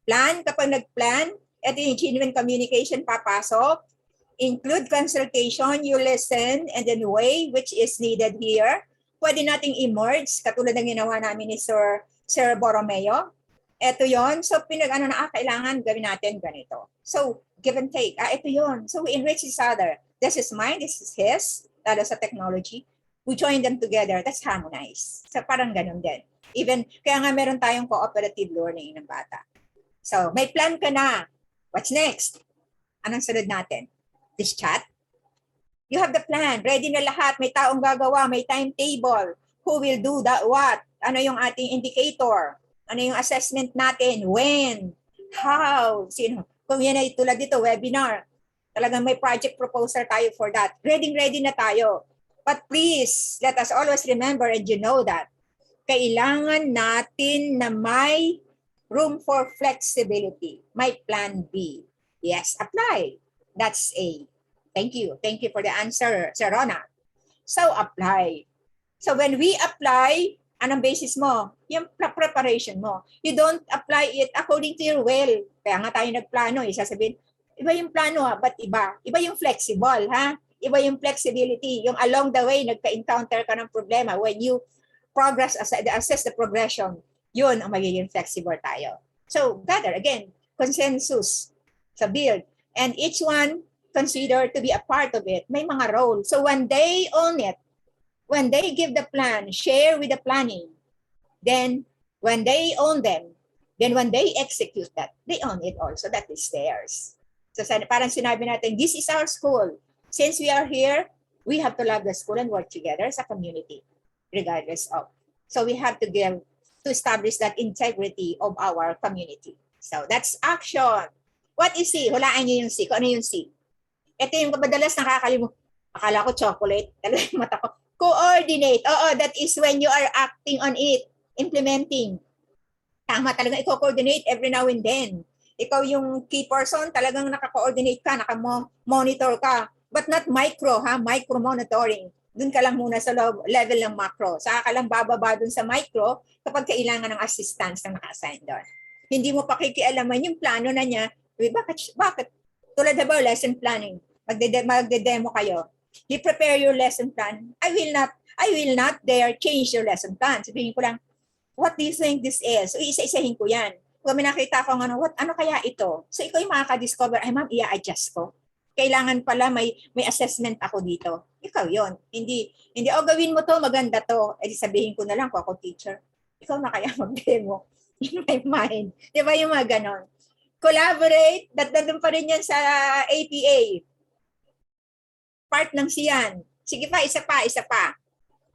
Plan, kapag nag-plan, ito yung genuine communication papasok. Include consultation, you listen, and then weigh which is needed here. Pwede nating emerge, katulad ng ginawa namin ni Sir Borromeo. Ito yon. So, kailangan gawin natin ganito. So, give and take. Ito yon. So, we enrich each other. This is mine, this is his, lalo sa technology. We join them together. That's harmonized. So, parang ganun din. Even, kaya nga meron tayong cooperative learning ng bata. So, may plan ka na. What's next? Anong sunod natin? This chat? You have the plan. Ready na lahat. May taong gagawa. May timetable. Who will do that? What? Ano yung ating indicator? Ano yung assessment natin? When? How? Sino? Kung yan ay tulad dito, webinar. Talagang may project proposal tayo for that. Ready na tayo. But please, let us always remember, and you know that, kailangan natin na may room for flexibility. May plan B. Yes, apply. That's A. Thank you. Thank you for the answer, Sir Rona. So, apply. So, when we apply, anong basis mo? Yung preparation mo. You don't apply it according to your will. Kaya nga tayo nagplano, sasabihin, iba yung plano but iba. Iba yung flexible, ha? Iba yung flexibility. Yung along the way, nagka-encounter ka ng problema. When you progress, assess the progression, yun ang magiging flexible tayo. So, gather, again, consensus sa build. And each one consider to be a part of it. May mga role. So, when they own it, when they give the plan, share with the planning, then When they own them, then when they execute that, they own it also. That is theirs. So parang sinabi natin, this is our school. Since we are here, we have to love the school and work together as a community, regardless of. So we have to establish that integrity of our community. So that's action. What is C? Hulaan niyo yung C. Kung ano yung C? Ito yung madalas nakakalimutan. Akala ko chocolate. Talaga yung mata ko. Coordinate. Oo, that is when you are acting on it. Implementing. Tama talaga. I-coordinate every now and then. Ikaw yung key person, talagang naka-coordinate ka, naka-monitor ka. But not micro, ha? Micro-monitoring. Doon ka lang muna sa level ng macro. Saka ka lang bababa doon sa micro kapag kailangan ng assistance na naka-assign doon. Hindi mo pakikialaman yung plano na niya. Bakit? Tulad ba lesson planning? Magde-demo kayo. You prepare your lesson plan. I will not dare change your lesson plan. Sabihin ko lang, what do you think this is? So isa-isahin ko yan. Kung may nakita ko ano kaya ito? So ikaw yung makaka-discover, ay ma'am, i-adjust ko. Kailangan pala may assessment ako dito. Ikaw yon. Hindi, gawin mo to, maganda to. Eh sabihin ko na lang kung ako teacher. Ikaw na kaya mag-demo. In my mind. Di ba yung mga ganon? Collaborate, nandun pa rin yan sa APA. Part ng siyan. Sige pa, isa pa.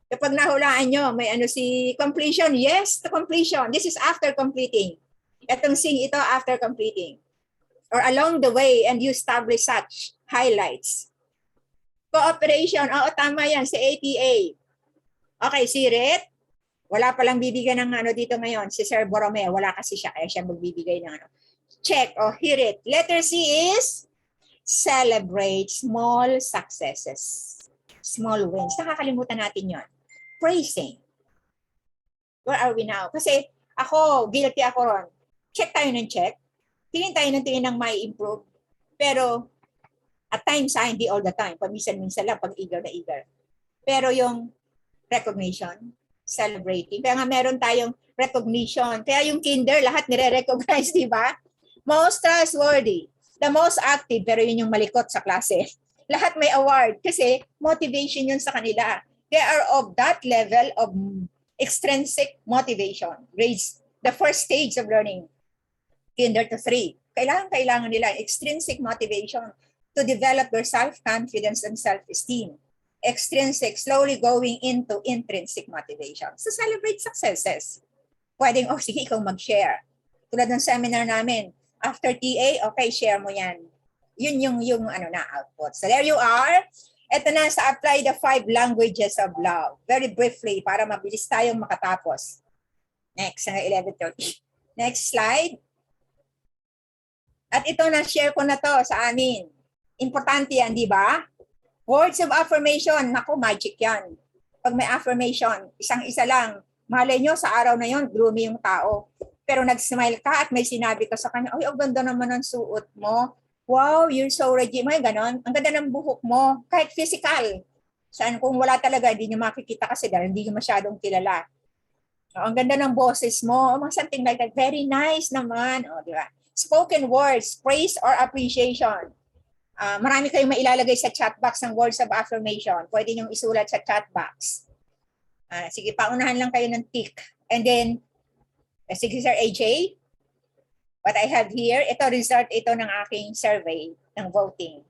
Kapag nahulaan nyo, may si completion. Yes, to completion. This is after completing. Itong sing ito after completing. Or along the way, and you establish such highlights. Cooperation. Oo, tama yan, sa APA. Okay, si Rit. Wala palang bibigyan ng dito ngayon. Si Sir Borromeo, wala kasi siya. Kaya siya magbibigay ng Check. Oh, hear it. Letter C is celebrate small successes. Small wins. Nakakalimutan natin yon. Praising. Where are we now? Kasi guilty ako ron. Check tayo ng check. Tingin tayo ng may improve. Pero at times, hindi all the time. Paminsan-minsan lang pag eager na eager. Pero yung recognition, celebrating. Kaya nga meron tayong recognition. Kaya yung kinder, lahat nire-recognize, di ba? Most trustworthy. The most active, pero yun yung malikot sa klase. Lahat may award kasi motivation yun sa kanila. They are of that level of extrinsic motivation. Grades, the first stage of learning. Kinder to 3. Kailangan nila extrinsic motivation to develop their self-confidence and self-esteem. Extrinsic, slowly going into intrinsic motivation. So celebrate successes. Pwedeng, sige, ikaw mag-share. Tulad ng seminar namin, after TA, okay, share mo yan. Yun yung output. So there you are. Ito na sa apply the 5 languages of love. Very briefly, para mabilis tayong makatapos. Next, 11:30. Next slide. At ito na-share ko na to sa amin. Importante yan, di ba? Words of affirmation, naku, magic yan. Pag may affirmation, isang-isa lang, malay nyo sa araw na yon, gloomy yung tao. Pero nag-smile ka at may sinabi ka sa kanya, ay, ang ganda naman ng suot mo. Wow, you're so ready. May ganon. Ang ganda ng buhok mo. Kahit physical. Saan kung wala talaga, hindi nyo makikita kasi dahil hindi nyo masyadong kilala. Ang ganda ng boses mo. Something like that. Very nice naman. Di ba? Spoken words, praise or appreciation. Marami kayong mailalagay sa chat box ng words of affirmation. Pwede nyo isulat sa chat box. Sige, paunahan lang kayo ng tick. And then, sige, Sir AJ, what I have here, ito result ito ng aking survey ng voting.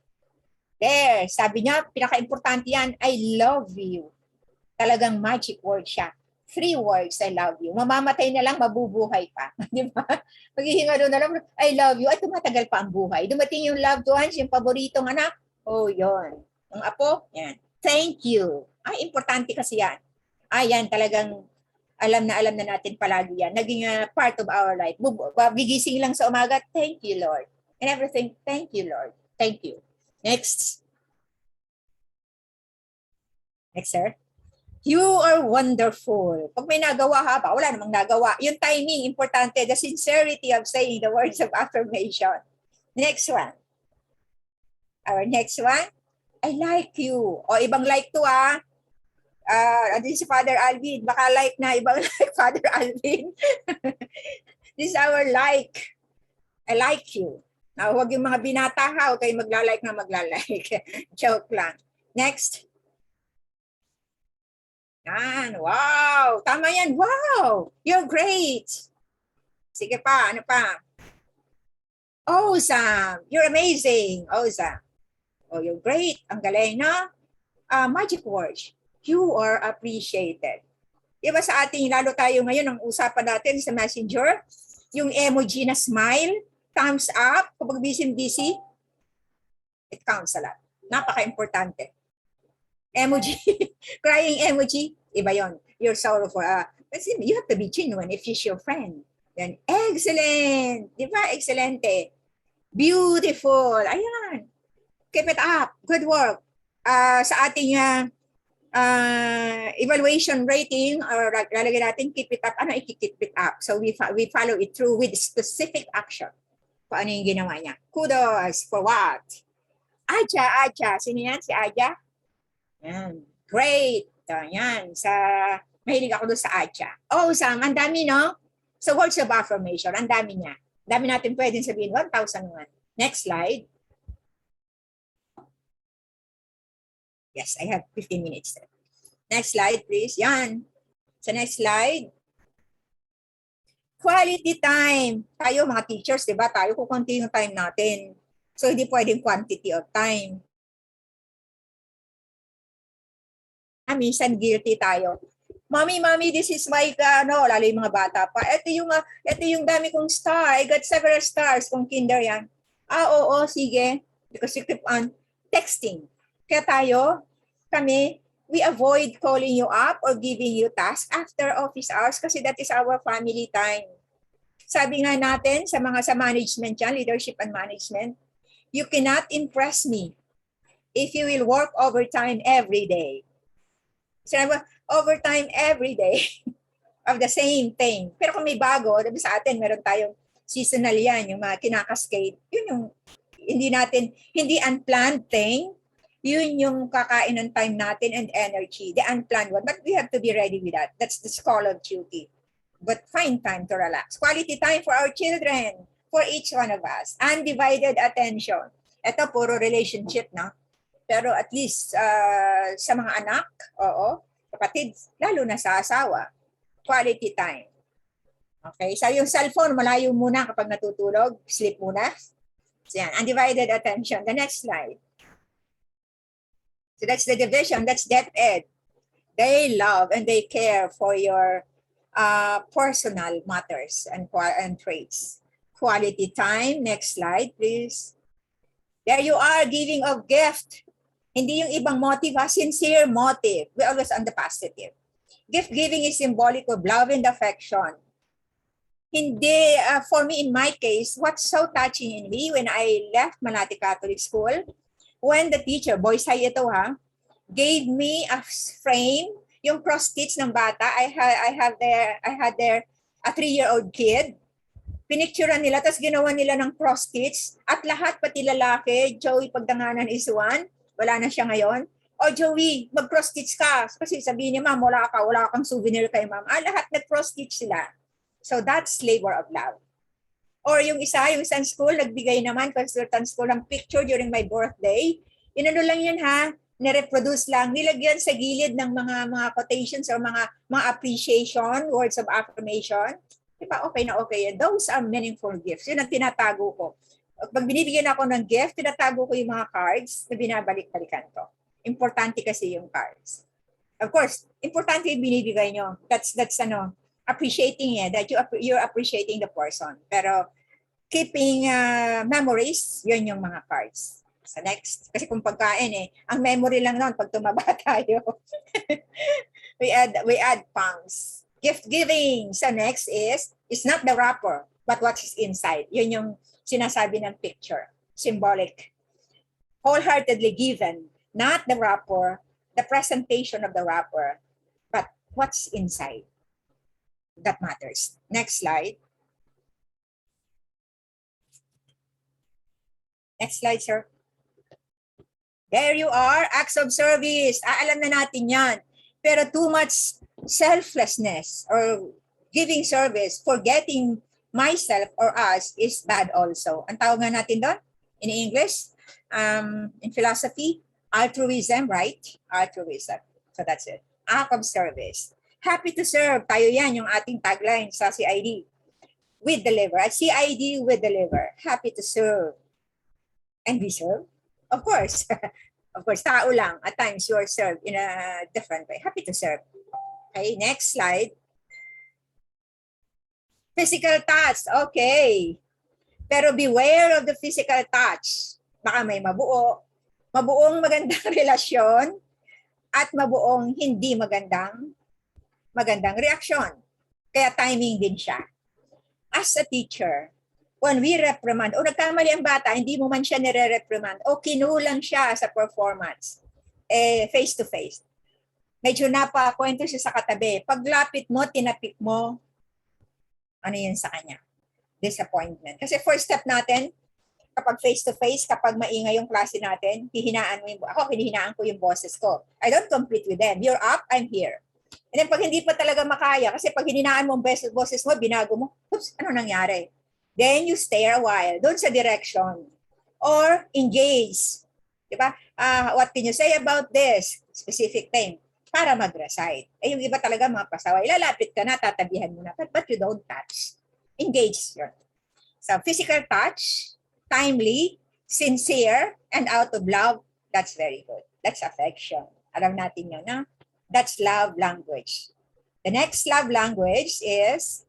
There, sabi niya, pinaka-importante yan, I love you. Talagang magic word siya. 3 words, I love you. Mamamatay na lang, mabubuhay pa. Di ba? Maghihinga doon na lang, I love you. Ay, tumatagal pa ang buhay. Dumating yung loved ones, yung paboritong anak. Oh, yon. Ang apo, yan. Thank you. Ay, importante kasi yan. Yan, talagang alam na natin palagi yan. Naging part of our life. Gigising lang sa umaga, thank you, Lord. And everything, thank you, Lord. Thank you. Next. Next, sir. You are wonderful. Pag may nagawa ba? Wala namang nagawa. Yung timing, importante. The sincerity of saying the words of affirmation. Next one. Our next one. I like you. O, ibang like to andun si Father Alvin. Baka like na ibang like Father Alvin. This is our like. I like you. Now, huwag yung mga binata huwag kayo maglalike na maglalike. Joke lang. Next. Yan, wow. Tama yan, wow. You're great. Sige pa, ano pa? Awesome. You're amazing. Awesome. Oh, you're great. Ang galing, no? Magic words. You are appreciated. Diba sa ating, lalo tayo ngayon, ang usapan natin sa messenger, yung emoji na smile, thumbs up, kapag busy, it counts a lot. Napaka-importante. Emoji, crying emoji, iba yon. You're sorrowful. You have to be genuine if she's your friend. Then, excellent. Diba? Excelente. Beautiful. Ayan. Keep it up. Good work. Sa ating evaluation rating, or lalagay natin keep it up. Ano i-keep it up? So we follow it through with specific action. Kung ano yung ginawa niya. Kudos for what? Aja. Sino yan? Si Aja? Yan. Great. Yan. Mahilig ako doon sa Aja. Awesome. Ang dami, no? So words of affirmation. Ang dami niya. Dami natin pwedeng sabihin. 1,001. Next slide. Yes, I have 15 minutes. Next slide, please. Yan. Sa next slide. Quality time. Tayo, mga teachers, di ba? Tayo kukunti yung time natin. So, hindi pwedeng quantity of time. Minsan guilty tayo. Mommy, this is my, lalo yung mga bata pa. Ito yung dami kong star. I got several stars kung kinder yan. Oo, sige. Because you keep on texting. Kaya kami, we avoid calling you up or giving you tasks after office hours kasi that is our family time. Sabi nga natin sa management yan, leadership and management, you cannot impress me if you will work overtime every day. Sabi, overtime every day of the same thing. Pero kung may bago, sa atin, meron tayong seasonal yan, yung mga kinakaskade. Yun yung hindi unplanned thing. Yun yung kakain ng time natin and energy, the unplanned one. But we have to be ready with that. That's the call of duty. But find time to relax. Quality time for our children, for each one of us. Undivided attention. Ito, puro relationship, no? Pero at least sa mga anak, kapatid, lalo na sa asawa, quality time. Okay, so yung cellphone, malayo muna kapag natutulog, sleep muna. So yan, undivided attention. The next slide. So that's the division, that's DepEd. They love and they care for your personal matters and traits. Quality time, next slide, please. There you are, giving of gift. Hindi yung ibang motive, sincere motive. We always on the positive. Gift giving is symbolic of love and affection. Hindi, for me, in my case, what's so touching in me when I left Malati Catholic School, when the teacher, boys high ito gave me a frame, yung cross stitch ng bata. I had there a 3-year-old kid. Pinicturean nila, tapos ginawa nila ng cross stitch. At lahat, pati lalaki, Joey Pagdanganan is one. Wala na siya ngayon. O Joey, mag-cross stitch ka. Kasi sabihin niya, ma'am, wala kang souvenir kay ma'am. Lahat nag-cross stitch sila. So that's labor of love. Or yung isang school, nagbigay naman, consultant school, ng picture during my birthday. Inano lang yun nireproduce lang, nilagyan sa gilid ng mga quotations or mga appreciation, words of affirmation. Diba, okay na okay yan. Those are meaningful gifts. Yun ang tinatago ko. Pag binibigyan ako ng gift, tinatago ko yung mga cards na binabalik-balikan ko. Importante kasi yung cards. Of course, importante yung binibigay nyo. That's appreciating that you're appreciating the person. Pero keeping memories, yun yung mga cards. So next, kasi kung pagkain ang memory lang noon pag tumaba tayo. we add pounds. Gift giving. So next it's not the wrapper, but what's inside. Yun yung sinasabi ng picture. Symbolic. Wholeheartedly given. Not the wrapper, the presentation of the wrapper, but what's inside. That matters. Next slide. Next slide, sir. There you are, acts of service. Alam na natin yan. Pero too much selflessness or giving service, forgetting myself or us is bad also. Ang tawag nga natin doon in English, in philosophy, altruism, right? Altruism. So that's it. act of service. Happy to serve. Tayo yan, yung ating tagline sa CID. With deliver. At CID with deliver. Happy to serve. And we serve? Of course. Of course, tao lang. At times you are served in a different way. Happy to serve. Okay, next slide. Physical touch. Okay. Pero beware of the physical touch. Baka may mabuong magandang relasyon at mabuong hindi magandang reaksyon. Kaya timing din siya. As a teacher, when we reprimand, o nagkamali ang bata, hindi mo man siya nire-reprimand, o kinulang siya sa performance, face-to-face. Medyo napakwento siya sa katabi. Paglapit mo, tinapik mo, ano yun sa kanya? Disappointment. Kasi first step natin, kapag face-to-face, kapag maingay yung klase natin, hinihinaan ko yung boses ko. I don't compete with them. You're up, I'm here. And then pag hindi pa talaga makaya, kasi pag hininaan mo ang boses mo, binago mo, oops, ano nangyari? Then you stay a while, doon sa direction. Or engage. Diba? What can you say about this? Specific thing. Para mag-recite. Yung iba talaga mga pasaway, lalapit ka na, tatabihan mo na, but you don't touch. Engage yun. So physical touch, timely, sincere, and out of love, that's very good. That's affection. Alam natin yun, na? That's love language. The next love language is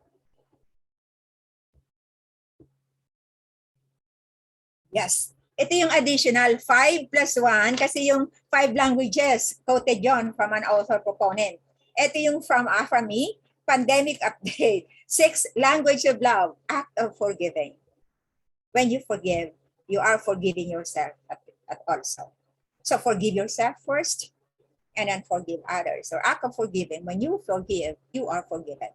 yes. Ito yung additional 5 plus 1 kasi yung 5 languages quoted yon from an author proponent. Ito yung from me, pandemic update. 6 language of love, act of forgiving. When you forgive, you are forgiving yourself at also. So forgive yourself first and then forgive others. So act of forgiving. When you forgive, you are forgiven.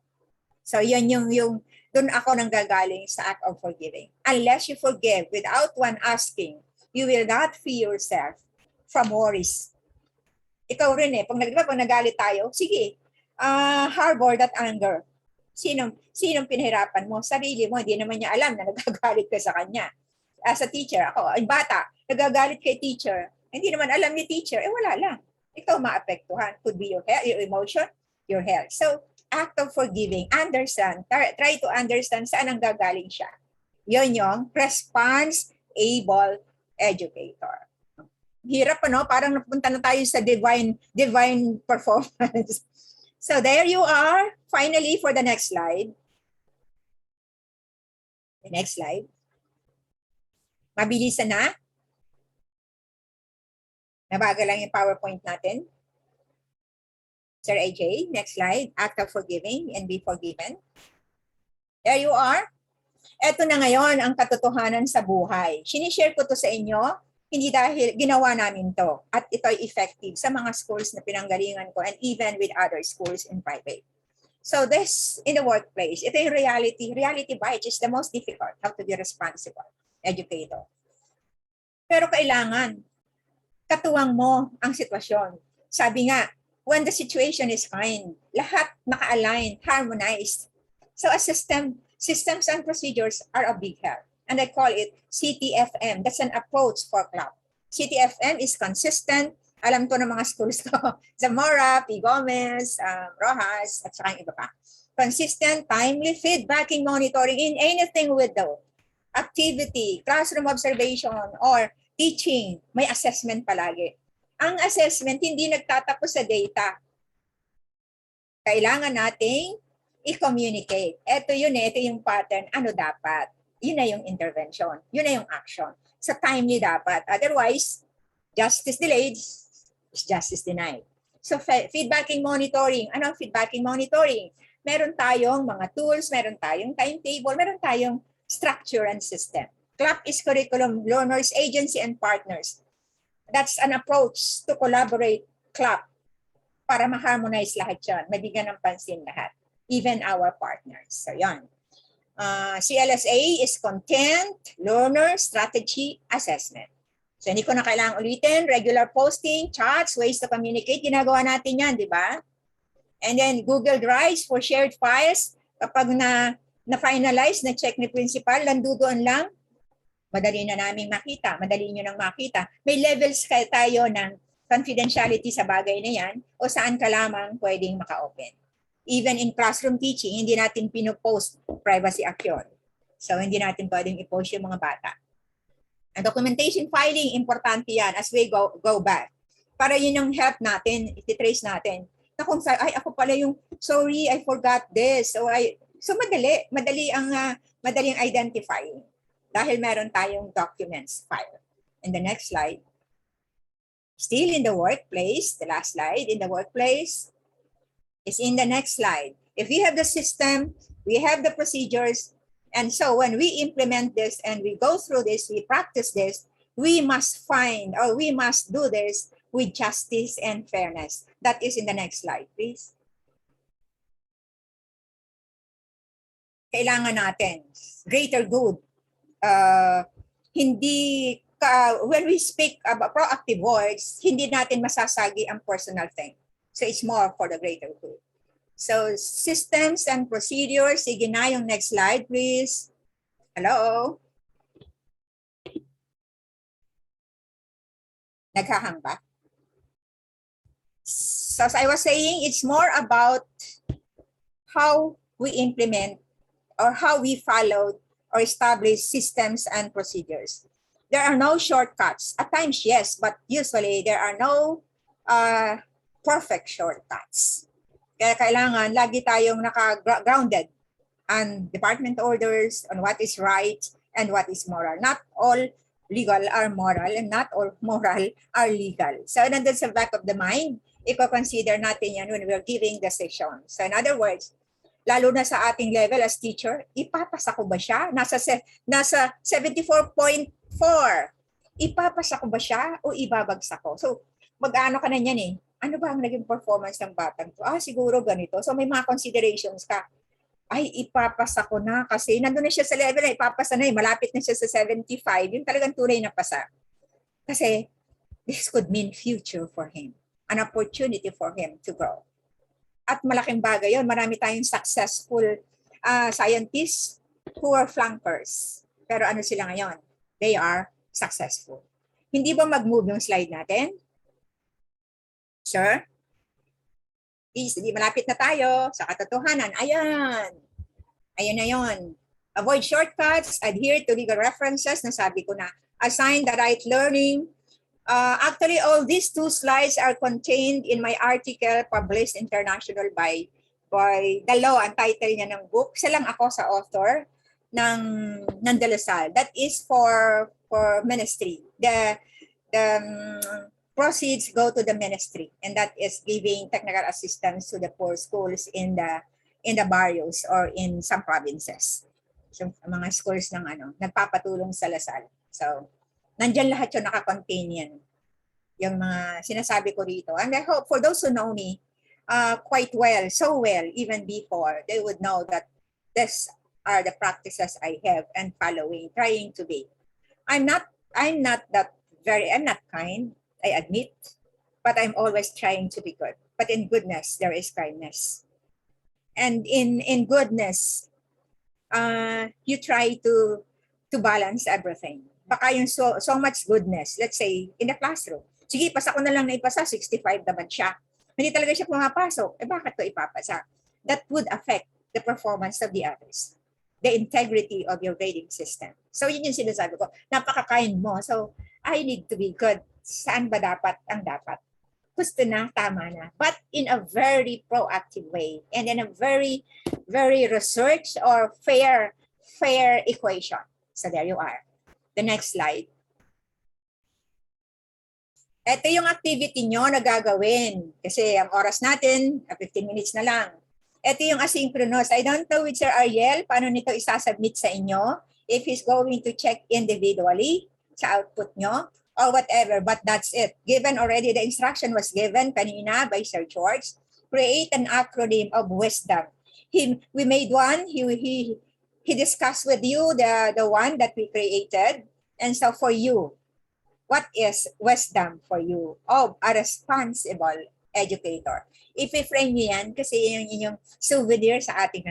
So yun yung doon ako nanggagaling sa act of forgiving. Unless you forgive without one asking, you will not free yourself from worries. Ikaw rin pag nagalit tayo, sige, harbor that anger. Sinong pinahirapan mo? Sarili mo, hindi naman niya alam na nagagalit ka sa kanya. As a teacher, ako, ay bata, nagagalit kay teacher, hindi naman alam ni teacher, wala lang. Ikaw maapektuhan. Could be your emotion, your health. So, act of forgiving, understand, try to understand saan ang gagaling siya. Yun yung response-able educator. Hirap parang napunta na tayo sa divine performance. So there you are, finally for the next slide. The next slide. Mabilisan na. Nabagal lang yung PowerPoint natin. Sir AJ, next slide. Act of forgiving and be forgiven. There you are. Ito na ngayon ang katotohanan sa buhay. Sinishare ko to sa inyo, hindi dahil ginawa namin to. At ito ay effective sa mga schools na pinanggalingan ko and even with other schools in private. So this, in the workplace, ito yung reality. Reality bites is the most difficult. How to be responsible educator. Pero kailangan, katuwang mo ang sitwasyon. Sabi nga, when the situation is kind, lahat naka-align, harmonized. So a systems and procedures are a big help. And I call it CTFM. That's an approach for club. CTFM is consistent. Alam ko ng mga schools ko. Zamora, P. Gomez, Rojas, at saka yung iba pa. Consistent, timely, feedbacking, monitoring in anything with the activity, classroom observation, or teaching. May assessment palagi. Ang assessment hindi nagtatapos sa data. Kailangan nating i-communicate. Ito yun ito yung pattern. Ano dapat? Yun na yung intervention. Yun na yung action. Sa timely dapat. Otherwise, justice delayed is justice denied. So feedbacking monitoring. Ano ang feedbacking monitoring? Meron tayong mga tools, meron tayong timetable, meron tayong structure and system. CLAP is curriculum, learners, agency, and partners. That's an approach to collaborate CLAP para ma-harmonize lahat yan. Mabigyan ng pansin lahat. Even our partners. So yan. CLSA is content, learner, strategy, assessment. So hindi ko na kailangang ulitin. Regular posting, chats, ways to communicate. Ginagawa natin yan, di ba? And then Google Drives for shared files. Kapag na-finalize, na-check ni principal, nandoon lang, madali na namin makita. Madali nyo nang makita. May levels tayo ng confidentiality sa bagay na yan o saan ka lamang pwedeng maka-open. Even in classroom teaching, hindi natin pinopost privacy act yun. So, hindi natin pwedeng i-post yung mga bata. And documentation filing, importante yan as we go back. Para yun yung help natin, iti-trace natin. Na kung ay ako pala yung, sorry, I forgot this. So madali ang identifying dahil meron tayong documents file. And the next slide. Still in the workplace, the last slide in the workplace is in the next slide. If we have the system, we have the procedures, and so when we implement this and we go through this, we practice this, we must do this with justice and fairness. That is in the next slide, please. Kailangan natin greater good. When we speak about proactive words, hindi natin masasagi ang personal thing. So it's more for the greater good. So systems and procedures. Sige na yung next slide, please. Hello? Naghahang ba? So as I was saying, it's more about how we implement or how we follow or establish systems and procedures. There are no shortcuts. At times, yes, but usually there are no perfect shortcuts. Kaya kailangan lagi tayong naka-grounded on department orders, on what is right and what is moral. Not all legal are moral and not all moral are legal. So nandun sa back of the mind, i-consider natin yan when we're giving decision. So in other words, lalo na sa ating level as teacher, ipapasa ko ba siya? Nasa 74.4. Ipapasa ko ba siya o ibabagsak ko? So mag-ano ka na yan eh. Ano ba ang naging performance ng batang to? Siguro ganito. So may mga considerations ka. Ay, ipapasa ko na kasi nandun na siya sa level na ipapasa na eh. Malapit na siya sa 75. Yung talagang tunay na pasa. Kasi this could mean future for him. An opportunity for him to grow. At malaking bagay yun. Marami tayong successful scientists who are flunkers. Pero ano sila ngayon? They are successful. Hindi ba mag-move yung slide natin? Sir? Please, malapit na tayo sa katotohanan. Ayan. Ayan na yun. Avoid shortcuts, adhere to legal references, nasabi ko na. Assign the right learning. Actually, all these two slides are contained in my article published international by the law. Ang title niya ng book. Isa lang ako sa author ng De La Salle. That is for ministry. The proceeds go to the ministry, and that is giving technical assistance to the poor schools in the barrios or in some provinces. So, mga schools ng nagpapatulong sa La Salle. So, nandyan lahat yung nakakontain yan. Yung mga sinasabi ko rito. And I hope for those who know me quite well, so well, even before, they would know that these are the practices I have and following, trying to be. I'm not kind, I admit, but I'm always trying to be good. But in goodness, there is kindness. And in goodness, you try to balance everything. Baka yung so much goodness, let's say, in the classroom. Sige, pasa ko na lang na ipasa, 65 naman siya. Hindi talaga siya pumapasok. Bakit to ipapasa? That would affect the performance of the others. The integrity of your grading system. So yun yung sinasabi ko. Napaka-kind mo. So I need to be good. Saan ba dapat ang dapat? Gusto na, tama na. But in a very proactive way. And in a very, very research or fair equation. So there you are. The next slide. Ito yung activity nyo na gagawin. Kasi ang oras natin, 15 minutes na lang. Ito yung asynchronous. I don't know with Sir Ariel, paano nito isasubmit sa inyo. If he's going to check individually sa output nyo or whatever. But that's it. Given already, the instruction was given kanina by Sir George. Create an acronym of wisdom. We made one. He discussed with you the one that we created. And so for you, what is wisdom for you of a responsible educator? If i-frame nyo yan, kasi yun yung souvenir sa ating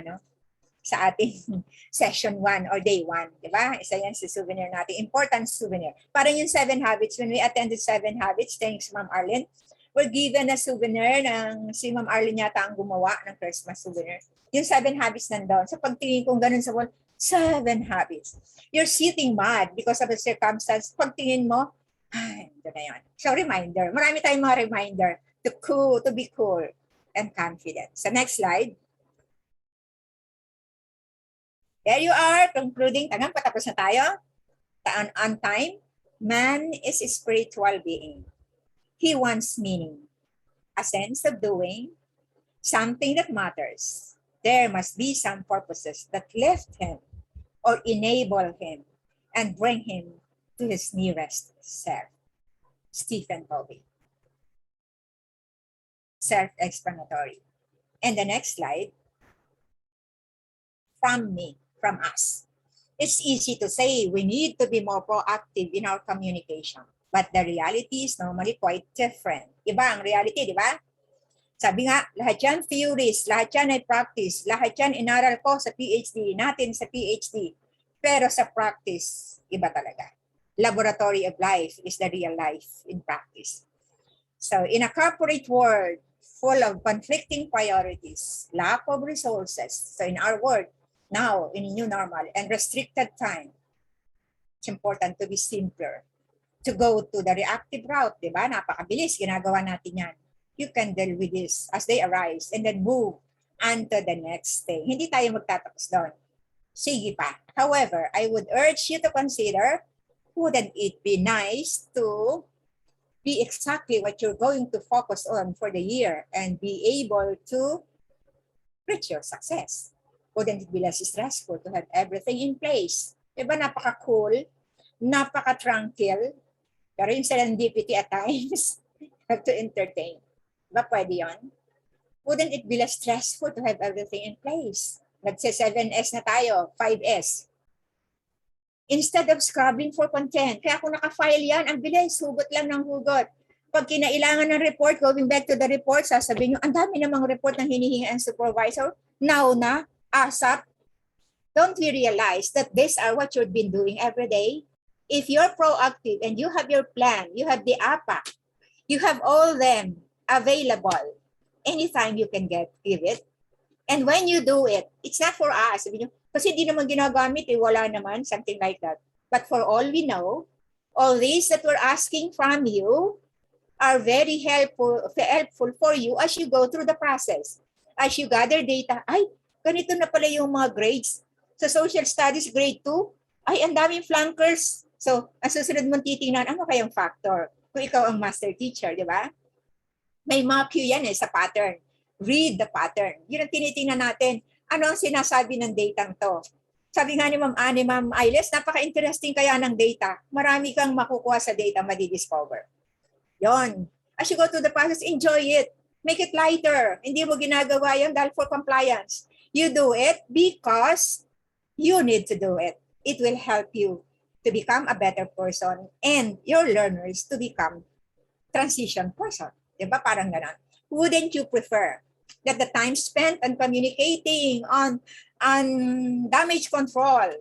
sa ating session 1 or day 1. Di ba? Isa yan sa souvenir natin. Important souvenir. Parang yung 7 habits. When we attended 7 habits, thanks Ma'am Arlene, we're given a souvenir ng si Ma'am Arlene yata ang gumawa ng Christmas souvenir. Yung 7 habits nandun. So pagtingin kong ganun sa wall, 7 habits. You're sitting mad because of the circumstance. Pagtingin mo, ay, ito na yun. So reminder. Marami tayong mga reminder to be cool and confident. So next slide. There you are, concluding. Tangang patapos na tayo. On time. Man is a spiritual being. He wants meaning, a sense of doing, something that matters. There must be some purposes that lift him or enable him and bring him to his nearest self. Stephen Covey. Self-explanatory. And the next slide. From me, from us. It's easy to say we need to be more proactive in our communication. But the reality is normally quite different. Iba ang reality, di ba? Sabi nga, lahat yan theories, lahat yan ay practice, lahat yan inaral ko sa PhD, natin sa PhD. Pero sa practice, iba talaga. Laboratory of life is the real life in practice. So in a corporate world full of conflicting priorities, lack of resources, so in our world, now in new normal and restricted time, it's important to be simpler. To go to the reactive route, di ba? Napakabilis, ginagawa natin yan. You can deal with this as they arise and then move on to the next thing. Hindi tayo magtatapos doon. Sige pa. However, I would urge you to consider, wouldn't it be nice to be exactly what you're going to focus on for the year and be able to reach your success? Wouldn't it be less stressful to have everything in place? Diba napaka-cool, napaka-tranquil, pero yung serendipity at times, have to entertain. Diba pwede yun? Wouldn't it be less stressful to have everything in place? Nagse 7S na tayo, 5S. Instead of scrubbing for content, kaya kung naka-file yan, ang bilis, hugot lang ng hugot. Pag kinailangan ng report, going back to the report, sasabihin nyo, ang dami namang report ng hinihingi ang supervisor, now na, ASAP. Don't we realize that these are what you've been doing every day? If you're proactive and you have your plan, you have the APA, you have all them available, anytime you can give it. And when you do it, it's not for us. Kasi di naman ginagamit, wala naman, something like that. But for all we know, all these that we're asking from you are very helpful for you as you go through the process. As you gather data, ay, ganito na pala yung mga grades. Sa social studies, grade 2, ay, ang daming flunkers. So, ang susunod mong titingnan, ano kayang factor? Kung ikaw ang master teacher, di ba? May mga cue yan sa pattern. Read the pattern. Yun ang tinitingnan natin. Ano ang sinasabi ng datang to? Sabi nga ni Ma'am Ailes, napaka-interesting kaya ng data. Marami kang makukuha sa data, madidiscover. Yon. As you go through the process, enjoy it. Make it lighter. Hindi mo ginagawa yan dahil for compliance. You do it because you need to do it. It will help you to become a better person and your learners to become transition person. Diba? Parang ganun. Wouldn't you prefer that the time spent on communicating, on damage control,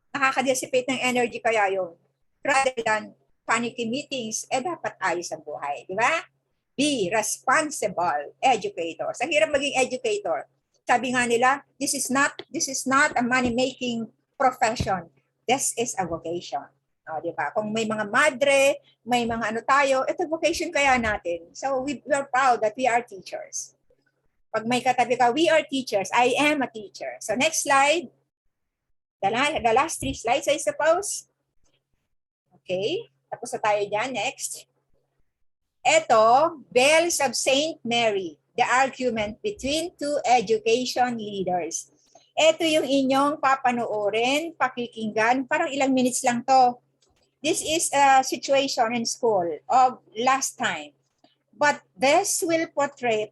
nakaka-dissipate ng energy kaya yun, rather than panicky meetings, dapat ayos ang buhay. Di ba? Be responsible educator. Sa hirap maging educator. Sabi nga nila, this is not a money-making profession. This is a vocation. Di ba? Kung may mga madre, may mga ano tayo, ito vocation kaya natin. So we are proud that we are teachers. Pag may katabi ka, we are teachers. I am a teacher. So next slide. The last 3 slides, I suppose. Okay. Tapos na tayo dyan. Next. Ito, Bells of St. Mary. The argument between 2 education leaders. Ito yung inyong papanoorin, pakikinggan. Parang ilang minutes lang to. This is a situation in school of last time. But this will portray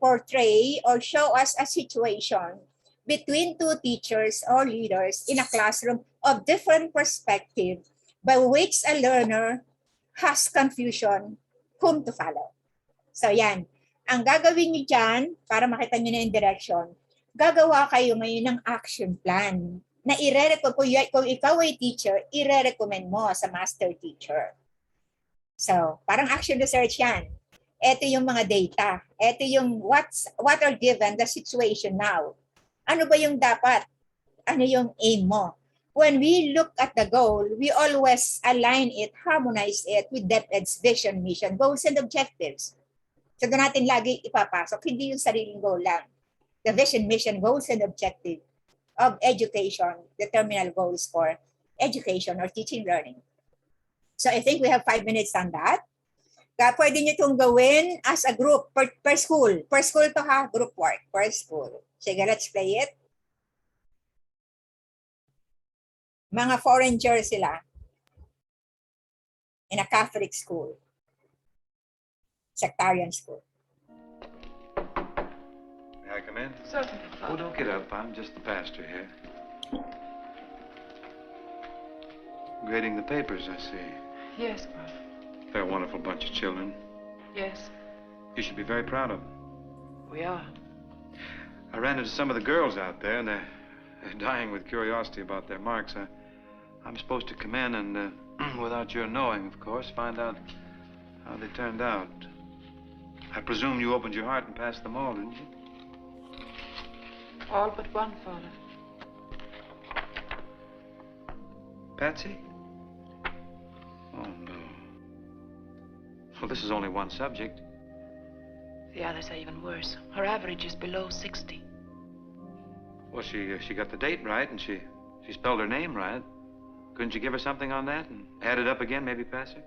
or show us a situation between 2 teachers or leaders in a classroom of different perspective by which a learner has confusion whom to follow. So yan. Ang gagawin niyo dyan, para makita niyo na yung direction, gagawa kayo ngayon ng action plan na kung ikaw ay teacher, ire-recommend mo sa master teacher. So, parang action research yan. Ito yung mga data. Ito yung what are given the situation now. Ano ba yung dapat? Ano yung aim mo? When we look at the goal, we always align it, harmonize it with DepEd's vision, mission, goals, and objectives. So, doon natin lagi ipapasok. Hindi yung sariling goal lang. The vision, mission, goals, and objective of education, the terminal goals for education or teaching learning. So I think we have 5 minutes on that. Kaya pwede nyo itong gawin as a group per school. Per school to ha, group work, per school. Sige, let's play it. Mga foreigner sila in a Catholic school, sectarian school. May I come in? Certainly. Oh, don't get up. I'm just the pastor here. Grading the papers, I see. Yes, Father. They're a wonderful bunch of children. Yes, You should be very proud of them. we are. I ran into some of the girls out there, and they're dying with curiosity about their marks. I'm supposed to come in and, without your knowing, of course, find out how they turned out. I presume you opened your heart and passed them all, didn't you? All but one, Father. Patsy? Oh, no. Well, this is only one subject. The others are even worse. Her average is below 60. Well, she got the date right, and she spelled her name right. Couldn't you give her something on that and add it up again, maybe pass her?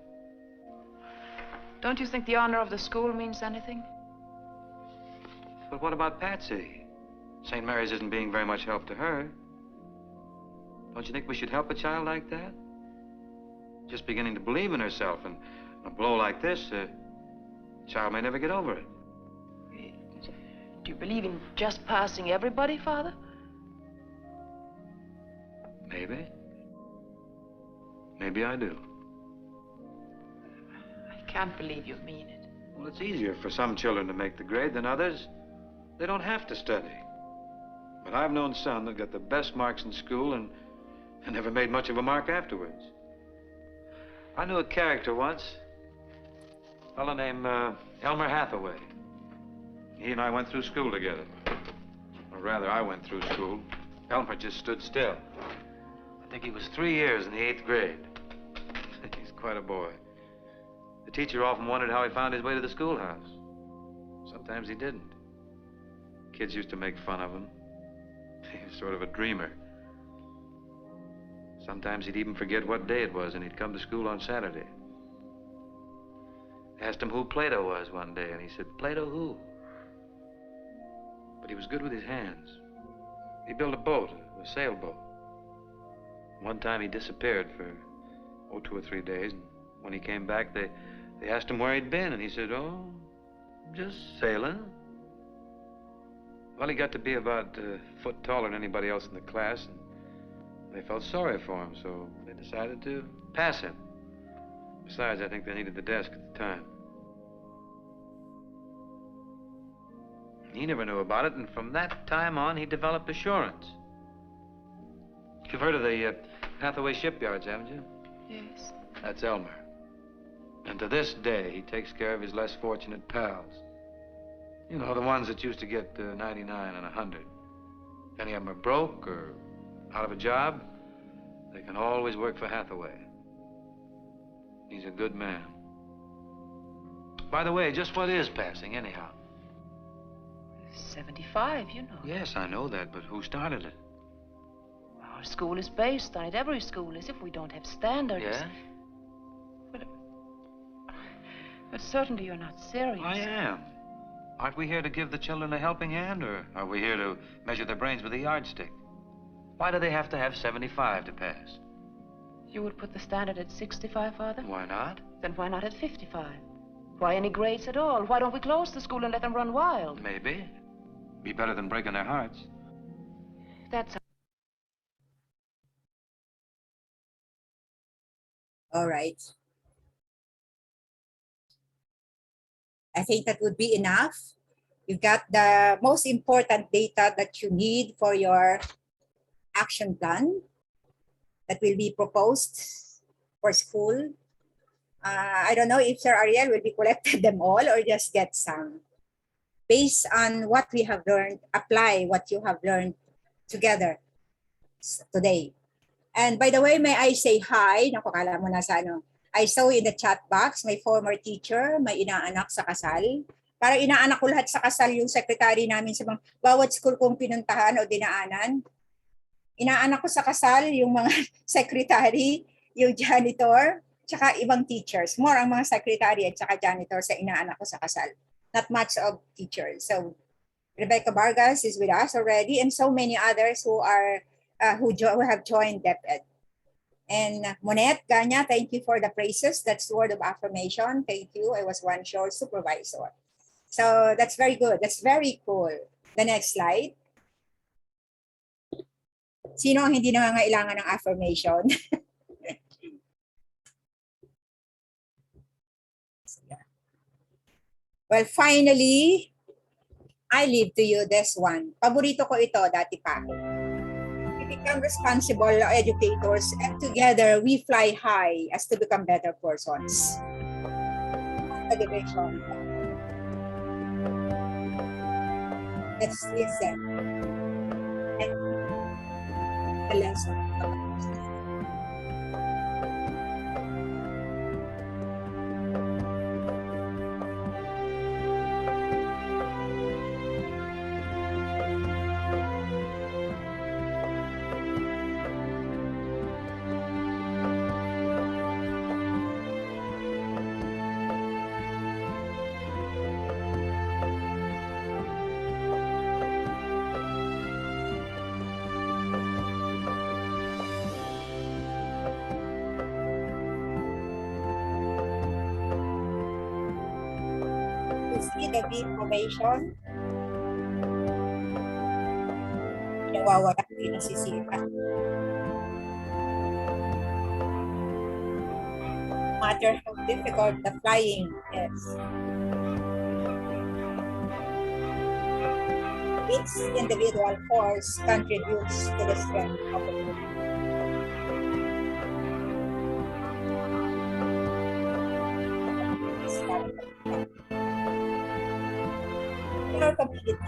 Don't you think the honor of the school means anything? But what about Patsy? St. Mary's isn't being very much help to her. Don't you think we should help a child like that? Just beginning to believe in herself, and a blow like this, the child may never get over it. Do you believe in just passing everybody, Father? Maybe. Maybe I do. I can't believe you mean it. Well, it's easier for some children to make the grade than others. They don't have to study. But I've known some that got the best marks in school and never made much of a mark afterwards. I knew a character once, a fellow named Elmer Hathaway. He and I went through school together. Or rather, I went through school. Elmer just stood still. I think he was 3 years in the 8th grade. He's quite a boy. The teacher often wondered how he found his way to the schoolhouse. Sometimes he didn't. Kids used to make fun of him. He was sort of a dreamer. Sometimes he'd even forget what day it was, and he'd come to school on Saturday. Asked him who Plato was one day, and he said, "Plato who?" But he was good with his hands. He built a boat, a sailboat. One time he disappeared for, 2 or 3 days, and when he came back, they asked him where he'd been, and he said, "Oh, just sailing." Well, he got to be about a foot taller than anybody else in the class, and they felt sorry for him, so they decided to pass him. Besides, I think they needed the desk at the time. He never knew about it, and from that time on, he developed assurance. You've heard of the Hathaway shipyards, haven't you? Yes. That's Elmer. And to this day, he takes care of his less fortunate pals. You know, the ones that used to get 99 and 100. If any of them are broke or out of a job, they can always work for Hathaway. He's a good man. By the way, just what is passing, anyhow? 75, you know. Yes, I know that, but who started it? Our school is based on it. Every school is. If we don't have standards. Yeah? But certainly you're not serious. I am. Aren't we here to give the children a helping hand, or are we here to measure their brains with a yardstick? Why do they have to have 75 to pass? You would put the standard at 65, Father? Why not? Then why not at 55? Why any grades at all? Why don't we close the school and let them run wild? Maybe. Be better than breaking their hearts. That's All right. I think that would be enough You got the most important data that you need for your action plan that will be proposed for school. I don't know if Sir Ariel will be collected them all or just get some. Based on what we have learned, apply what you have learned together today. And by the way, may I say hi? Naku, kala mo nasa ano. I saw in the chat box, my former teacher, may inaanak sa kasal. Parang inaanak ko lahat sa kasal yung secretary namin sa mga bawat school kong pinuntahan o dinaanan. Inaanak ko sa kasal yung mga secretary, yung janitor, tsaka ibang teachers. More ang mga secretary at tsaka janitor sa inaanak ko sa kasal. Not much of teachers. So Rebecca Vargas is with us already and so many others who are who have joined DepEd. And Monette, Ganya, thank you for the praises. That's word of affirmation. Thank you. I was one short supervisor. So that's very good. That's very cool. The next slide. Sino ang hindi nangangailangan ng affirmation? Well, finally, I leave to you this one. Paborito ko ito dati pa. We become responsible educators and together we fly high as to become better persons. The division. Let's listen. And the lesson. See the V formation. Nawawala, hindi nasisira. No matter how difficult the flying is. Each individual force contributes to the strength of the group. In our community,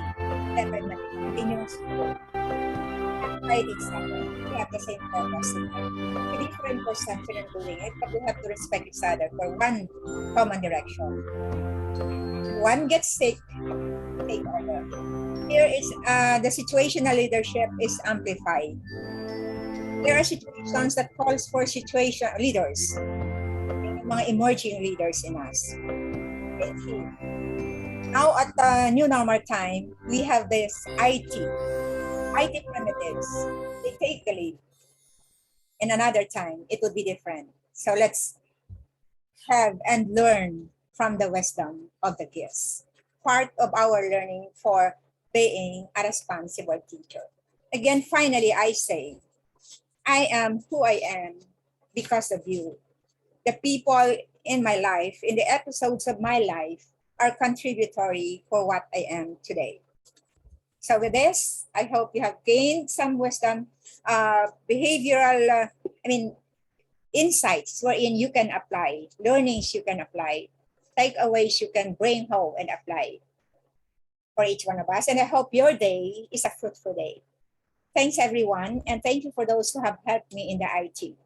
definitely continues to work. Outside example, we have the same purpose in life. A different perception in doing it, but we have to respect each other for one common direction. One gets sick, take over. Here is the situational leadership is amplified. There are situations that calls for situation leaders, mga emerging leaders in us. Thank you. Now at the new normal time, we have this IT primitives. They take the lead. In another time, it would be different. So let's have and learn from the wisdom of the gifts. Part of our learning for being a responsible teacher. Again, finally, I say, I am who I am because of you. The people in my life, in the episodes of my life, are contributory for what I am today. So with this, I hope you have gained some wisdom, behavioral, insights wherein you can apply, learnings you can apply, takeaways you can bring home and apply for each one of us. And I hope your day is a fruitful day. Thanks everyone. And thank you for those who have helped me in the IT.